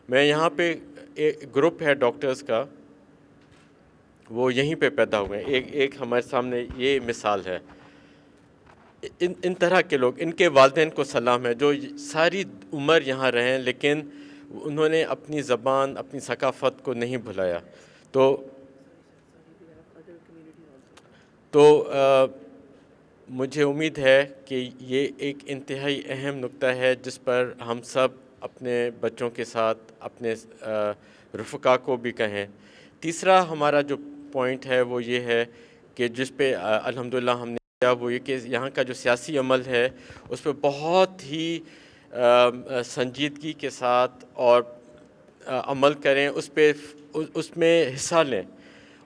Speaker 11: मैं यहाँ पे एक ग्रुप है डॉक्टर्स का, वो यहीं पे पैदा हुए हैं। एक हमारे सामने ये मिसाल है। इन तरह के लोग, इनके वालिदैन को सलाम है जो सारी उम्र यहाँ रहे हैं लेकिन उन्होंने अपनी ज़बान, अपनी सकाफ़त को नहीं भुलाया। तो मुझे उम्मीद है कि ये एक इंतहाई अहम नुक्ता है जिस पर हम सब अपने बच्चों के साथ अपने रफ़क़ा को भी कहें। तीसरा हमारा जो पॉइंट है वो ये है कि जिस पे अल्हम्दुलिल्लाह हमने किया, वो ये कि यहाँ का जो सियासी अमल है उस पर बहुत ही संजीदगी के साथ और अमल करें, उसमें हिस्सा लें।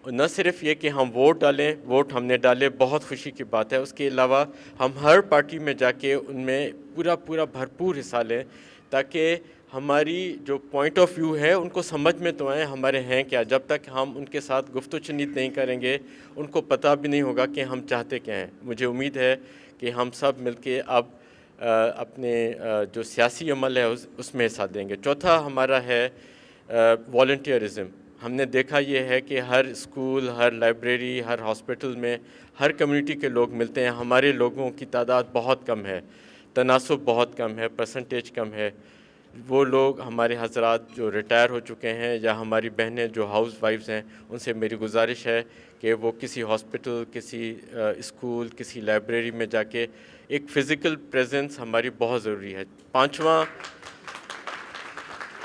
Speaker 11: और न सिर्फ ये कि हम वोट डालें, वोट हमने डाले, बहुत खुशी की बात है, उसके अलावा हम हर पार्टी में जाके उनमें पूरा भरपूर हिस्सा लें ताकि हमारी जो पॉइंट ऑफ व्यू है उनको समझ में तो आए हमारे हैं क्या। जब तक हम उनके साथ गुफ्तगू नहीं करेंगे उनको पता भी नहीं होगा कि हम चाहते क्या हैं। मुझे उम्मीद है कि हम सब मिलके अब अपने जो सियासी अमल है उसमें हिस्सा देंगे। चौथा हमारा है वॉलंटियरिज़म। हमने देखा ये है कि हर स्कूल, हर लाइब्रेरी, हर हॉस्पिटल में हर कम्युनिटी के लोग मिलते हैं। हमारे लोगों की तादाद बहुत कम है, तनासुब बहुत कम है, परसेंटेज कम है। वो लोग हमारे हजरात जो रिटायर हो चुके हैं या हमारी बहनें जो हाउस वाइफ्स हैं, उनसे मेरी गुजारिश है कि वो किसी हॉस्पिटल, किसी स्कूल, किसी लाइब्रेरी में जाके एक फ़िज़िकल प्रेजेंस हमारी बहुत ज़रूरी है।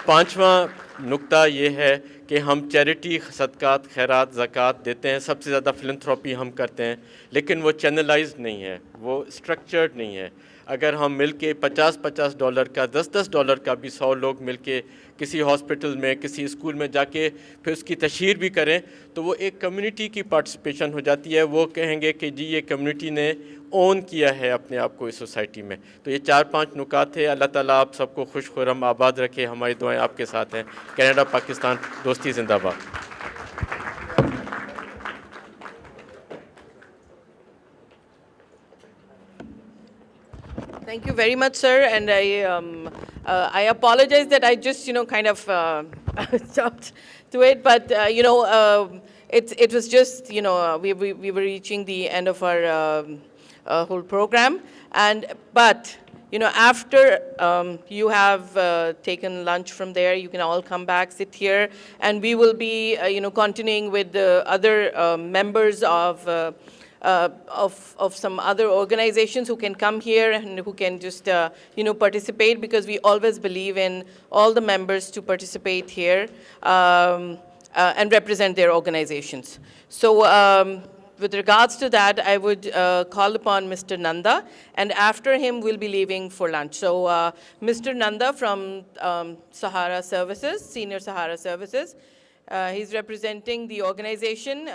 Speaker 11: पाँचवा नुक्ता ये है कि हम चैरिटी, सदक़ात, खैरात, ज़कात देते हैं। सबसे ज़्यादा फ़िलैंथ्रोपी हम करते हैं लेकिन वो चैनलाइज्ड नहीं है, वो स्ट्रक्चर्ड नहीं है। अगर हम मिलके $50 का, $10 का भी 100 लोग मिलके किसी हॉस्पिटल में, किसी स्कूल में जाके फिर उसकी तशहीर भी करें तो वो एक कम्युनिटी की पार्टिसिपेशन हो जाती है। वो कहेंगे कि जी ये कम्युनिटी ने ओन किया है अपने आप को इस सोसाइटी में। तो ये 4-5 नुकात है। अल्लाह ताला आप सबको खुश खुर्रम आबाद रखे। हमारी दुआएं आपके साथ हैं। कनाडा पाकिस्तान दोस्ती जिंदाबाद।
Speaker 1: Thank you very much, sir. And I apologize that I just, kind of jumped to it. But, it was just, we were reaching the end of our whole program. But, after you have taken lunch from there, you can all come back, sit here, and we will be, continuing with the other members of some other organizations who can come here and who can just, participate, because we always believe in all the members to participate here and represent their organizations. So with regards to that, I would call upon Mr. Nanda, and after him we'll be leaving for lunch. So Mr. Nanda from Sahara Services, Senior Sahara Services, he's representing the organization.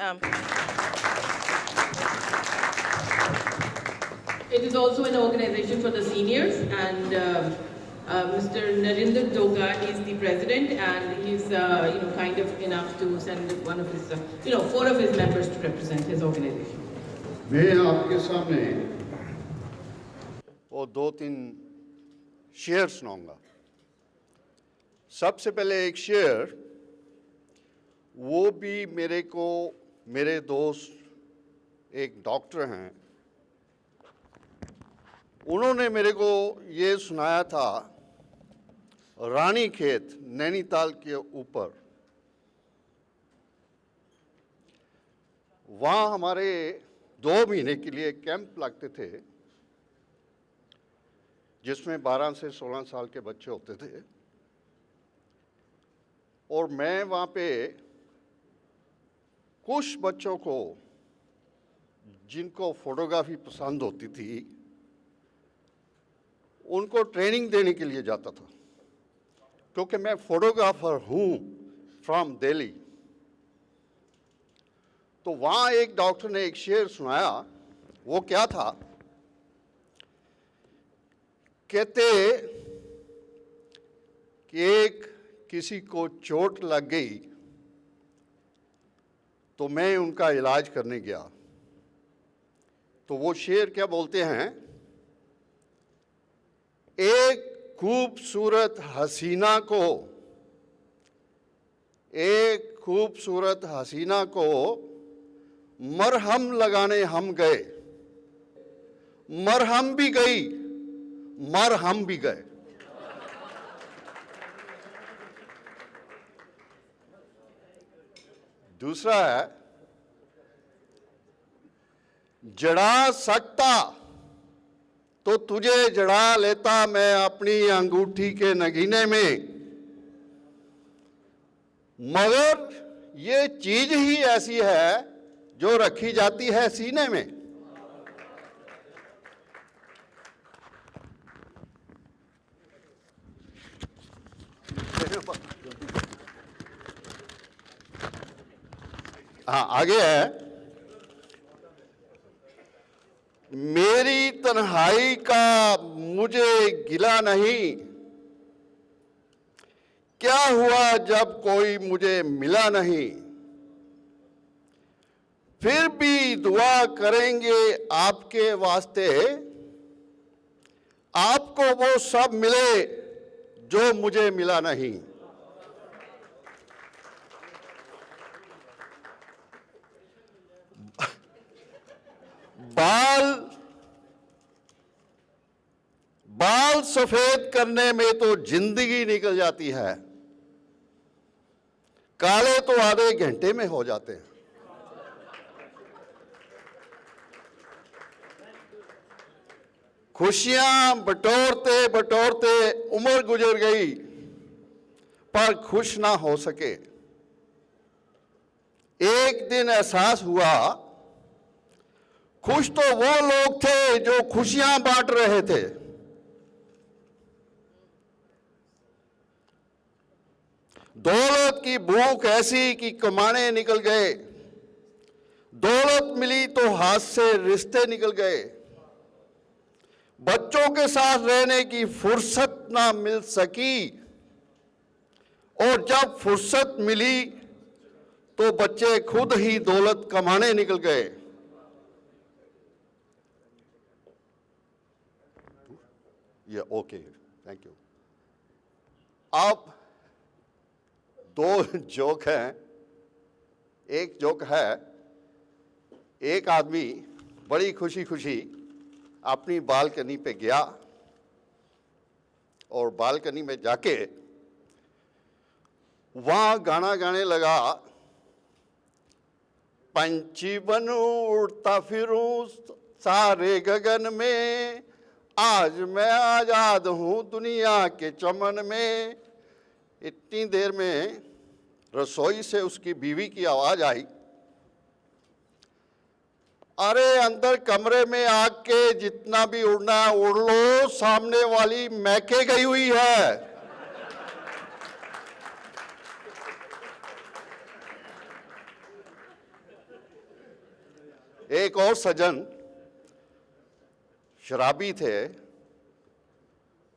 Speaker 1: It is also an organization for the seniors, and Mr. Narinder Doga is the president, and he's kind of enough to send one of his, 4 of his members to represent his organization.
Speaker 12: मैं आपके सामने वो 2-3 share सुनाऊंगा। सबसे पहले एक share, वो भी मेरे दोस्त एक डॉक्टर हैं, उन्होंने मेरे को ये सुनाया था रानी खेत नैनीताल के ऊपर। वहाँ हमारे 2 महीने के लिए कैंप लगते थे जिसमें 12 से 16 साल के बच्चे होते थे, और मैं वहाँ पे कुछ बच्चों को जिनको फोटोग्राफी पसंद होती थी उनको ट्रेनिंग देने के लिए जाता था, क्योंकि मैं फोटोग्राफर हूँ फ्रॉम दिल्ली। तो वहाँ एक डॉक्टर ने एक शेर सुनाया, वो क्या था, कहते कि एक किसी को चोट लग गई तो मैं उनका इलाज करने गया, तो वो शेर क्या बोलते हैं, एक खूबसूरत हसीना को मरहम लगाने हम गए, मरहम भी गई, मरहम भी गए। दूसरा है, जड़ा सकता तो तुझे जड़ा लेता मैं अपनी अंगूठी के नगीने में, मगर ये चीज ही ऐसी है जो रखी जाती है सीने में। हाँ, आगे है, मेरी तन्हाई का मुझे गिला नहीं, क्या हुआ जब कोई मुझे मिला नहीं, फिर भी दुआ करेंगे आपके वास्ते, आपको वो सब मिले जो मुझे मिला नहीं। बाल सफेद करने में तो जिंदगी निकल जाती है, काले तो आधे घंटे में हो जाते हैं। खुशियां बटोरते बटोरते उम्र गुजर गई पर खुश ना हो सके। एक दिन एहसास हुआ, खुश तो वो लोग थे जो खुशियां बांट रहे थे। दौलत की भूख ऐसी कि कमाने निकल गए, दौलत मिली तो हाथ से रिश्ते निकल गए, बच्चों के साथ रहने की फुर्सत ना मिल सकी, और जब फुर्सत मिली तो बच्चे खुद ही दौलत कमाने निकल गए। ये ओके, थैंक यू। अब दो जोक हैं। एक जोक है, एक आदमी बड़ी खुशी खुशी अपनी बालकनी पे गया और बालकनी में जाके वहाँ गाना गाने लगा, पंछी बनूं उड़ता फिरूं सारे गगन में, आज मैं आजाद हूँ दुनिया के चमन में। इतनी देर में रसोई से उसकी बीवी की आवाज़ आई, अरे अंदर कमरे में आके जितना भी उड़ना है उड़ लो, सामने वाली मैके गई हुई है। एक और सज्जन शराबी थे,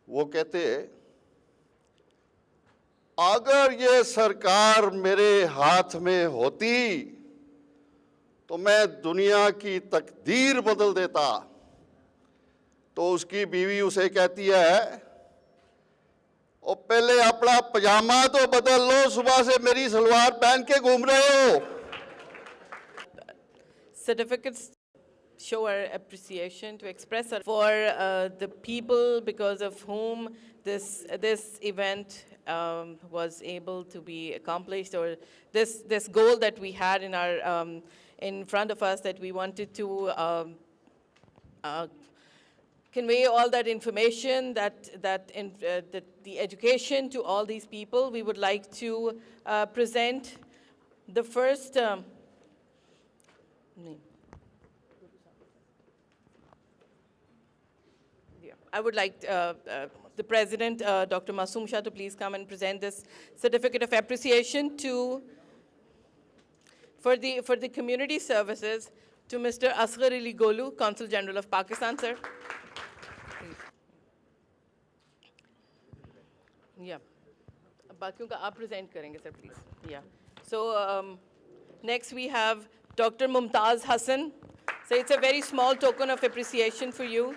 Speaker 12: वो कहते, अगर ये सरकार मेरे हाथ में होती तो मैं दुनिया की तकदीर बदल देता। तो उसकी बीवी उसे कहती है, और पहले अपना पजामा तो बदल लो, सुबह से मेरी सलवार पहन के घूम रहे हो।
Speaker 13: Certificates show our appreciation, to express our for the people because of whom this event was able to be accomplished, or this goal that we had in our in front of us, that we wanted to convey all that information, that the education to all these people. We would like to present the first name. I would like the President, Dr. Masoom Shah, to please come and present this certificate of appreciation for the community services to Mr. Asghar Ali Golu, Consul General of Pakistan, sir. Please. Yeah. बाकियों का आप present करेंगे, sir, please. Yeah. So next we have Dr. Mumtaz Hassan. So it's a very small token of appreciation for you.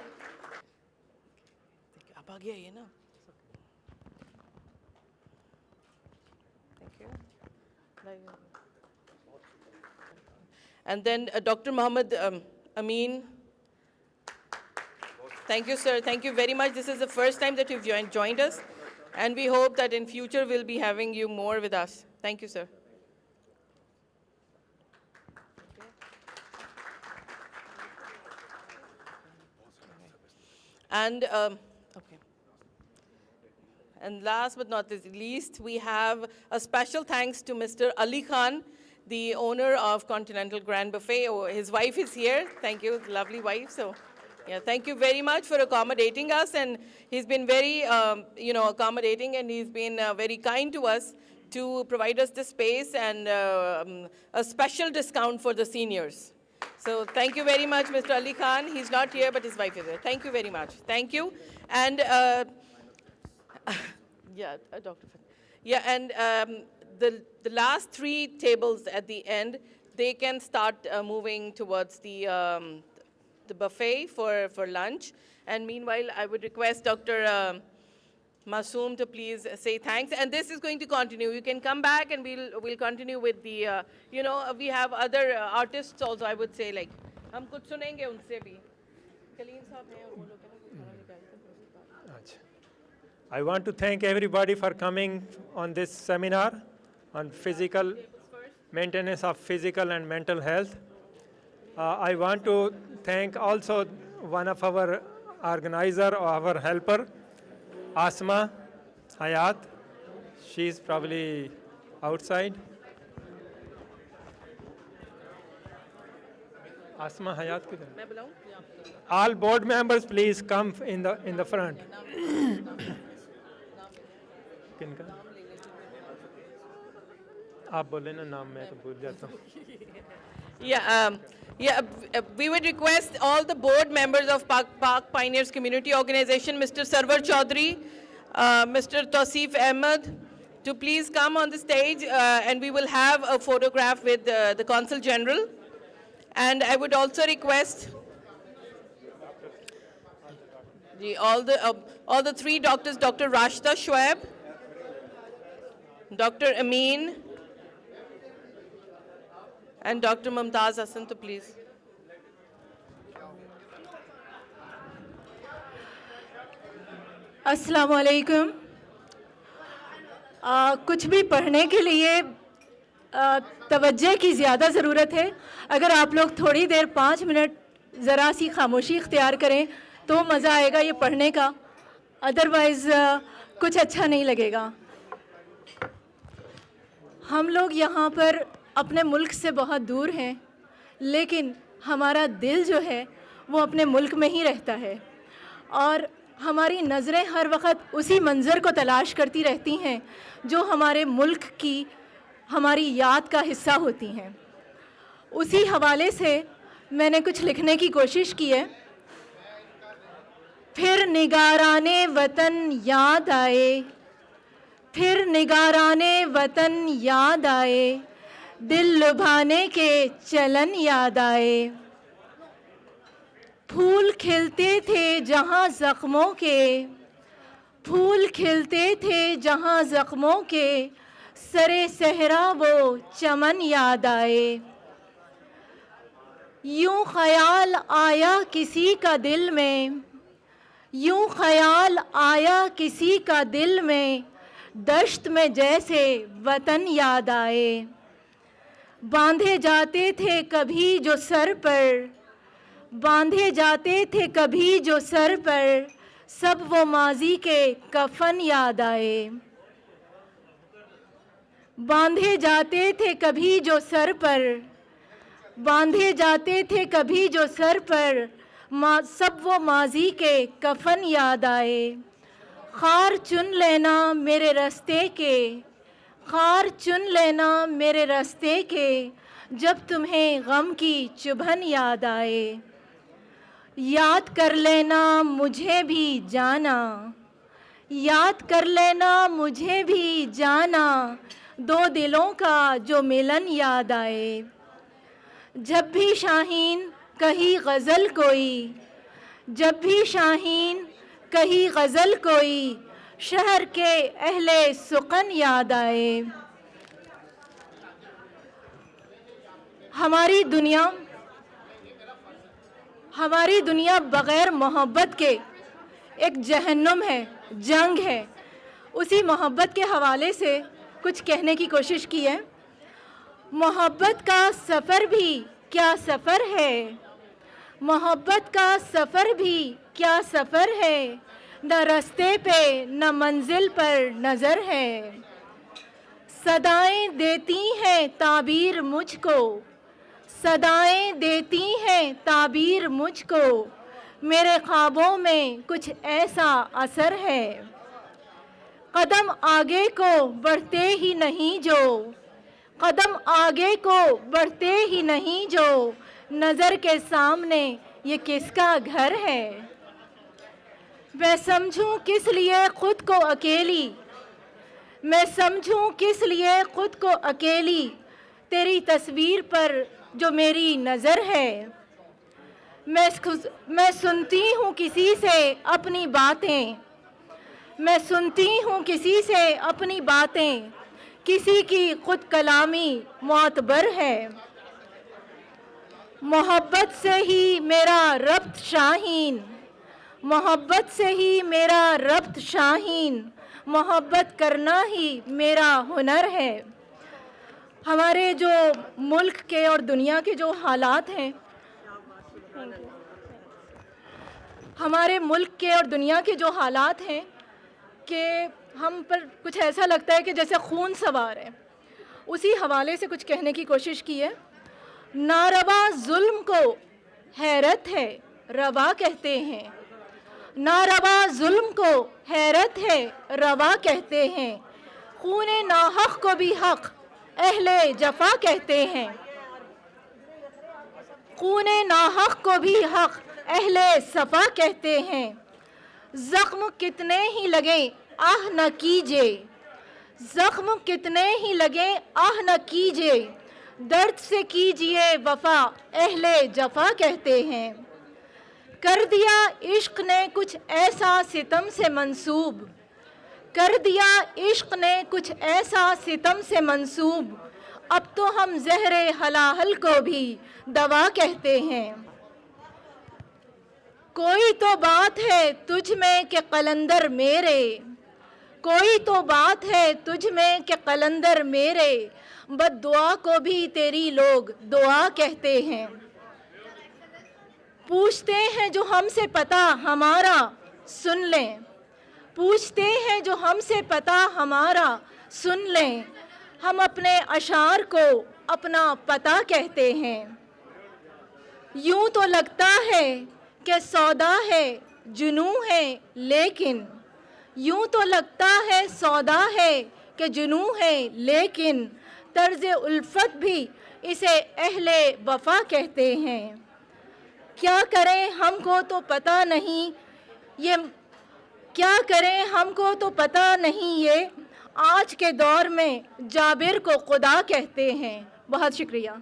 Speaker 13: आप आ गया ये ना. Thank you. And then Dr. Muhammad Amin. Thank you, sir. Thank you very much. This is the first time that you've joined us. And we hope that in future we'll be having you more with us. Thank you, sir. And okay. And last but not least, we have a special thanks to Mr. Ali Khan, the owner of Continental Grand Buffet. Oh, his wife is here. Thank you, lovely wife. So, yeah, thank you very much for accommodating us. And he's been very, accommodating, and he's been very kind to us to provide us this space and a special discount for the seniors. So thank you very much, Mr. Ali Khan. He's not here, but his wife is here. Thank you very much. Thank you. And yeah, Dr. Yeah, and the last three tables at the end, they can start moving towards the buffet for lunch. And meanwhile, I would request Dr. Masoom to please say thanks. And this is going to continue. You can come back and we'll continue with the, we have other artists also, I would say, like, हम कुछ सुनेंगे उनसे भी. कलीम साहब हैं और वो लोग
Speaker 3: I want to thank everybody for coming on this seminar on maintenance of physical and mental health. I want to thank also one of our organizer or our helper, Asma Hayat. She's probably outside. Asma Hayat kidhar? All board members, please come in the front. किनका? आप बोले ना नाम मैं तो भूल जाता हूँ.
Speaker 13: We would request all the board members of PAK Pioneers Community Organization, Mr. Sarwar Chaudhary, Mr. Tausif Ahmed, to please come on the stage and we will have a photograph with the Consul General. And I would also request all the three doctors, Dr. Rashta Shoaib, Dr. Amin, and Dr. Mumtaz Hassan to please.
Speaker 14: अस्सलाम वालेकुम. कुछ भी पढ़ने के लिए तवज्जो की ज़्यादा ज़रूरत है. अगर आप लोग थोड़ी देर 5 मिनट ज़रा सी खामोशी इख्तियार करें तो मज़ा आएगा ये पढ़ने का. अदरवाइज़ कुछ अच्छा नहीं लगेगा. हम लोग यहाँ पर अपने मुल्क से बहुत दूर हैं, लेकिन हमारा दिल जो है वो अपने मुल्क में ही रहता है और हमारी नज़रें हर वक्त उसी मंज़र को तलाश करती रहती हैं जो हमारे मुल्क की हमारी याद का हिस्सा होती हैं. उसी हवाले से मैंने कुछ लिखने की कोशिश की है. फिर निगाराने वतन याद आए, फिर निगाराने वतन याद आए, दिल लुभाने के चलन याद आए. फूल खिलते थे जहाँ ज़ख्मों के, फूल खिलते थे जहाँ ज़ख्मों के, सरे सहरा वो चमन याद आए. यूं ख्याल आया किसी का दिल में, यूं ख्याल आया किसी का दिल में, दश्त में जैसे वतन याद आए. बांधे जाते थे कभी जो सर पर, बांधे जाते थे कभी जो सर पर, सब वो माजी के कफन याद आए. बांधे जाते थे कभी जो सर पर, बांधे जाते थे कभी जो सर पर, सब वो माजी के कफन याद आए। खार चुन लेना मेरे रास्ते के, खार चुन लेना मेरे रास्ते के, जब तुम्हें गम की चुभन याद आए। याद कर लेना मुझे भी जाना, याद कर लेना मुझे भी जाना, दो दिलों का जो मिलन याद आए। जब भी शाहीन कही गज़ल कोई, जब भी शाहीन कही गज़ल कोई, शहर के अहले सुकन याद आए। हमारी दुनिया बग़ैर मोहब्बत के एक जहन्नुम है, जंग है। उसी मोहब्बत के हवाले से कुछ कहने की कोशिश की है। मोहब्बत का सफ़र भी क्या सफ़र है, मोहब्बत का सफ़र भी क्या सफ़र है, न रास्ते पे न मंजिल पर नज़र है। सदाएं देती हैं ताबीर मुझको, सदाएं देती हैं ताबीर मुझको, मेरे ख्वाबों में कुछ ऐसा असर है। कदम आगे को बढ़ते ही नहीं जो, कदम आगे को बढ़ते ही नहीं जो, नज़र के सामने ये किसका घर है। मैं समझूं किस लिए खुद को अकेली, मैं समझूं किस लिए खुद को अकेली, तेरी तस्वीर पर जो मेरी नज़र है। मैं सुनती हूँ किसी से अपनी बातें, मैं सुनती हूँ किसी से अपनी बातें, किसी की खुद कलामी मोतबर है। मोहब्बत से ही मेरा रब्त शाहीन, मोहब्बत से ही मेरा रब्त शाहीन, मोहब्बत करना ही मेरा हुनर है। हमारे जो मुल्क के और दुनिया के जो हालात हैं, हमारे मुल्क के और दुनिया के जो हालात हैं कि हम पर कुछ ऐसा लगता है कि जैसे खून सवार है। उसी हवाले से कुछ कहने की कोशिश की है। नारवा जुल्म को हैरत है रवा कहते हैं, नारवा जुल्म को हैरत है रवा कहते हैं, खूने नाहक को भी हक अहले जफा कहते हैं, खूने नाहक को भी हक अहले सफ़ा कहते हैं। ज़ख्म कितने ही लगे आह न कीजिए, ज़ख्म कितने ही लगे आह न कीजिए, दर्द से कीजिए वफ़ा अहले जफ़ा कहते हैं। कर दिया इश्क ने कुछ ऐसा सितम से मंसूब, कर दिया इश्क ने कुछ ऐसा सितम से मंसूब, अब तो हम ज़हरे हलाहल को भी दवा कहते हैं। कोई तो बात है तुझ में कि कलंदर मेरे, कोई तो बात है तुझ में कि कलंदर मेरे, बद्दुआ को भी तेरी लोग दुआ कहते हैं। पूछते हैं जो हमसे पता हमारा सुन लें, पूछते हैं जो हमसे पता हमारा सुन लें, हम अपने अशार को अपना पता कहते हैं। यूं तो लगता है कि सौदा है जुनू है लेकिन, यूं तो लगता है सौदा है कि जुनू है लेकिन, तर्ज़ उल्फत भी इसे अहले वफ़ा कहते हैं। क्या करें हमको तो पता नहीं ये, क्या करें हमको तो पता नहीं ये, आज के दौर में जाबिर को खुदा कहते हैं। बहुत शुक्रिया।